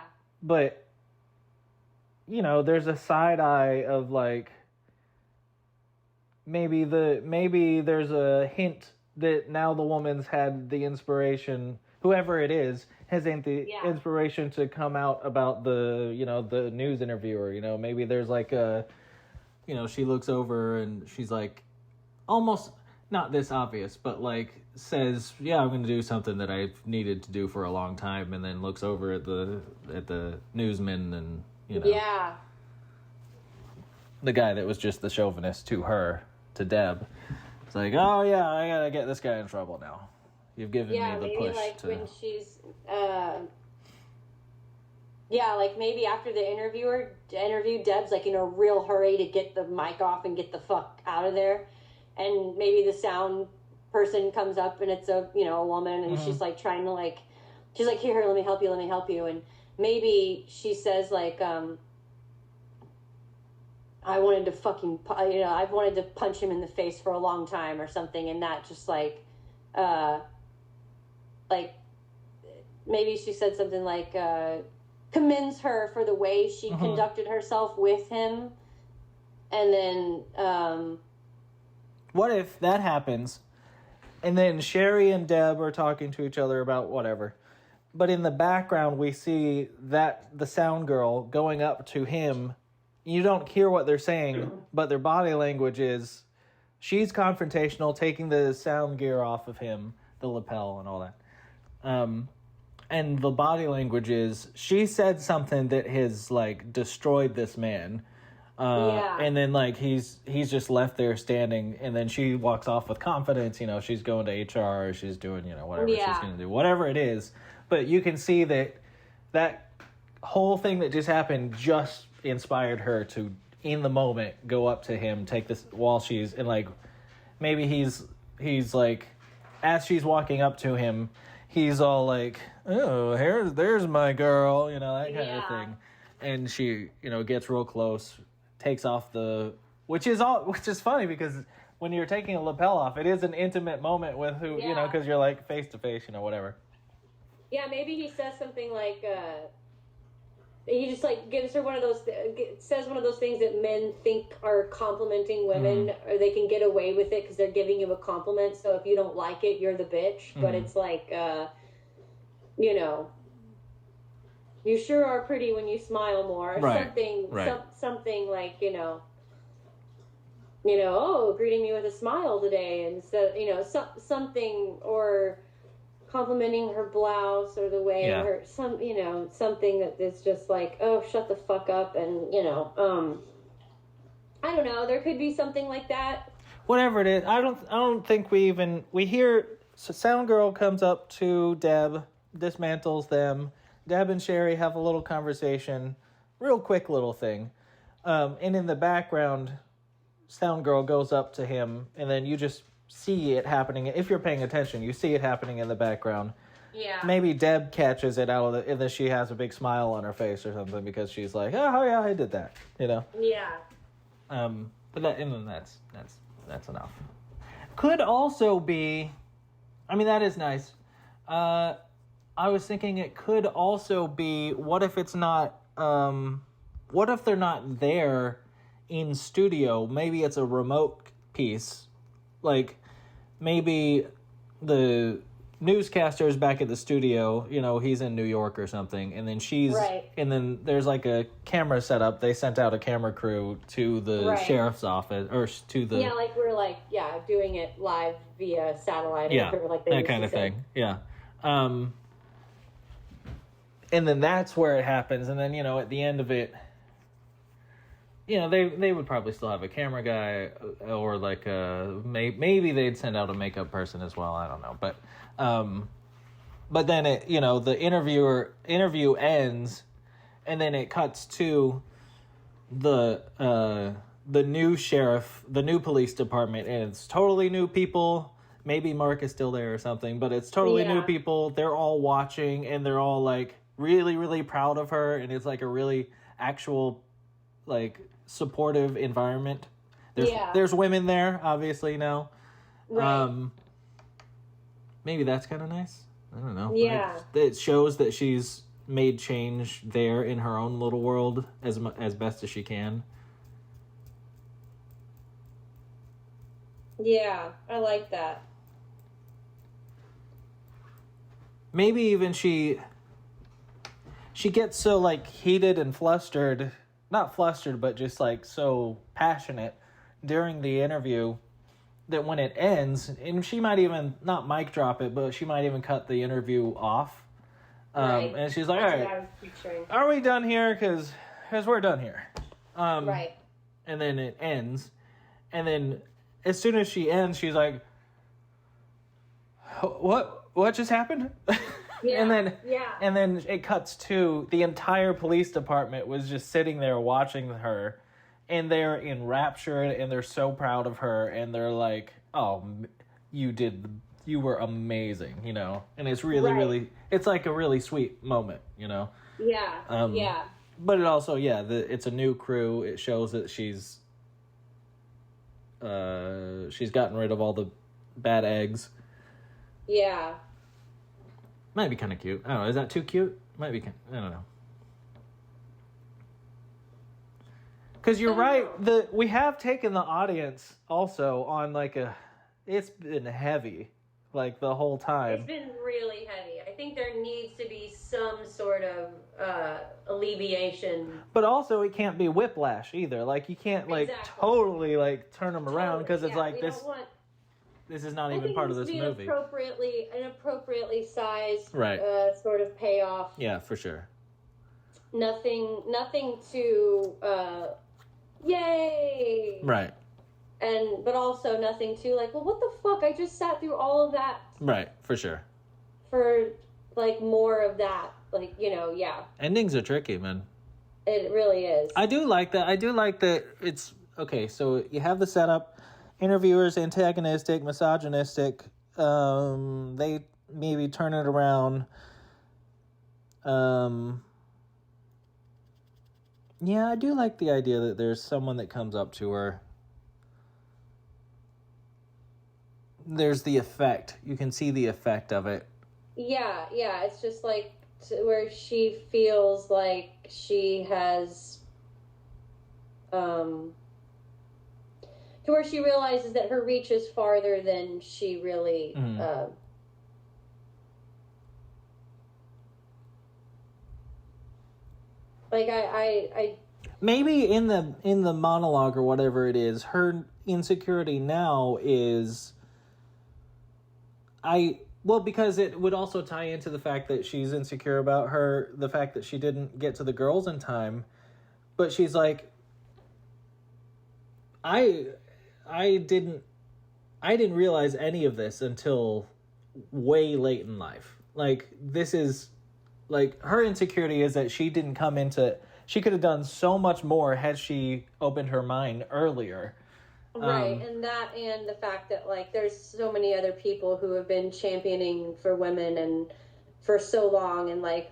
But there's a side eye of like maybe there's a hint that now the woman's had the inspiration, whoever it is, has the inspiration to come out about the, the news interviewer, maybe there's like a, she looks over and she's like, almost not this obvious, but like says, yeah, I'm going to do something that I've needed to do for a long time, and then looks over at the newsman and, the guy that was just the chauvinist to her, to Deb. It's like, oh yeah, I gotta get this guy in trouble now. You've given me the push. Yeah, maybe like when she's, like maybe after the interview, Deb's like in a real hurry to get the mic off and get the fuck out of there, and maybe the sound person comes up and it's a woman, and she's like trying to she's like, here, let me help you, and maybe she says like, I wanted to fucking, I've wanted to punch him in the face for a long time or something. And that just maybe she said something like, commends her for the way she conducted herself with him. And then, what if that happens and then Sherry and Deb are talking to each other about whatever, but in the background we see that the sound girl going up to him. You don't hear what they're saying, but their body language is, she's confrontational, taking the sound gear off of him, the lapel and all that. And the body language is, she said something that has, like, destroyed this man. And then, like, he's just left there standing, and then she walks off with confidence. You know, she's going to HR, or she's doing, you know, whatever she's going to do. Whatever it is. But you can see that whole thing that just happened just inspired her to, in the moment, go up to him, take this, while she's, and, like, maybe he's like, as she's walking up to him, he's all like, oh, there's my girl, you know, that kind of thing. And she, you know, gets real close, takes off which is funny, because when you're taking a lapel off, it is an intimate moment with who, you know, because you're like face to face, you know, whatever. Yeah, maybe he says something like, he just, like, gives her one of those, says one of those things that men think are complimenting women, or they can get away with it because they're giving you a compliment. So if you don't like it, you're the bitch. But it's like, you know, you sure are pretty when you smile more. Something like, you know, oh, greeting me with a smile today, and so, you know, something, or complimenting her blouse, or the way her, something that is just like, oh, shut the fuck up, and, you know, I don't know, there could be something like that. Whatever it is, I don't think we hear, so Sound Girl comes up to Deb, dismantles them. Deb and Sherry have a little conversation, real quick little thing, and in the background, Sound Girl goes up to him, and then you just see it happening. If you're paying attention, you see it happening in the background. Yeah. Maybe Deb catches it out of and then she has a big smile on her face or something, because she's like, oh yeah, I did that, you know. Yeah. But that's enough. Could also be, I mean, that is nice. I was thinking it could also be, what if it's not, what if they're not there in studio? Maybe it's a remote piece. Like, maybe the newscaster is back at the studio, you know, he's in New York or something, and then and then there's like a camera set up. They sent out a camera crew to the sheriff's office, or to the... Yeah, like we're like, doing it live via satellite. Or like that kind of thing. Yeah. And then that's where it happens, and then, you know, at the end of it, you know, they would probably still have a camera guy, or like maybe they'd send out a makeup person as well. I don't know, but then it, you know, the interview ends, and then it cuts to the new sheriff, the new police department, and it's totally new people. Maybe Mark is still there or something, but it's totally new people. They're all watching, and they're all like really, really proud of her, and it's like a really actual, like, supportive environment. There's women there, obviously, now. Right. Maybe that's kind of nice. I don't know. Yeah. It shows that she's made change there in her own little world as best as she can. Yeah, I like that. Maybe even she gets so, like, heated and flustered, not flustered, but just, like, so passionate during the interview that when it ends, and she might even, not mic drop it, but she might even cut the interview off. And she's like, all right, are we done here? Because we're done here. Right. And then it ends. And then as soon as she ends, she's like, what just happened? Yeah. And then it cuts to the entire police department was just sitting there watching her, and they're enraptured, and they're so proud of her, and they're like, oh, you were amazing, you know? And it's really, really, it's like a really sweet moment, you know? Yeah, yeah. But it also, it's a new crew. It shows that she's gotten rid of all the bad eggs. Yeah. Might be kind of cute. I don't know. Is that too cute? Might be. I don't know. Because you're right. We have taken the audience also on like it's been heavy, like the whole time. It's been really heavy. I think there needs to be some sort of alleviation. But also, it can't be whiplash either. Like, you can't like totally like turn them around, because it's like this. this is not I even think part it of needs this to be movie. an appropriately sized Right. sort of payoff. Yeah, for sure. Nothing too yay. Right. But also nothing too like, well, what the fuck? I just sat through all of that. Right, for sure. For like more of that, like, yeah. Endings are tricky, man. It really is. I do like that. I do like that it's okay, so you have the setup, interviewers antagonistic, misogynistic, they maybe turn it around. Yeah, I do like the idea that there's someone that comes up to her. There's the effect. You can see the effect of it. Yeah, it's just like where she feels like she has to where she realizes that her reach is farther than she really like I maybe in the monologue or whatever it is, her insecurity now is because it would also tie into the fact that she's insecure about the fact that she didn't get to the girls in time. But she's like, I didn't realize any of this until way late in life. Like, this is, like, her insecurity is that she didn't come into, she could have done so much more had she opened her mind earlier. Right, and the fact that, like, there's so many other people who have been championing for women and for so long, and, like,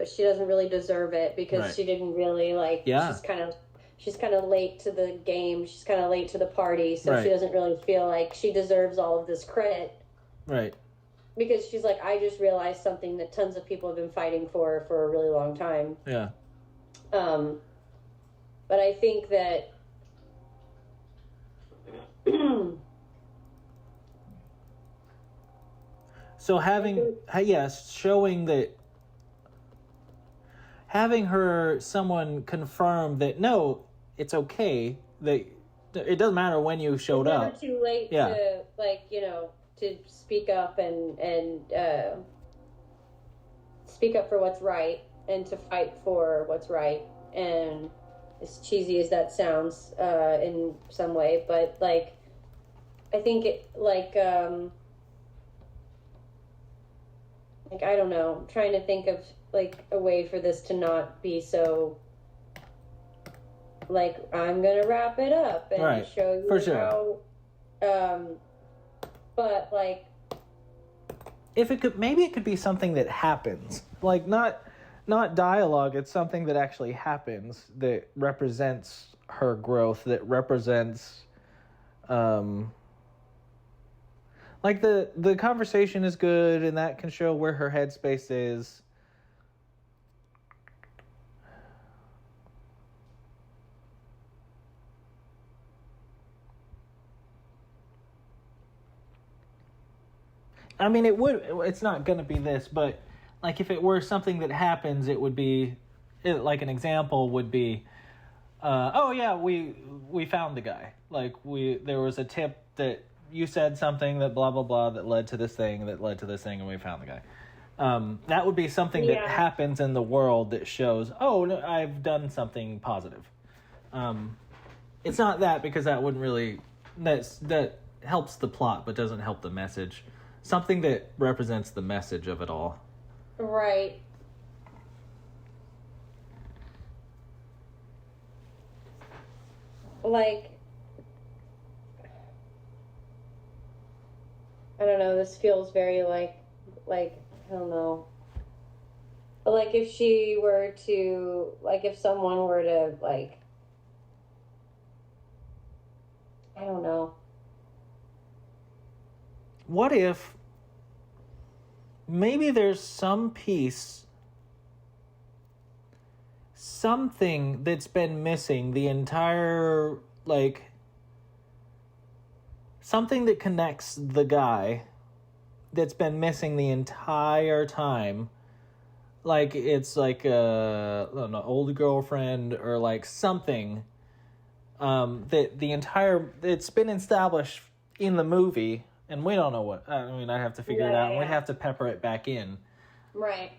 she doesn't really deserve it because she didn't really, like, she's kind of late to the game, she's kind of late to the party, so she doesn't really feel like she deserves all of this credit. Right. Because she's like, I just realized something that tons of people have been fighting for a really long time. Yeah. But I think that so showing that, having someone confirm that, no, it's okay, that it doesn't matter when you showed up. It's never too late to, like, to speak up and speak up for what's right and to fight for what's right. And as cheesy as that sounds in some way, but, like, I think it, like, I don't know, I'm trying to think of, like, a way for this to not be so, like, I'm gonna wrap it up and show you how, but, like, if it could, maybe it could be something that happens, like, not dialogue, it's something that actually happens that represents her growth, that represents, like, the conversation is good and that can show where her headspace is. I mean, it's not going to be this, but, like, if it were something that happens, it would be, like, an example would be, oh yeah, we found the guy. Like, there was a tip that you said something that blah, blah, blah that led to this thing, and we found the guy. That would be something that happens in the world that shows, oh, no, I've done something positive. It's not that, because that wouldn't really, that helps the plot, but doesn't help the message. Something that represents the message of it all. Right. Like, I don't know, this feels very like, I don't know. But, like, if she were to, like, if someone were to, like, I don't know. What if maybe there's some piece, something that's been missing the entire, like, something that connects the guy that's been missing the entire time. Like, it's like I don't know, old girlfriend or, like, something that it's been established in the movie, and we don't know what. I mean, I have to figure it out, and we Yeah. have to pepper it back in. Right.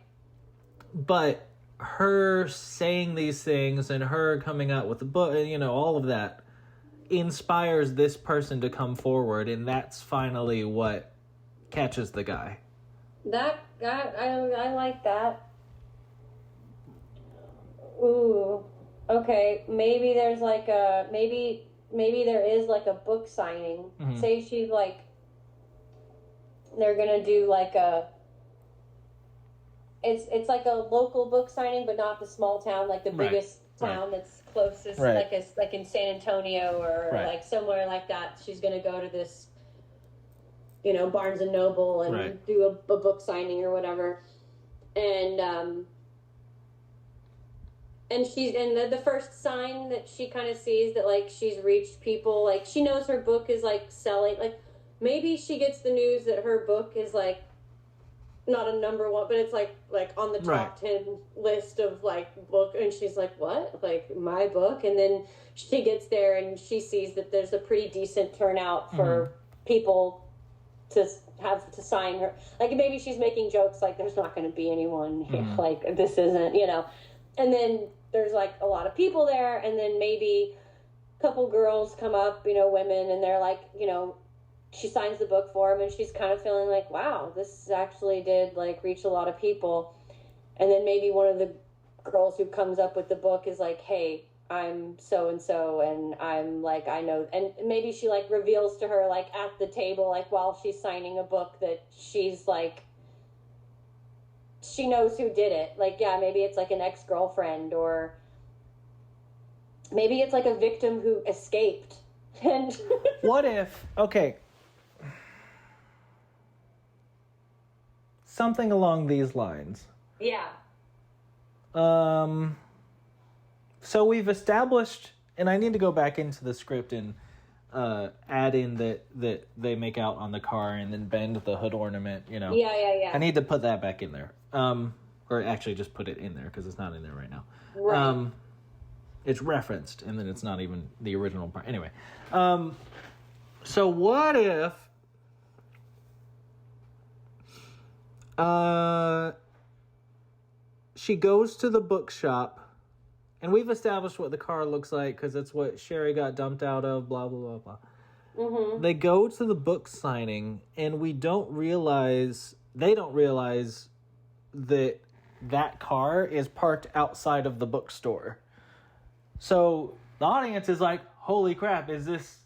But her saying these things and her coming out with the book, all of that inspires this person to come forward, and that's finally what catches the guy. I like that. Ooh. Okay. Maybe there's like maybe there is like a book signing. Mhm. Say she's like, they're gonna do like it's like a local book signing, but not the small town, like the Right. biggest town that's closest, Right. like in San Antonio or Right. like somewhere like that. She's gonna go to this, Barnes and Noble and Right. do a book signing or whatever, and the first sign that she kind of sees that like she's reached people, like she knows her book is like selling, like maybe she gets the news that her book is like not a number one, but it's like on the top Right. 10 list of like book, and she's like, what, like my book? And then she gets there and she sees that there's a pretty decent turnout for people to have to sign her, like maybe she's making jokes like there's not going to be anyone here, like this isn't, and then there's like a lot of people there, and then maybe a couple girls come up, women, and they're like, she signs the book for him, and she's kind of feeling like, wow, this actually did like reach a lot of people. And then maybe one of the girls who comes up with the book is like, hey, I'm so and so, and I'm like, I know, and maybe she like reveals to her like at the table, like while she's signing a book, that she's like, she knows who did it. Like, yeah, maybe it's like an ex-girlfriend, or maybe it's like a victim who escaped. And What if, okay, something along these lines. yeah. So we've established, and I need to go back into the script and add in that they make out on the car and then bend the hood ornament, Yeah. I need to put that back in there. Or actually just put it in there because it's not in there right now. Right. It's referenced, and then it's not even the original part. Anyway, so what if she goes to the bookshop, and we've established what the car looks like because it's what Sherry got dumped out of, blah, blah, blah, blah. Mm-hmm. They go to the book signing, and they don't realize that car is parked outside of the bookstore. So the audience is like, holy crap, is this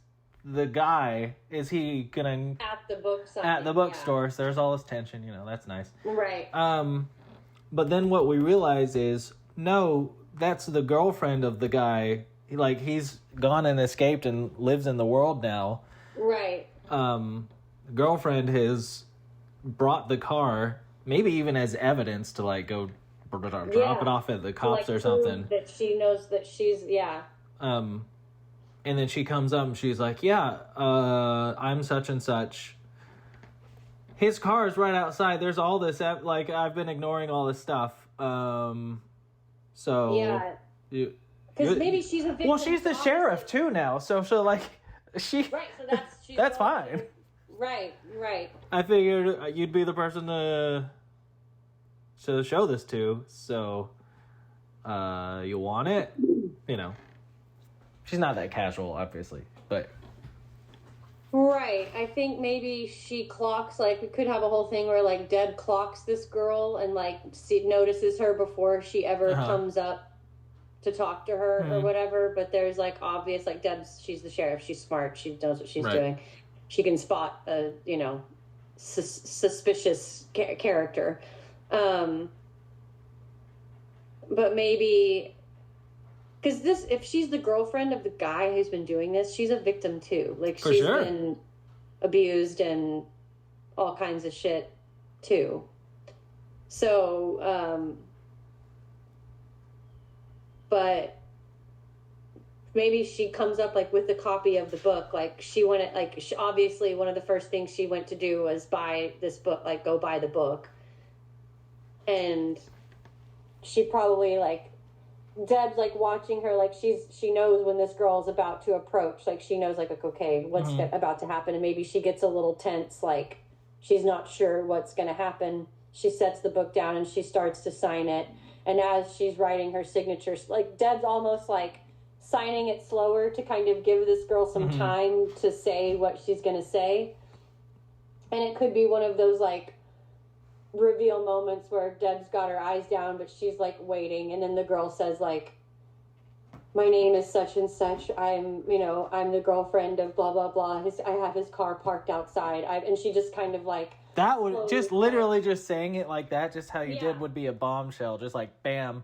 the guy? Is he gonna... At the book signing. At the bookstore, so there's all this tension, that's nice. Right. But then what we realize is, no, that's the girlfriend of the guy. He's gone and escaped and lives in the world now. Right. The girlfriend has brought the car, maybe even as evidence to go drop it off at the cops or something. That she knows that she's, yeah. And then she comes up and she's like, yeah, I'm such and such. His car is right outside. There's all this, I've been ignoring all this stuff. So... Yeah. Because maybe she's a victim. Well, she's the sheriff too now, so she... Right, so that's... That's fine. Right. I figured you'd be the person to show this to, so you want it? She's not that casual, obviously, but... Right. I think maybe she clocks, we could have a whole thing where, Deb clocks this girl and, notices her before she ever comes up to talk to her or whatever, but there's, obvious, Deb's, she's the sheriff, she's smart, she knows what she's doing. She can spot a, suspicious character. But maybe... Because if she's the girlfriend of the guy who's been doing this, she's a victim too. She's been abused and all kinds of shit too. So, but maybe she comes up with a copy of the book. She went obviously one of the first things she went to do was buy this book, go buy the book. And she probably Deb's like watching her, like she knows when this girl is about to approach, like she knows like okay, what's about to happen, and maybe she gets a little tense, like she's not sure what's going to happen. She sets the book down and she starts to sign it, and as she's writing her signatures, like Deb's almost like signing it slower to kind of give this girl some time to say what she's going to say. And it could be one of those like reveal moments where Deb's got her eyes down, but she's like waiting, and then the girl says like, my name is such and such, I'm the girlfriend of blah blah blah, I have his car parked outside, and she just kind of like, that would just literally just saying it like that, just how you did, would be a bombshell, just like bam,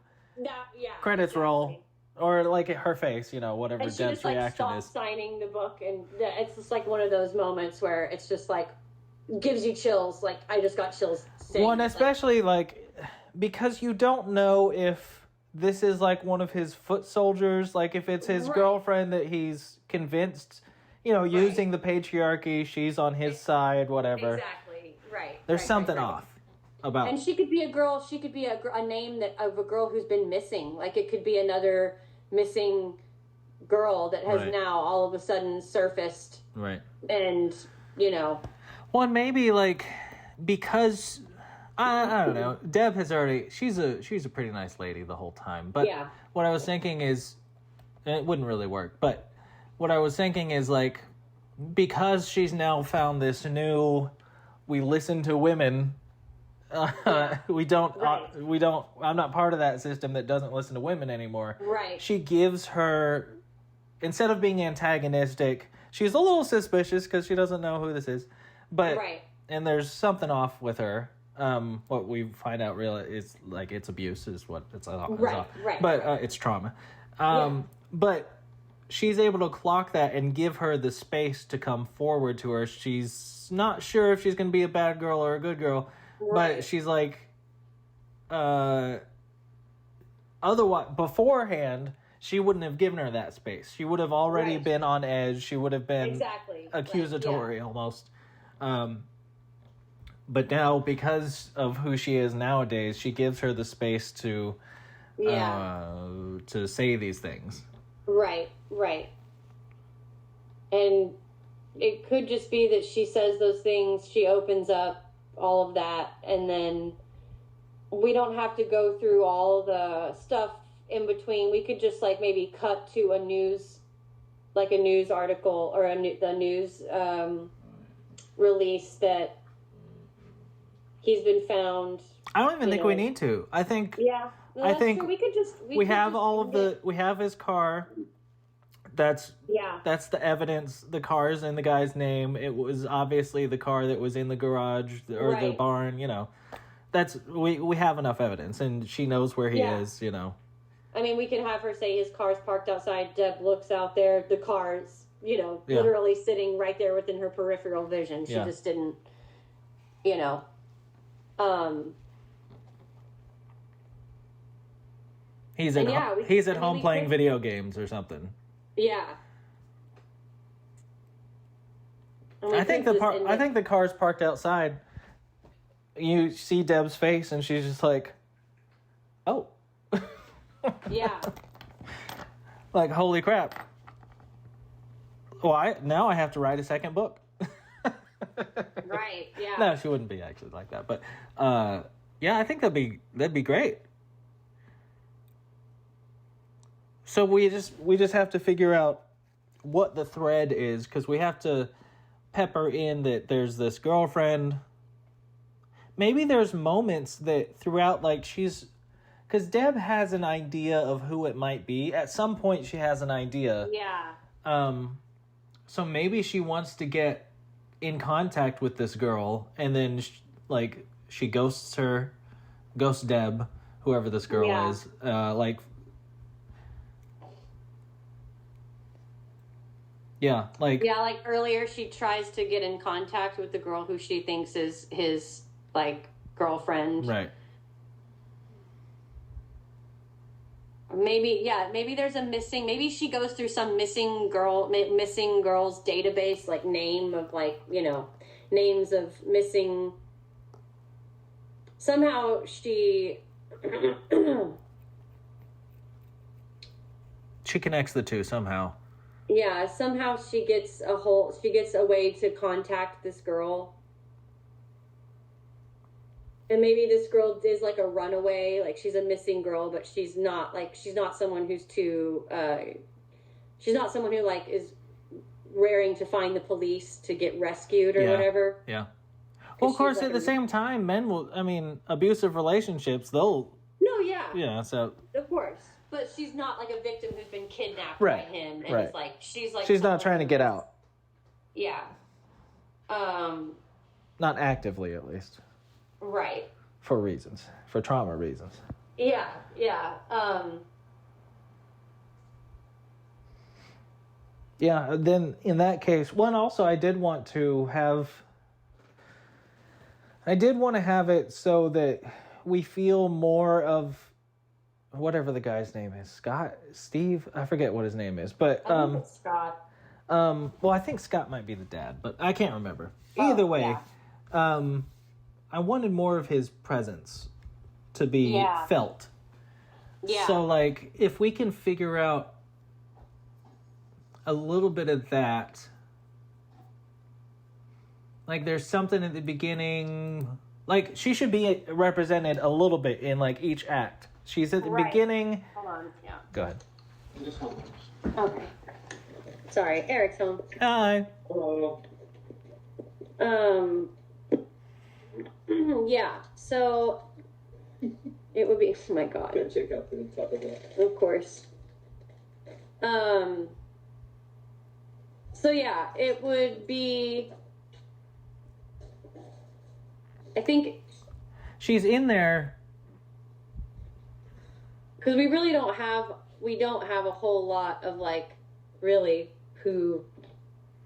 credits roll, or like her face, whatever and Deb's just, like, reaction is signing the book, and it's just like one of those moments where it's just like gives you chills. Like I just got chills. Well, and especially like because you don't know if this is like one of his foot soldiers, like if it's his girlfriend that he's convinced, using the patriarchy, she's on his side, whatever. Exactly. Right. There's something off about. And she could be a girl. She could be a name of a girl who's been missing. Like it could be another missing girl that has now all of a sudden surfaced. Right. And Well, and maybe like because I don't know, Deb has already she's a pretty nice lady the whole time. But what I was thinking is, and it wouldn't really work, but what I was thinking is like because she's now found this new, we listen to women. We don't. I'm not part of that system that doesn't listen to women anymore. Right. She gives her, instead of being antagonistic, she's a little suspicious because she doesn't know who this is. But and there's something off with her. What we find out really is like it's abuse is what it's off. But it's trauma. But she's able to clock that and give her the space to come forward to her. She's not sure if she's going to be a bad girl or a good girl, but she's like, otherwise beforehand she wouldn't have given her that space. She would have already been on edge. She would have been accusatory almost. But now, because of who she is nowadays, she gives her the space to say these things. Right. And it could just be that she says those things, she opens up all of that, and then we don't have to go through all the stuff in between. We could just like maybe cut to a news article or the news release that he's been found. I don't even think we need to. I think. Yeah. No, I think true. We have his car. That's the evidence. The car's in the guy's name. It was obviously the car that was in the garage or the barn. That's we have enough evidence, and she knows where he is. I mean, we can have her say his car's parked outside. Deb looks out there. The car's literally sitting right there within her peripheral vision. She just didn't. He's at home playing video games or something. Yeah. I think the car's parked outside. You see Deb's face, and she's just like, "Oh." Yeah. Like, holy crap. Well, now I have to write a second book. Right. Yeah. No, she wouldn't be actually like that, but I think that'd be great. So we just have to figure out what the thread is, because we have to pepper in that there's this girlfriend. Maybe there's moments that throughout, like because Deb has an idea of who it might be. At some point, she has an idea. Yeah. So maybe she wants to get in contact with this girl, and then she ghosts Deb, whoever this girl is. Like earlier she tries to get in contact with the girl who she thinks is his girlfriend. Right. Maybe there's a missing, maybe she goes through some missing girls database, name of names of missing. Somehow she she connects the two somehow. Yeah, somehow she gets a way to contact this girl. And maybe this girl is like a runaway, like she's a missing girl, but she's not someone who's she's not someone who like is raring to find the police to get rescued or whatever. Yeah. Well, of course, like at the same time, abusive relationships, they'll... No, yeah. Yeah, so... Of course. But she's not like a victim who's been kidnapped right. by him. And right. it's like, she's not trying to get out. Yeah. Not actively, at least. Right. For reasons. For trauma reasons. Yeah. Yeah, then in that case, also I did want to have it so that we feel more of whatever the guy's name is. Steve, I forget what his name is, but I think it's Scott. Well, I think Scott might be the dad, but I can't remember. Either way, yeah. I wanted more of his presence to be felt. Yeah. So, like, if we can figure out a little bit of that, like, there's something at the beginning, like, she should be represented a little bit in, like, each act. She's at the beginning. Hold on, yeah. Go ahead. Okay. Sorry, Eric's home. Hi. Hello. Yeah, so it would be, oh my God. Good check out the top of that. Of course. So yeah, it would be, I think. She's in there. Because we really don't have a whole lot of, like, really who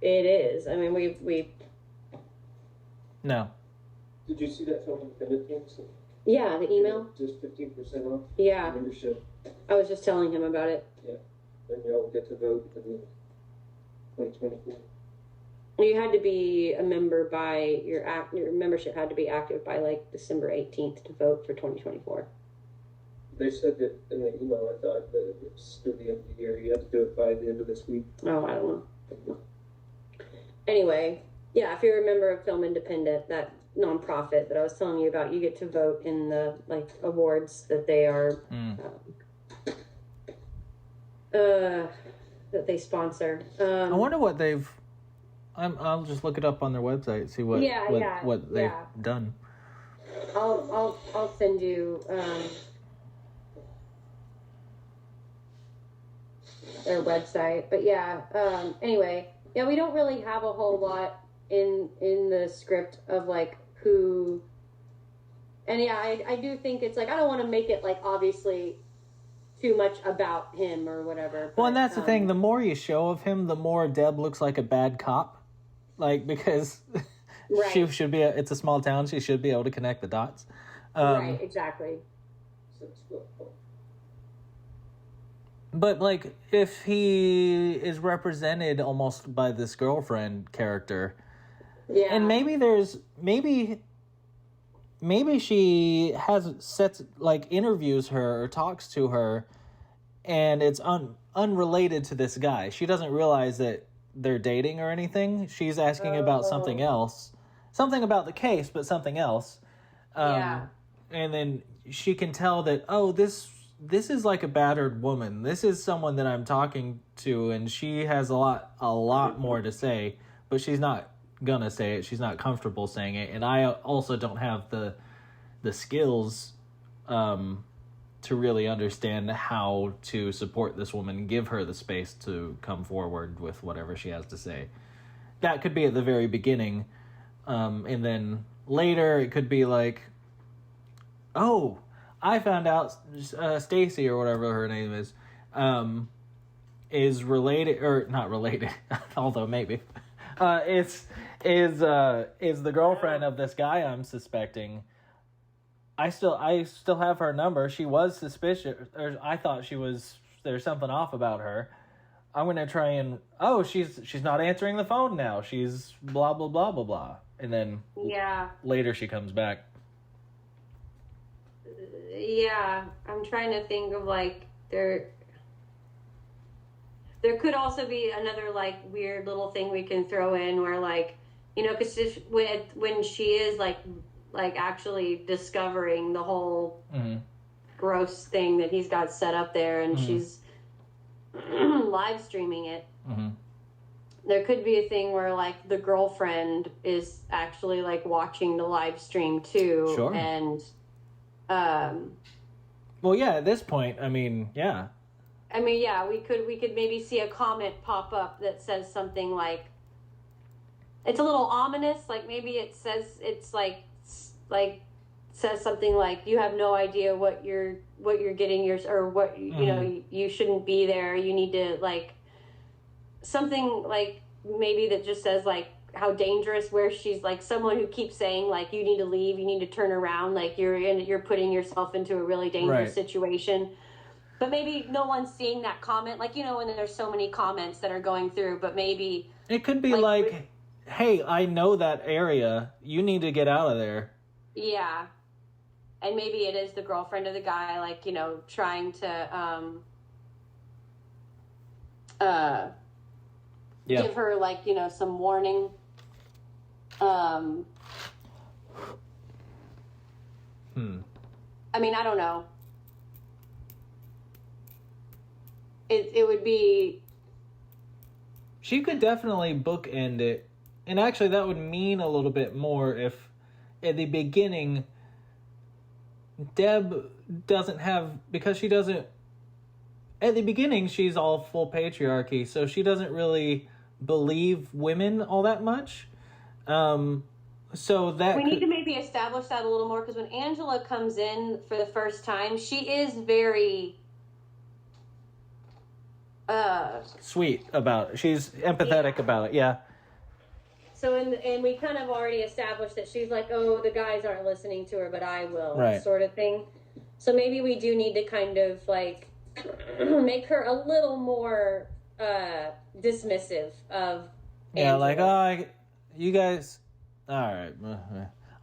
it is. I mean, we No. Did you see that film Independent Things? Yeah, the email. Just 15% off. Yeah. Membership. I was just telling him about it. Yeah. And y'all get to vote in 2024. You had to be a member by your membership had to be active by like December 18th to vote for 2024. They said that in the email. I thought that it was through the end of the year. You have to do it by the end of this week. Oh, I don't know. Anyway, yeah, if you're a member of Film Independent, that nonprofit that I was telling you about, you get to vote in the like awards that they are that they sponsor. I wonder what they've. I'll just look it up on their website, see what they've done. I'll send you their website, but anyway, we don't really have a whole lot in the script of like who, and I do think it's like I don't want to make it like obviously too much about him or whatever. Well, and that's the thing. The more you show of him, the more Deb looks like a bad cop. Like, because she should be. It's a small town. She should be able to connect the dots. Right. Exactly. But like, if he is represented almost by this girlfriend character, and maybe she interviews her or talks to her, and it's unrelated to this guy. She doesn't realize that they're dating or anything. She's asking about something else, something about the case, but something else. And then she can tell that, this is like a battered woman. This is someone that I'm talking to, and she has a lot more to say, but she's not gonna say it. She's not comfortable saying it, and I also don't have the skills to really understand how to support this woman, give her the space to come forward with whatever she has to say. That could be at the very beginning, and then later it could be like, I found out Stacy or whatever her name is related, or not related, although maybe, is the girlfriend of this guy I'm suspecting. I still have her number. She was suspicious, or I thought there's something off about her. I'm gonna try and she's not answering the phone now. She's blah blah blah blah blah, and then later she comes back. Yeah, I'm trying to think of like there could also be another like weird little thing we can throw in where like, you know, because when she is like actually discovering the whole gross thing that he's got set up there, and she's live streaming it. There could be a thing where like the girlfriend is actually like watching the live stream too. Sure. And well, yeah, at this point, I mean, yeah. I mean, yeah, we could maybe see a comment pop up that says something like, it's a little ominous, like maybe it says, it's like says something like, you have no idea what you're getting or what, you know, you shouldn't be there. You need to like, something like maybe that just says like how dangerous, where she's like someone who keeps saying like, you need to leave, you need to turn around, like you're putting yourself into a really dangerous situation. But maybe no one's seeing that comment, like, you know, when there's so many comments that are going through, but maybe it could be like hey, I know that area, you need to get out of there. Yeah. And maybe it is the girlfriend of the guy, like, you know, trying to give her, like, you know, some warning. I mean, I don't know. It would be... She could definitely bookend it. And actually, that would mean a little bit more if, at the beginning, Deb doesn't have... Because she doesn't... At the beginning, she's all full patriarchy, so she doesn't really believe women all that much. So that... We need to maybe establish that a little more, because when Angela comes in for the first time, she is very... sweet about it. She's empathetic about it, yeah. So, and we kind of already established that she's like, oh, the guys aren't listening to her, but I will, sort of thing. So maybe we do need to kind of, like, make her a little more dismissive of Angela. Like, oh, you guys, all right.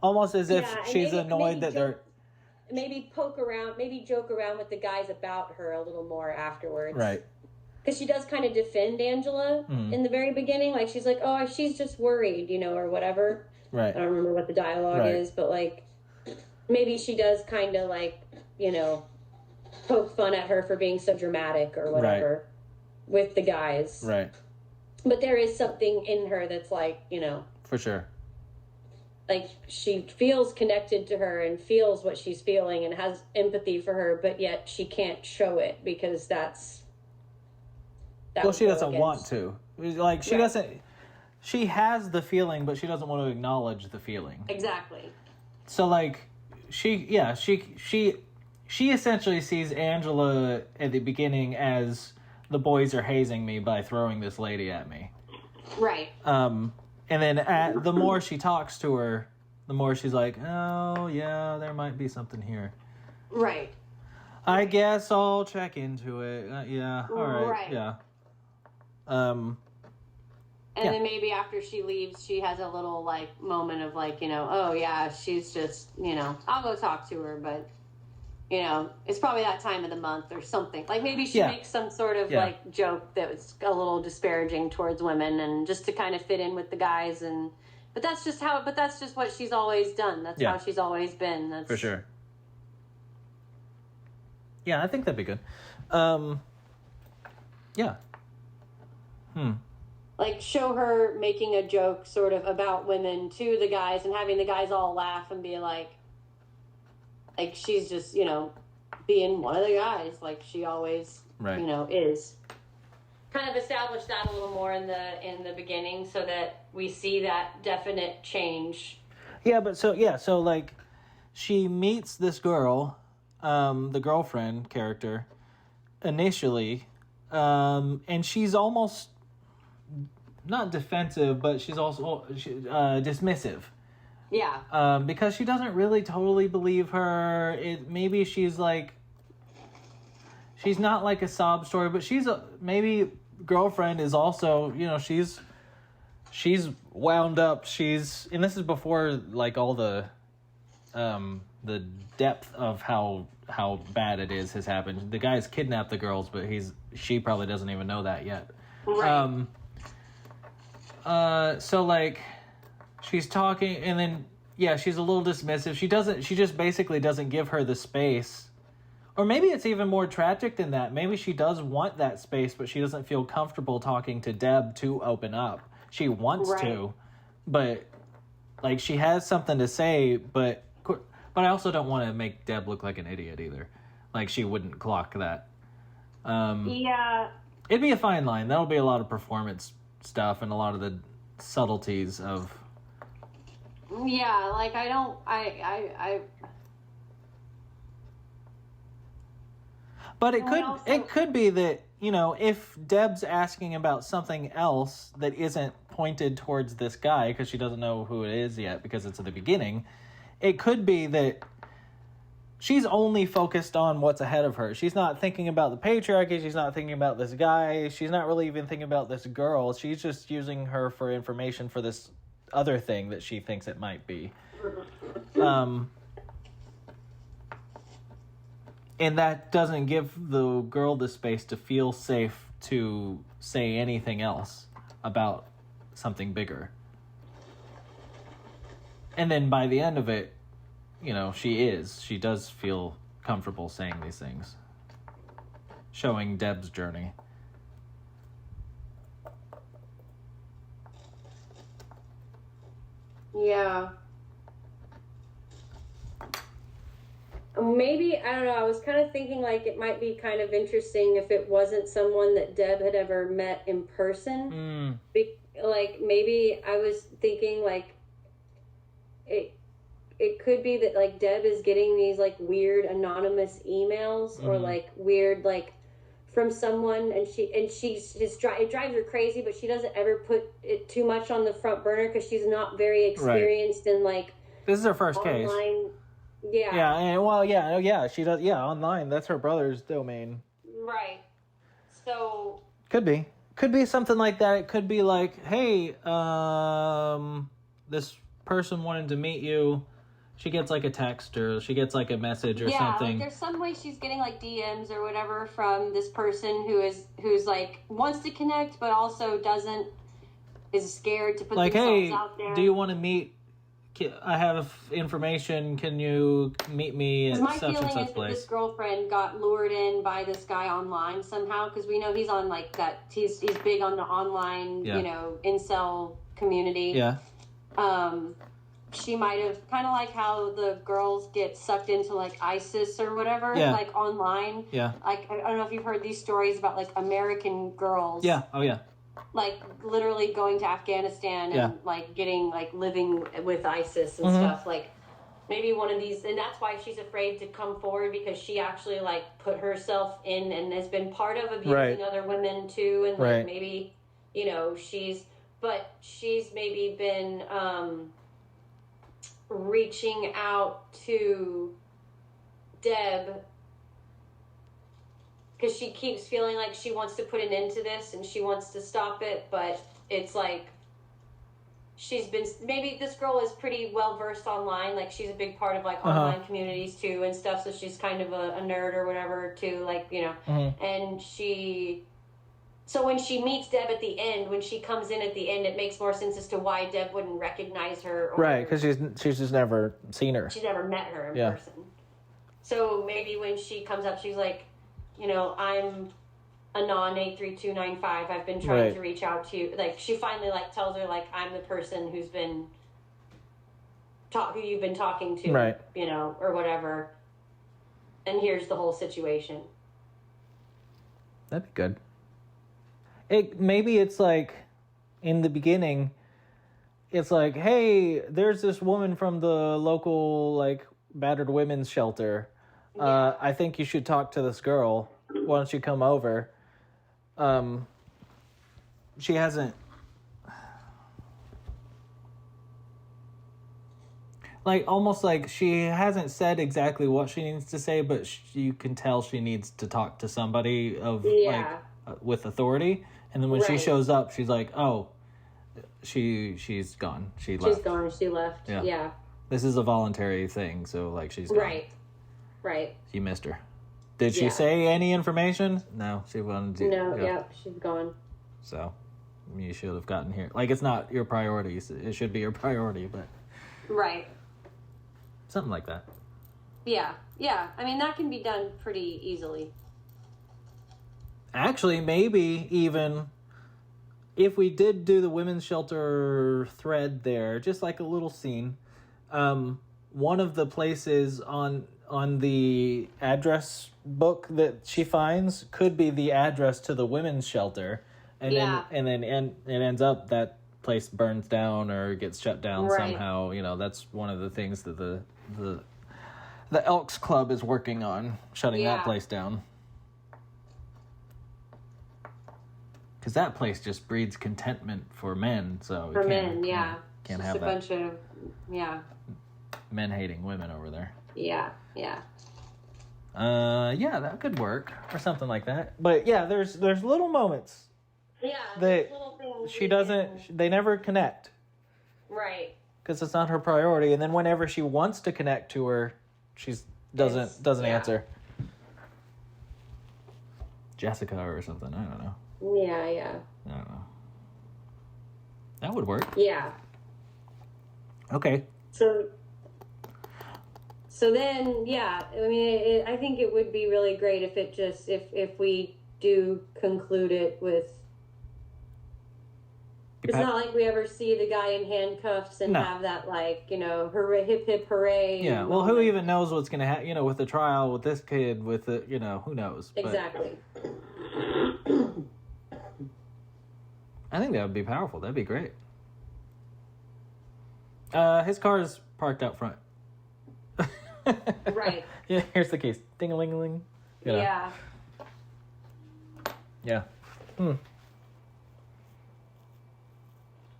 Almost as if she's annoyed that they're... Maybe joke around with the guys about her a little more afterwards. Right. Because she does kind of defend Angela in the very beginning. Like, she's like, oh, she's just worried, you know, or whatever. Right. I don't remember what the dialogue is, but, like, maybe she does kind of, like, you know, poke fun at her for being so dramatic or whatever with the guys. Right. But there is something in her that's, like, you know. For sure. Like, she feels connected to her and feels what she's feeling and has empathy for her, but yet she can't show it because that's... Well, she doesn't want to. Like, she doesn't... She has the feeling, but she doesn't want to acknowledge the feeling. Exactly. So, like, she essentially sees Angela at the beginning as the boys are hazing me by throwing this lady at me. Right. And then the more she talks to her, the more she's like, oh, yeah, there might be something here. Right. I guess I'll check into it. Yeah, all right, yeah. And then maybe after she leaves, she has a little, like, moment of, like, you know, oh, yeah, she's just, you know, I'll go talk to her, but, you know, it's probably that time of the month or something. Like, maybe she makes some sort of, like, joke that was a little disparaging towards women and just to kind of fit in with the guys. But that's just what she's always done. That's how she's always been. That's... For sure. Yeah, I think that'd be good. Yeah. Like, show her making a joke sort of about women to the guys and having the guys all laugh and be like she's just, you know, being one of the guys like she always, you know, is. Kind of establish that a little more in the beginning so that we see that definite change. Yeah, but so like she meets this girl, the girlfriend character, initially, and she's almost not defensive, but she's also dismissive. Yeah. Because she doesn't really totally believe her. Maybe she's like, she's not like a sob story, but maybe girlfriend is also, you know, she's wound up. And this is before like all the depth of how how bad it is has happened. The guy's kidnapped the girls, but she probably doesn't even know that yet. Right. So like she's talking, and then she's a little dismissive. She just basically doesn't give her the space. Or maybe it's even more tragic than that. Maybe she does want that space, but she doesn't feel comfortable talking to Deb to open up. She wants to, but like she has something to say, but I also don't want to make Deb look like an idiot either. Like she wouldn't clock that. Yeah. It'd be a fine line. That'll be a lot of performance stuff and a lot of the subtleties of. Yeah, like But it could be that, if Deb's asking about something else that isn't pointed towards this guy because she doesn't know who it is yet because it's at the beginning, it could be that she's only focused on what's ahead of her. She's not thinking about the patriarchy. She's not thinking about this guy. She's not really even thinking about this girl. She's just using her for information for this other thing that she thinks it might be. And that doesn't give the girl the space to feel safe to say anything else about something bigger. And then by the end of it, she does feel comfortable saying these things. Showing Deb's journey. Yeah. Maybe, I don't know, I was kind of thinking like it might be kind of interesting if it wasn't someone that Deb had ever met in person. Like, maybe I was thinking like it could be that like Deb is getting these like weird anonymous emails or like weird like from someone, and it drives her crazy, but she doesn't ever put it too much on the front burner because she's not very experienced in like this is her first case. Yeah. And she does. Yeah, online. That's her brother's domain. Right. So. Could be something like that. It could be like, hey, this person wanted to meet you. She gets like a text or she gets like a message or something. Like there's some way she's getting like DMs or whatever from this person who's like wants to connect but also is scared to put like, themselves out there. Do you want to meet? I have information. Can you meet me at such and such place? My feeling is that this girlfriend got lured in by this guy online somehow, because we know he's on like that. He's big on the online, incel community. Yeah. She might have kind of like how the girls get sucked into like ISIS or whatever, like online. Yeah. Like I don't know if you've heard these stories about like American girls. Yeah. Oh yeah. Like literally going to Afghanistan and like getting like living with ISIS and stuff. Like maybe one of these, and that's why she's afraid to come forward, because she actually like put herself in and has been part of abusing other women too. And like maybe, she's maybe been reaching out to Deb because she keeps feeling like she wants to put an end to this and she wants to stop it, but it's like maybe this girl is pretty well versed online, like she's a big part of like online communities too and stuff, so she's kind of a nerd or whatever too, like, and so when she meets Deb at the end, when she comes in at the end, it makes more sense as to why Deb wouldn't recognize her. Because she's just never seen her. She's never met her in person. So maybe when she comes up, she's like, I'm Anon 83295. I've been trying to reach out to you. Like, she finally like tells her like, I'm the person who you've been talking to, or whatever. And here's the whole situation. That'd be good. Maybe it's like in the beginning, it's like, hey, there's this woman from the local like battered women's shelter. I think you should talk to this girl. Why don't you come over? She hasn't. Like, almost like she hasn't said exactly what she needs to say, but you can tell she needs to talk to somebody with authority. And then when she shows up, she's like, oh, she's gone. She left. She's gone. She left. Yeah. This is a voluntary thing, so like she's gone. Right. You missed her. Did she say any information? No, she wanted to. No, yep, she's gone. So, you should have gotten here. Like, it's not your priority. It should be your priority, but... Right. Something like that. Yeah. I mean, that can be done pretty easily. Actually, maybe even if we did do the women's shelter thread there, just like a little scene, one of the places on the address book that she finds could be the address to the women's shelter, and then it ends up that place burns down or gets shut down somehow. You know, that's one of the things that the Elks Club is working on, shutting that place down. Because that place just breeds contentment for men, so for men, can't just have a that. Bunch of Men hating women over there. Yeah. That could work or something like that. But yeah, there's little moments. Yeah, that little things she doesn't. They never connect. Right. Because it's not her priority, and then whenever she wants to connect to her, she doesn't answer. Jessica or something. I don't know. Yeah. I don't know. That would work. Yeah. Okay. So then, I mean, I think it would be really great if it just, if we do conclude it with, it's not like we ever see the guy in handcuffs and have that, like, you know, hooray, hip hip hooray. Yeah, well, who even knows what's going to happen, you know, with the trial, with this kid, with the, you know, who knows. Exactly. I think that would be powerful. That'd be great. His car is parked out front. Right. Yeah, here's the keys. Ding-a-ling-a-ling. You know. Yeah. Yeah. And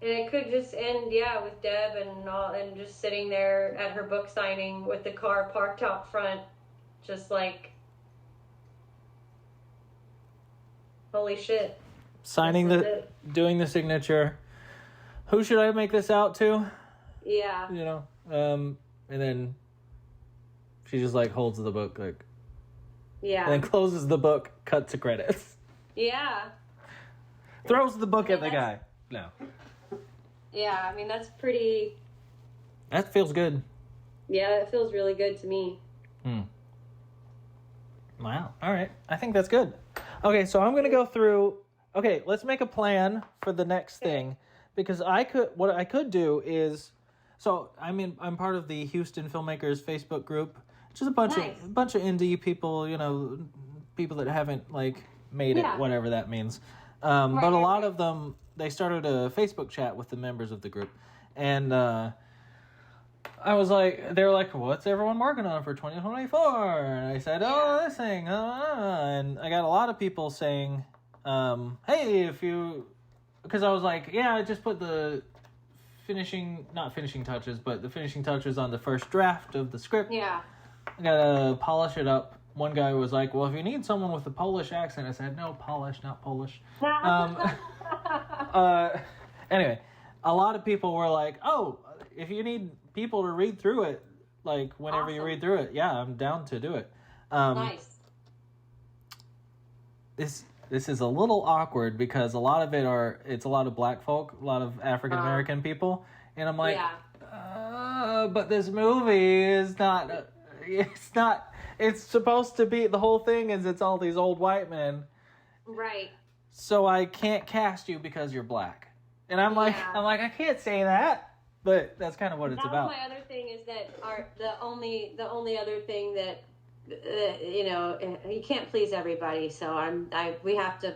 it could just end, with Deb and just sitting there at her book signing with the car parked out front, just like, holy shit. Doing the signature. Who should I make this out to? Yeah. You know, and then she just like holds the book, like, and then closes the book, cut to credits. Yeah. Throws the book at the guy. No. Yeah, I mean, that's pretty... That feels good. Yeah, it feels really good to me. Wow. All right. I think that's good. Okay, so I'm going to go through... Okay, let's make a plan for the next thing. Because what I could do is... So, I mean, I'm part of the Houston Filmmakers Facebook group. Just a bunch of indie people, you know, people that haven't, like, made it, whatever that means. But a lot of them... They started a Facebook chat with the members of the group, and I was like, they were like, what's everyone working on for 2024? And I said, this thing, and I got a lot of people saying, hey, because I was like, I just put the not finishing touches, but the finishing touches on the first draft of the script. Yeah. I gotta polish it up. One guy was like, well, if you need someone with a Polish accent, I said, no, Polish, not Polish. Anyway, a lot of people were like, oh, if you need people to read through it, like whenever you read through it, I'm down to do it. Nice. This is a little awkward because a lot of it's a lot of black folk, a lot of African American people. And I'm like, but this movie is not, it's supposed to be, the whole thing is it's all these old white men. Right. So I can't cast you because you're black. And I'm like, I can't say that. But that's kind of what it's about. My other thing is that the only other thing that, you know, you can't please everybody. So I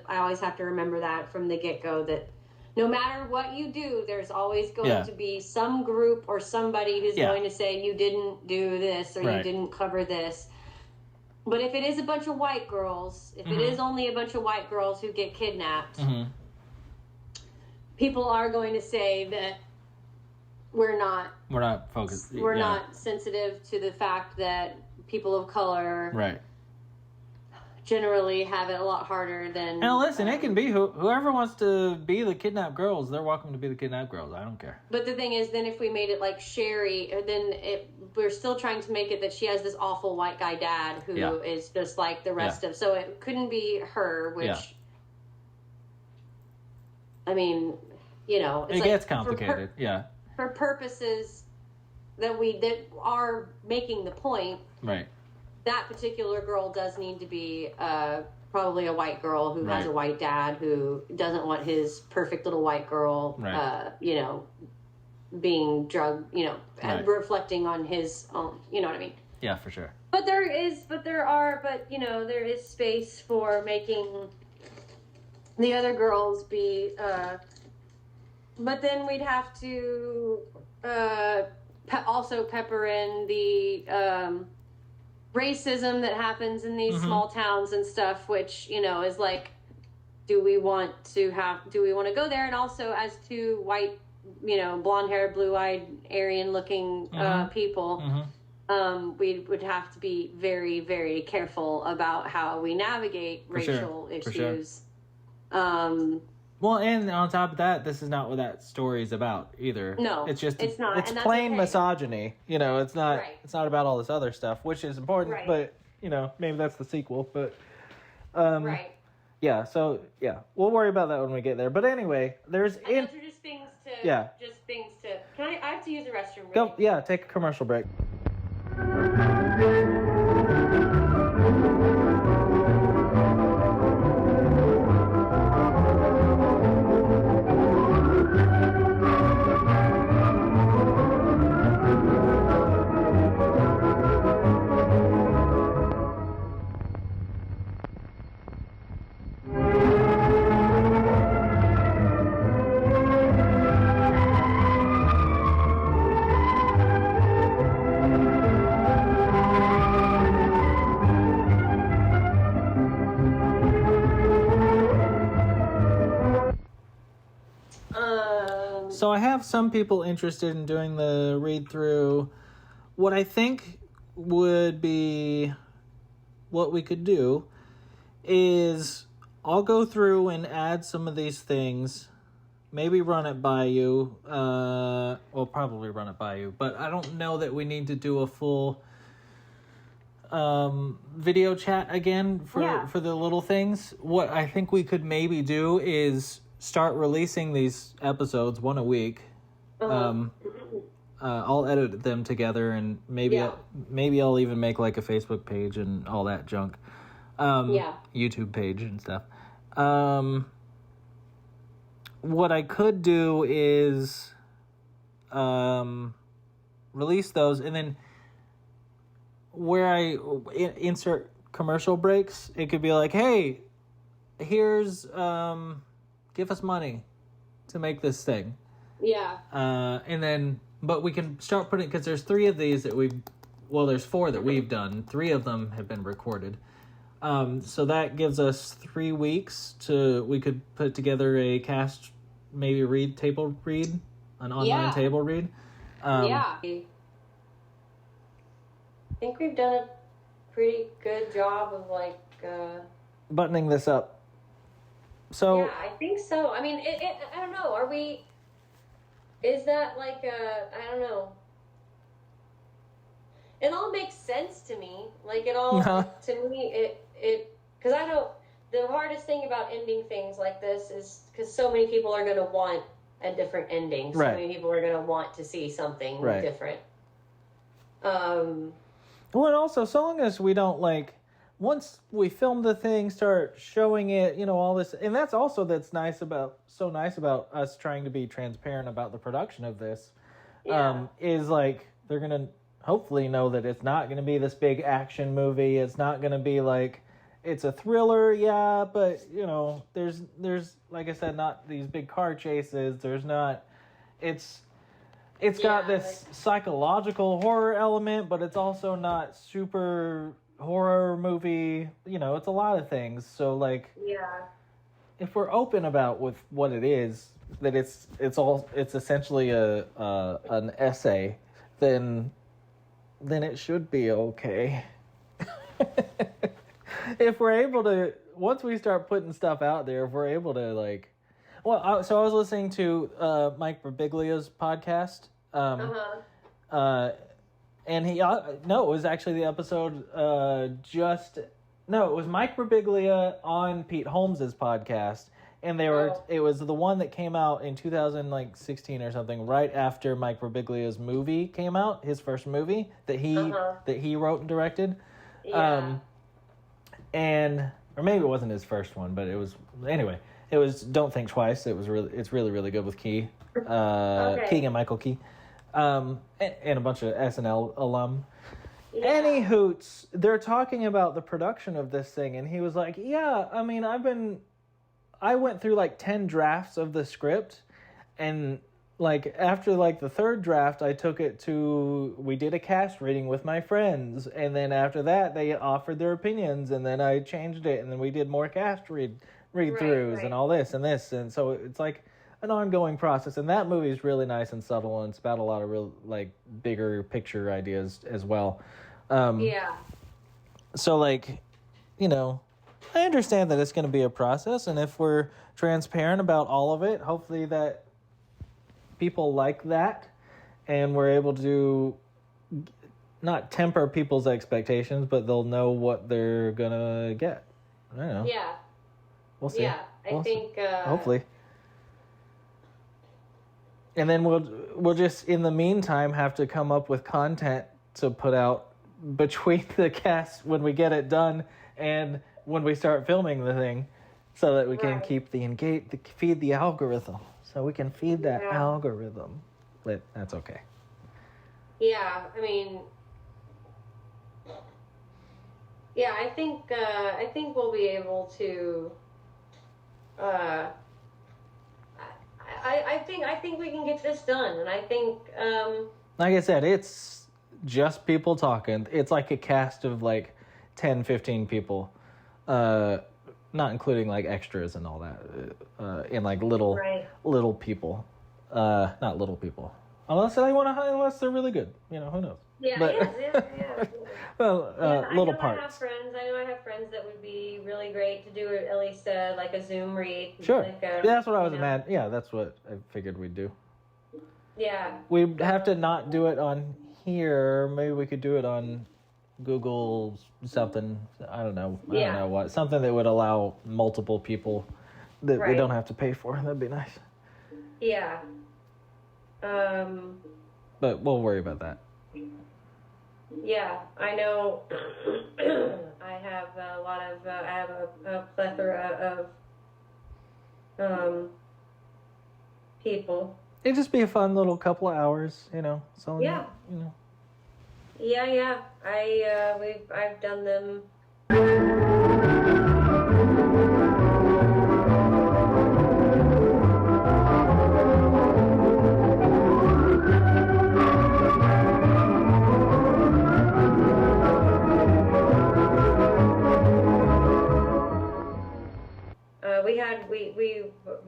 always have to remember that from the get-go, that no matter what you do, there's always going to be some group or somebody who's going to say you didn't do this or you didn't cover this. But if it is a bunch of white girls, if it is only a bunch of white girls who get kidnapped, people are going to say that we're not focused. We're not sensitive to the fact that people of color generally have it a lot harder than. And listen, it can be whoever wants to be the kidnapped girls. They're welcome to be the kidnapped girls. I don't care. But the thing is, then if we made it like Sherry, then we're still trying to make it that she has this awful white guy dad who is just like the rest of. So it couldn't be her, which. Yeah. I mean, it's it gets complicated. For purposes that are making the point, right? That particular girl does need to be probably a white girl who has a white dad who doesn't want his perfect little white girl, being drugged, reflecting on his own. You know what I mean? Yeah, for sure. But there is space for making the other girls be, but then we'd have to also pepper in the racism that happens in these small towns and stuff, which, is like, do we want to go there? And also, as two white, blonde-haired, blue-eyed, Aryan-looking people, we would have to be very, very careful about how we navigate racial issues. Well, and on top of that, this is not what that story is about either. No, it's not. It's plain misogyny. It's not. Right. It's not about all this other stuff, which is important. Right. But maybe that's the sequel. But right. Yeah. So yeah, we'll worry about that when we get there. But anyway, those are just things to. Yeah. Just things to. I have to use the restroom. Really? Go. Yeah. Take a commercial break. So I have some people interested in doing the read through. What I think would be what we could do is I'll go through and add some of these things, maybe run it by you. Well, probably run it by you, but I don't know that we need to do a full video chat again for the little things. What I think we could maybe do is start releasing these episodes one a week. I'll edit them together, and maybe I'll even make like a Facebook page and all that junk. YouTube page and stuff. What I could do is release those, and then where I insert commercial breaks, it could be like, hey, here's give us money to make this thing. Yeah. And then, but we can start putting, because there's 3 of these that there's 4 that we've done. 3 of them have been recorded. So that gives us 3 weeks we could put together a cast, maybe table read, an online table read. I think we've done a pretty good job of buttoning this up. So yeah, I think so. I mean, I don't know. Is that I don't know. It all makes sense to me. To me, because the hardest thing about ending things like this is because so many people are going to want a different ending. So many people are going to want to see something different. Well, and also, so long as we don't once we film the thing, start showing it, all this, and that's nice about us trying to be transparent about the production of this, is they're gonna hopefully know that it's not gonna be this big action movie. It's not gonna be it's a thriller, but there's like I said, not these big car chases. There's not. It's got this psychological horror element, but it's also not super horror movie. It's a lot of things. So if we're open about with what it is, that it's essentially an essay, then it should be okay. if we're able to, once we start putting stuff out there, if we're able to like, so I was listening to Mike Birbiglia's podcast, and he no, it was actually the episode it was Mike Birbiglia on Pete Holmes's podcast, and it was the one that came out in 2016 or something, right after Mike Birbiglia's movie came out, his first movie that he wrote and directed. Yeah. Or maybe it wasn't his first one, but it was anyway. It was Don't Think Twice. It's really really good with Key, Keegan Michael Key, and a bunch of SNL alum. Yeah. Any hoots, they're talking about the production of this thing, and he was like, "Yeah, I mean, I went through like 10 drafts of the script, and like after like the third draft, we did a cast reading with my friends, and then after that, they offered their opinions, and then I changed it, and then we did more cast read-throughs and all this, and so it's like an ongoing process, and that movie is really nice and subtle, and it's about a lot of real like bigger picture ideas as well. So like, you know, I understand that it's going to be a process, and if we're transparent about all of it, hopefully that people like that, and we're able to not temper people's expectations, but they'll know what they're going to get. I don't know. Yeah. We'll see. Yeah, I think... hopefully. And then we'll just, in the meantime, have to come up with content to put out between the cast when we get it done and when we start filming the thing, so that we can keep feed the algorithm. So we can feed that algorithm. But that's okay. Yeah, I mean... Yeah, I think we'll be able to... I think we can get this done, and I think like I said, it's just people talking. It's like a cast of like 10, 15 people, not including like extras and all that, and like little people, not little people, unless they're really good, you know, who knows. Yeah. Well, little parts. I know I have friends that would be really great to do at least like a Zoom read. Sure. Like, that's what I was mad. Yeah, that's what I figured we'd do. Yeah. We'd have to not do it on here. Maybe we could do it on Google something. I don't know. I don't know what. Something that would allow multiple people that we don't have to pay for. That'd be nice. Yeah. But we'll worry about that. Yeah, I know. I have a lot of. I have a plethora of people. It'd just be a fun little couple of hours, you know. So yeah, you know. Yeah. I've done them.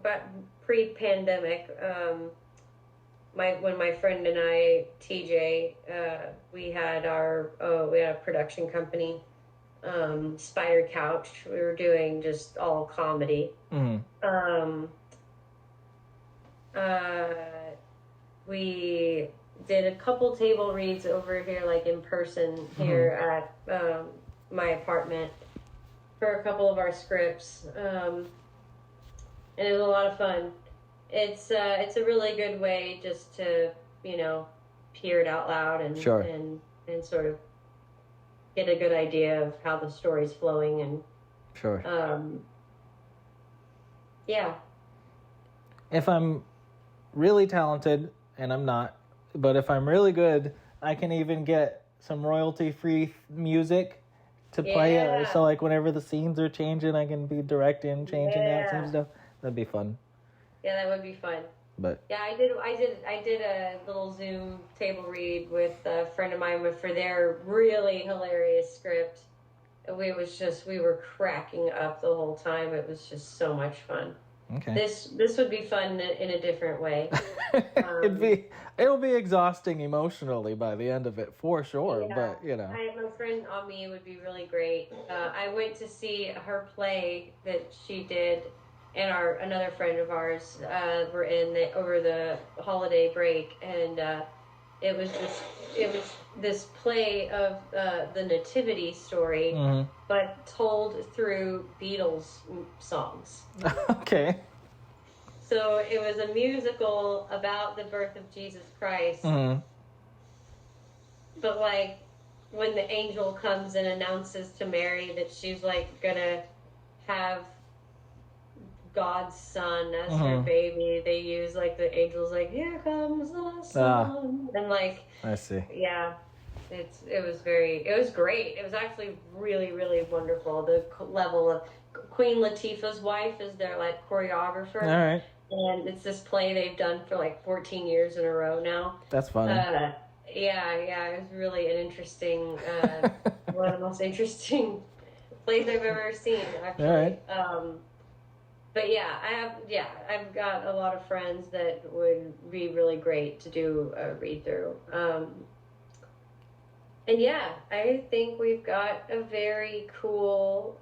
But pre-pandemic, when my friend and I, TJ, we had a production company, Spider Couch. We were doing just all comedy. Mm-hmm. We did a couple table reads over here, like in person here at my apartment for a couple of our scripts. And it was a lot of fun. It's a really good way just to, you know, hear it out loud and and sort of get a good idea of how the story's flowing and yeah. If I'm really talented, and I'm not, but if I'm really good, I can even get some royalty-free music to play it. So like whenever the scenes are changing, I can be directing, changing out some stuff. That'd be fun. Yeah, that would be fun. But yeah, I did a little Zoom table read with a friend of mine for their really hilarious script. We were cracking up the whole time. It was just so much fun. Okay. This would be fun in a different way. It'll be exhausting emotionally by the end of it for sure. Yeah. But My friend Ami would be really great. I went to see her play that she did, and another friend of ours were in over the holiday break, and it was this play of the nativity story, but told through Beatles songs. Okay. So it was a musical about the birth of Jesus Christ. But like when the angel comes and announces to Mary that she's like gonna have God's son as her baby, they use like the angel's like, here comes the son, and like, I see. Yeah, it was great. It was actually really, really wonderful. The level of Queen Latifah's wife is their like choreographer. All right. And it's this play they've done for like 14 years in a row now. That's funny. Yeah, it was really an interesting, one of the most interesting plays I've ever seen, actually. All right. But yeah, I've got a lot of friends that would be really great to do a read through. And yeah, I think we've got a very cool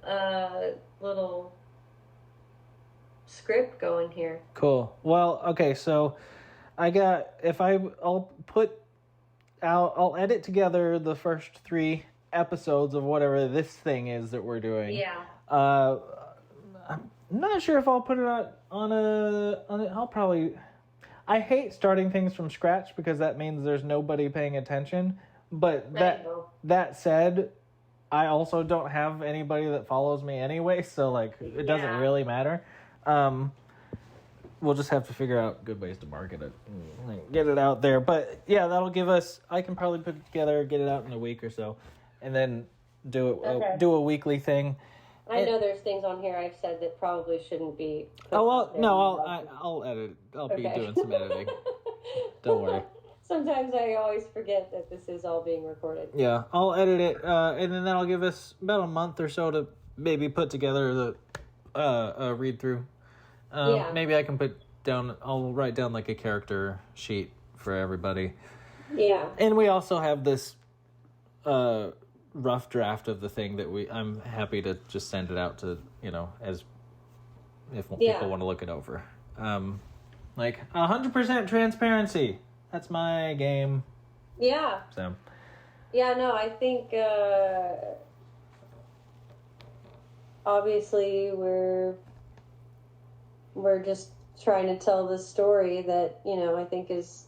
little script going here. Cool. Well, okay, so I'll edit together the first 3 episodes of whatever this thing is that we're doing. Yeah. I'm not sure if I'll put it on I'll probably, I hate starting things from scratch because that means there's nobody paying attention. But that said, I also don't have anybody that follows me anyway, so like it doesn't really matter. We'll just have to figure out good ways to market it and get it out there. But yeah, that'll give us, I can probably put it together, get it out in a week or so, and then do a weekly thing. I know there's things on here I've said that probably shouldn't be. I'll edit. I'll be doing some editing. Don't worry. Sometimes I always forget that this is all being recorded. Yeah, I'll edit it, and then that'll give us about a month or so to maybe put together the read through. Maybe I can I'll write down like a character sheet for everybody. Yeah. And we also have this rough draft of the thing that I'm happy to just send it out to, as if people want to look it over. Like 100% transparency. That's my game. Yeah. So. Yeah, no, I think obviously we're just trying to tell this story that, I think is,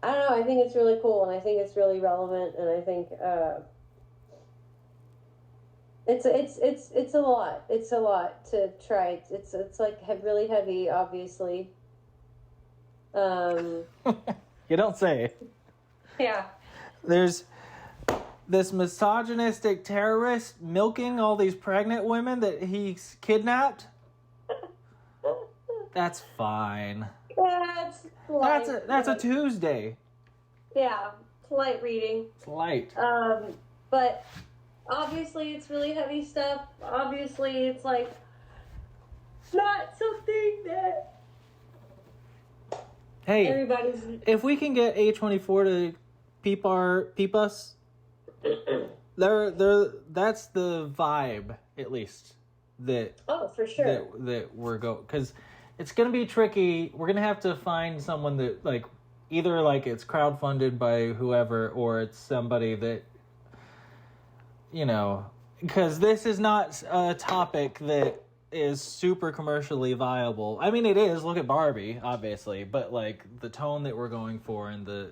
I don't know, I think it's really cool and I think it's really relevant and I think it's a lot. It's a lot to try. It's like really heavy, obviously. You don't say. Yeah. There's this misogynistic terrorist milking all these pregnant women that he's kidnapped. That's fine. That's a Tuesday. Yeah, it's light reading. It's light. But obviously it's really heavy stuff. Obviously it's like not something that everybody's. If we can get A24 to peep us, that's the vibe, at least. For sure. That we're because it's gonna be tricky. We're gonna have to find someone that either it's crowdfunded by whoever or it's somebody that because this is not a topic that is super commercially viable. I mean, it is. Look at Barbie, obviously, but the tone that we're going for and the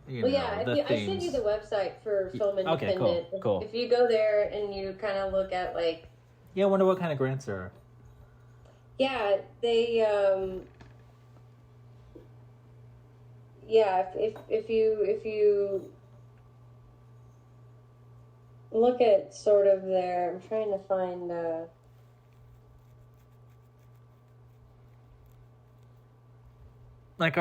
I sent you the website for Film Independent. Okay, cool. If you go there and you kind of look at I wonder what kind of grants there are. Yeah, they if you look at sort of their, I'm trying to find are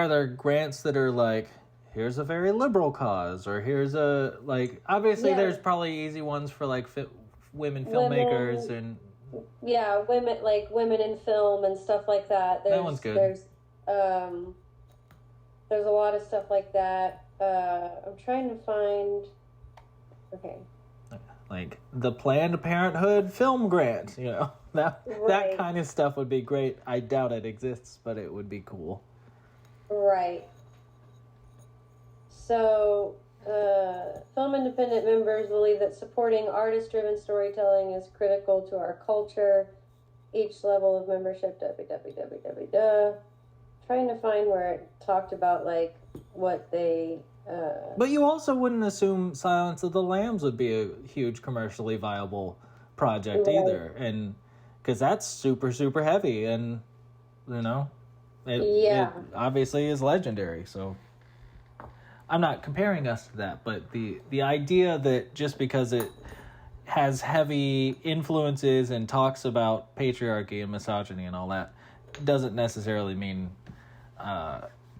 there grants that are here's a very liberal cause, or here's a obviously there's probably easy ones for women filmmakers and Yeah, women in film and stuff like that. That one's good. There's a lot of stuff like that. I'm trying to find. Okay. Like the Planned Parenthood film grant, that Right. kind of stuff would be great. I doubt it exists, but it would be cool. Right. So, film independent members believe that supporting artist-driven storytelling is critical to our culture. Each level of membership, Trying to find where it talked about like what they. But you also wouldn't assume Silence of the Lambs would be a huge commercially viable project Right. either, and because that's super super heavy, and it obviously is legendary. So I'm not comparing us to that, but the idea that just because it has heavy influences and talks about patriarchy and misogyny and all that doesn't necessarily mean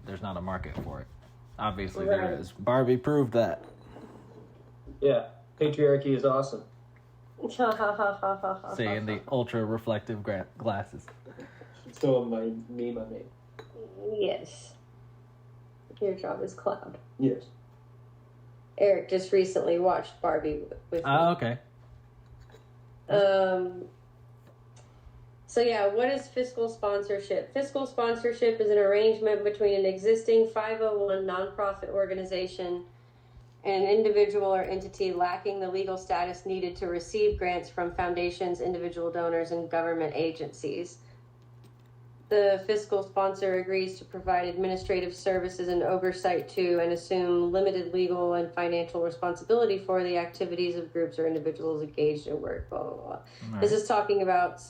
there's not a market for it. Obviously there is. Barbie proved that. Yeah, patriarchy is awesome. Saying the ultra reflective glasses. So my meme I made. Yes. Your job is cloud. Yes. Eric just recently watched Barbie with me. Oh, okay. So yeah, what is fiscal sponsorship? Fiscal sponsorship is an arrangement between an existing 501 nonprofit organization and an individual or entity lacking the legal status needed to receive grants from foundations, individual donors, and government agencies. The fiscal sponsor agrees to provide administrative services and oversight to and assume limited legal and financial responsibility for the activities of groups or individuals engaged in work, blah, blah, blah. Right. This is talking about,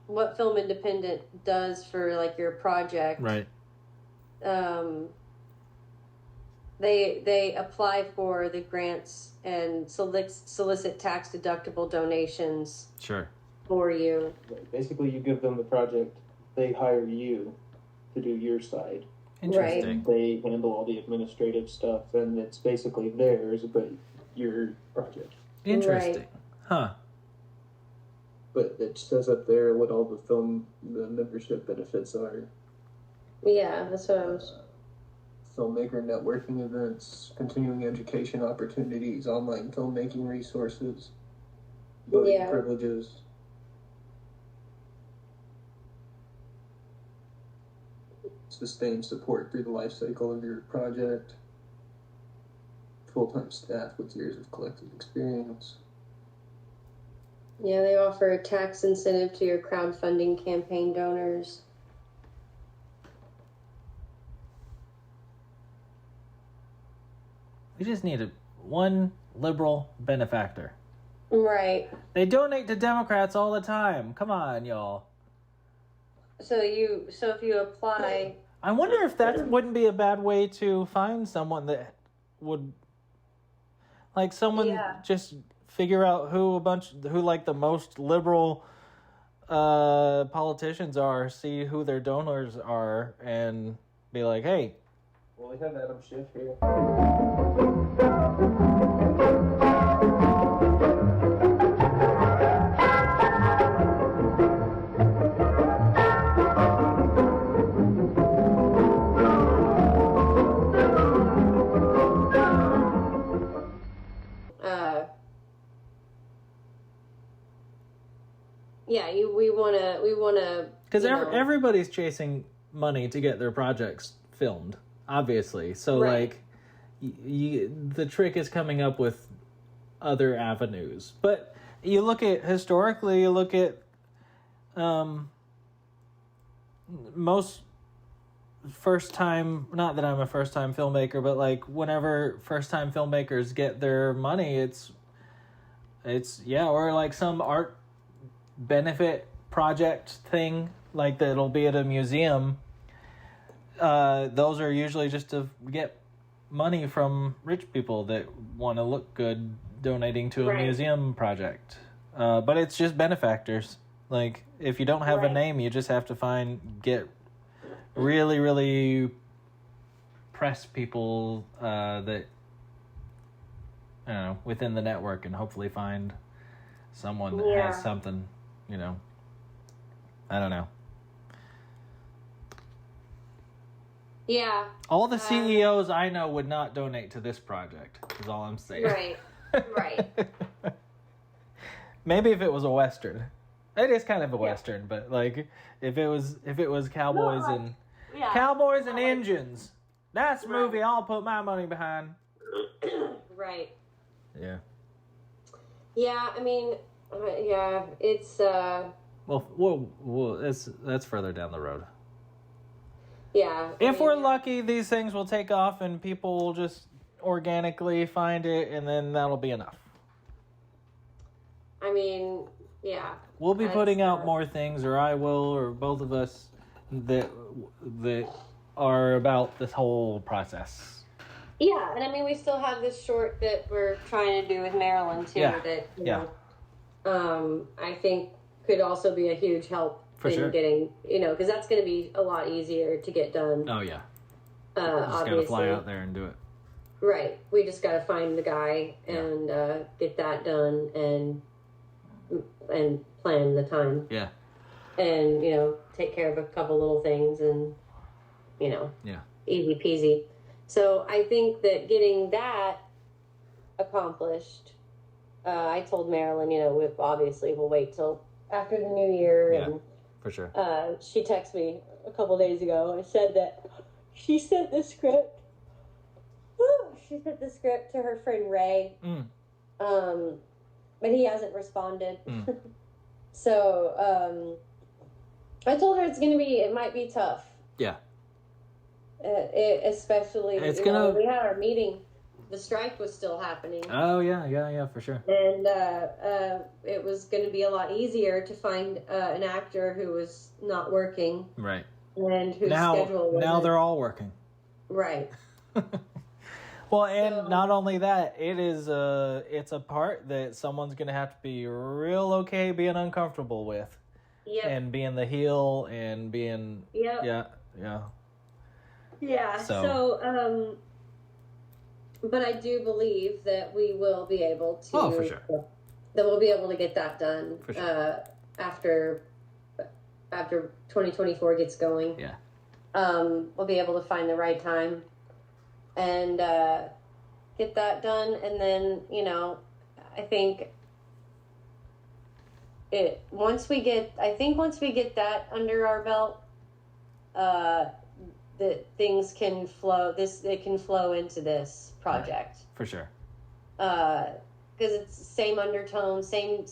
what Film Independent does for, like, your project. Right. They apply for the grants and solicit tax-deductible donations Sure. for you. Basically, you give them the project, they hire you to do your side. Interesting. They handle all the administrative stuff, and it's basically theirs, but your project. Interesting. Right. Huh. But it says up there what all the membership benefits are. Yeah, that's what I was... Filmmaker networking events, continuing education opportunities, online filmmaking resources, voting privileges. Sustained support through the life cycle of your project. Full-time staff with years of collective experience. Yeah, they offer a tax incentive to your crowdfunding campaign donors. We just need one liberal benefactor. Right. They donate to Democrats all the time. Come on, y'all. So if you apply... I wonder if that wouldn't be a bad way to find someone that would... Like, someone just figure out who like the most liberal politicians are, see who their donors are, and be like, hey... Well, we have Adam Schiff here. We wanna. Because everybody's chasing money to get their projects filmed, obviously. So like, the trick is coming up with other avenues. But you look at historically, most first time. Not that I'm a first time filmmaker, but like whenever first time filmmakers get their money, it's or like some art benefit project thing like that'll be at a museum. Those are usually just to get money from rich people that want to look good donating to a museum project. But it's just benefactors. Like, if you don't have a name, you just have to get really, really press people that, I don't know, within the network, and hopefully find someone that has something, you know. I don't know. Yeah. All the CEOs I know would not donate to this project, is all I'm saying. Right. Right. Maybe if it was a Western. It is kind of a Western, but like if it was cowboys and cowboys and engines. That's a movie I'll put my money behind. Right. Yeah. Yeah, I mean, it's Well, that's further down the road. Yeah. If we're lucky, these things will take off and people will just organically find it, and then that'll be enough. I mean, yeah. We'll be putting out more things, or I will, or both of us, that are about this whole process. Yeah, and I mean, we still have this short that we're trying to do with Marilyn, too, that, you know, I think could also be a huge help in getting, you know, because that's going to be a lot easier to get done. Oh, yeah. Just got to fly out there and do it. Right. We just got to find the guy and get that done and plan the time. Yeah. And, you know, take care of a couple little things and, you know, easy peasy. So I think that getting that accomplished, I told Marilyn, you know, we'll wait till after the new year. Yeah, and for sure. She texted me a couple days ago and said that she sent the script. She sent the script to her friend Ray. But he hasn't responded. So, I told her it might be tough. Yeah. Especially, we had our meeting, the strike was still happening. Oh, yeah, for sure. And it was going to be a lot easier to find an actor who was not working. Right. And whose schedule was now they're all working. Right. Well, and not only that, it's a part that someone's going to have to be real okay being uncomfortable with. Yep. And being the heel and being... Yep. Yeah. Yeah. So but I do believe that we will be able to... Oh, for sure. That we'll be able to get that done for sure. After 2024 gets going. Yeah. We'll be able to find the right time and get that done. And then, you know, I think once we get that under our belt, that things can flow. It can flow into this project. Right. For sure. Because it's same undertone, same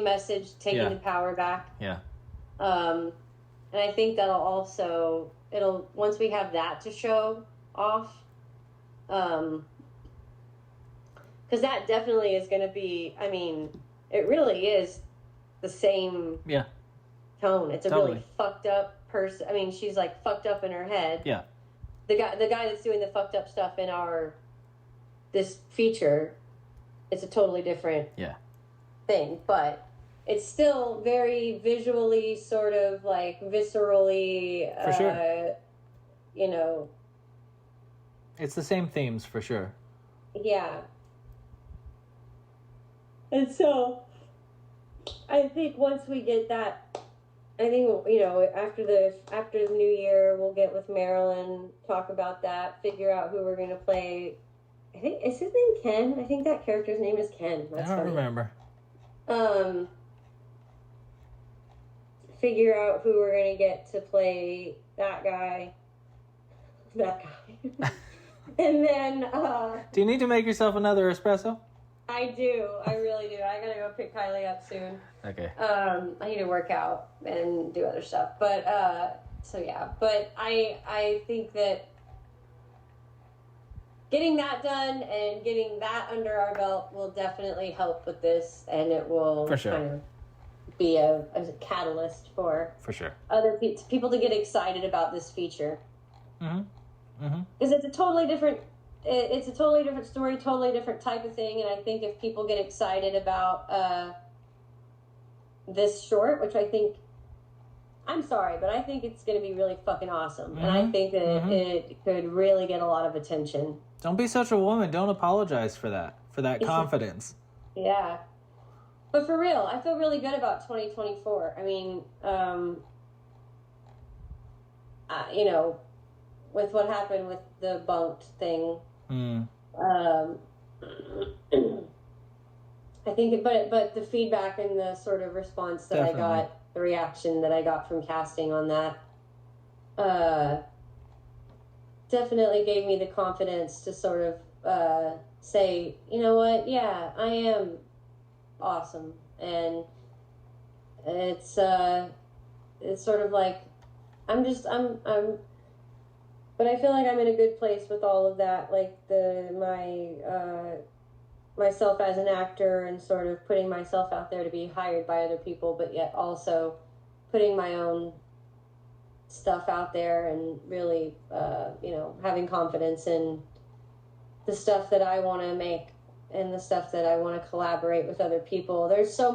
message, taking the power back. Yeah. And I think it'll once we have that to show off, because that definitely is going to be, I mean, it really is the same tone. It's a really fucked up person. I mean, she's like fucked up in her head. Yeah. The guy that's doing the fucked up stuff in this feature, it's a totally different thing, but it's still very visually sort of like viscerally, for sure. You know. It's the same themes for sure. Yeah. And so I think once we get that, I think, you know, after the new year, we'll get with Marilyn, talk about that, figure out who we're going to play. I think, is his name Ken? I think that character's name is Ken. That's I don't funny. remember. Figure out who we're going to get to play that guy. And then, do you need to make yourself another espresso? I do. I really do. I gotta go pick Kylie up soon. Okay. I need to work out and do other stuff. But, so yeah. But I think that getting that done and getting that under our belt will definitely help with this, and it will for sure. kind of be a catalyst for sure other people to get excited about this feature. Because it's a totally different story, totally different type of thing, and I think if people get excited about this short, which I think, I'm sorry, but I think it's going to be really fucking awesome, and I think that it could really get a lot of attention. Don't be such a woman. Don't apologize for that confidence. Yeah. But for real, I feel really good about 2024. I mean, you know, with what happened with the bunked thing, I think, but the feedback and the sort of response that Definitely. I got, the reaction that I got from casting on that, definitely gave me the confidence to sort of say, you know what, yeah, I am awesome, and it's sort of like I'm, but I feel like I'm in a good place with all of that, like myself as an actor and sort of putting myself out there to be hired by other people, but yet also putting my own stuff out there and really, you know, having confidence in the stuff that I want to make and the stuff that I want to collaborate with other people. There's so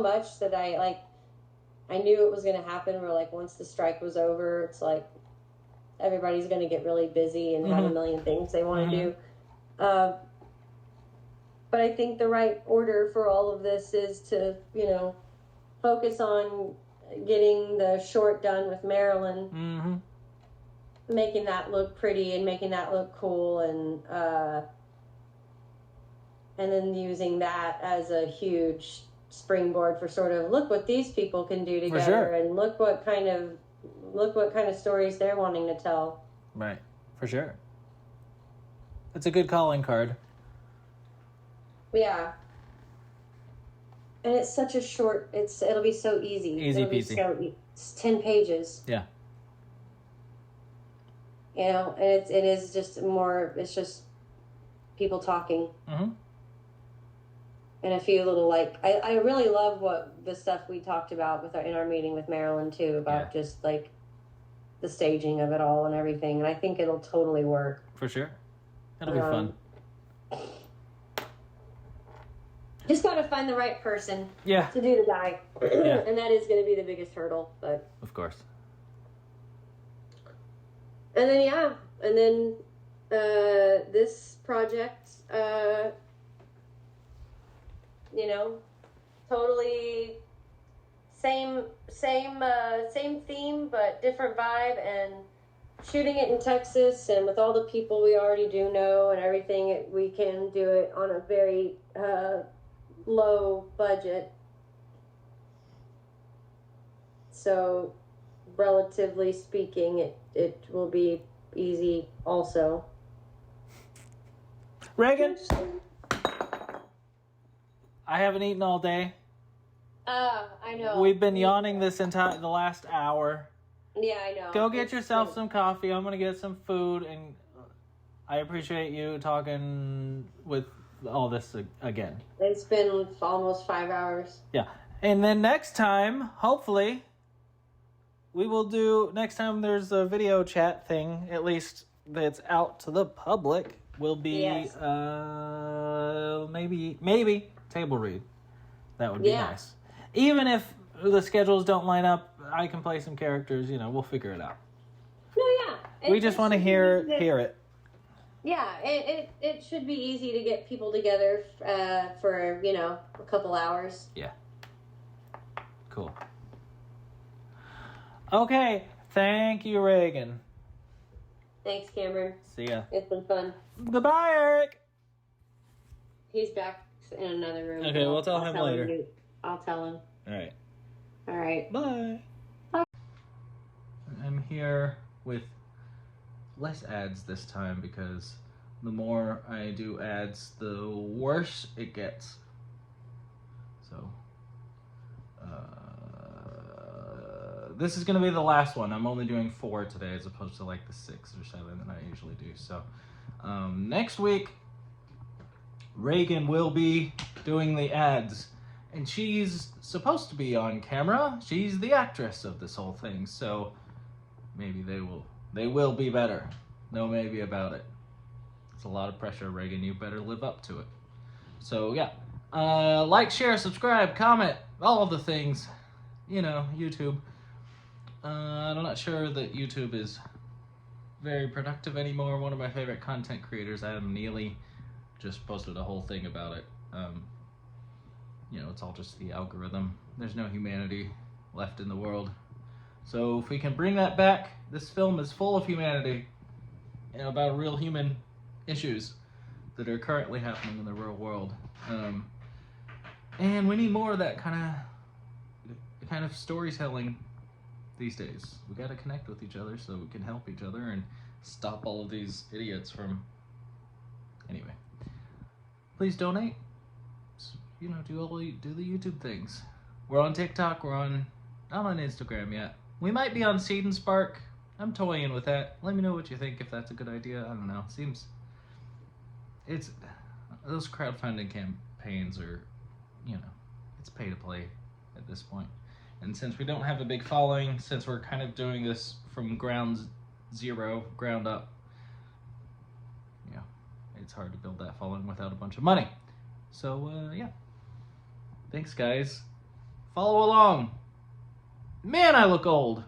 much that I knew it was going to happen, where like once the strike was over, it's like everybody's going to get really busy and have a million things they want to do. But I think the right order for all of this is to, you know, focus on getting the short done with Marilyn, making that look pretty and making that look cool, and then using that as a huge springboard for sort of look what these people can do together, sure. and look what kind of stories they're wanting to tell. Right, for sure. It's a good calling card. Yeah. And it's such a short, it'll be so easy. Easy peasy. It's 10 pages. Yeah. You know, and it is just more, it's just people talking. And a few little, like, I really love what the stuff we talked about in our meeting with Marilyn too, about just like the staging of it all and everything. And I think it'll totally work. For sure. It'll be fun. Just got to find the right person to do the guy. Yeah. And that is going to be the biggest hurdle. But of course. And then, this project, you know, totally same theme, but different vibe, and shooting it in Texas and with all the people we already do know and everything, we can do it on a very, low budget, so relatively speaking it will be easy also. Reagan, I haven't eaten all day. I know. We've been yawning the last hour. Yeah, I know. Go get yourself some coffee. I'm gonna get some food, and I appreciate you talking with all this again. It's been almost 5 hours. Yeah. And then next time, hopefully, we will do, next time there's a video chat thing, at least that's out to the public, will be maybe table read. That would be nice. Even if the schedules don't line up, I can play some characters, you know, we'll figure it out. No, yeah. We just want to hear it. Yeah, it should be easy to get people together for, you know, a couple hours. Yeah. Cool. Okay. Thank you, Reagan. Thanks, Cameron. See ya. It's been fun. Goodbye, Eric. He's back in another room. Okay, we'll tell him later. I'll tell him. All right. Bye. I'm here with less ads this time because the more I do ads, the worse it gets. So, this is going to be the last one. I'm only doing 4 today as opposed to like the 6 or 7 that I usually do. So, next week, Reagan will be doing the ads. And she's supposed to be on camera. She's the actress of this whole thing. So, maybe they will be better. No maybe about it. It's a lot of pressure, Reagan. You better live up to it. So, yeah. Like, share, subscribe, comment, all of the things. You know, YouTube. I'm not sure that YouTube is very productive anymore. One of my favorite content creators, Adam Neely, just posted a whole thing about it. you know, it's all just the algorithm. There's no humanity left in the world. So if we can bring that back, this film is full of humanity and about real human issues that are currently happening in the real world. And we need more of that kind of storytelling these days. We got to connect with each other so we can help each other and stop all of these idiots from. Anyway, please donate. You know, do the YouTube things. We're on TikTok. We're not on Instagram yet. We might be on Seed and Spark. I'm toying with that. Let me know what you think, if that's a good idea. I don't know. It's those crowdfunding campaigns are, you know, it's pay to play at this point. And since we don't have a big following, since we're kind of doing this from ground up, yeah, it's hard to build that following without a bunch of money. So, yeah. Thanks, guys. Follow along. Man, I look old.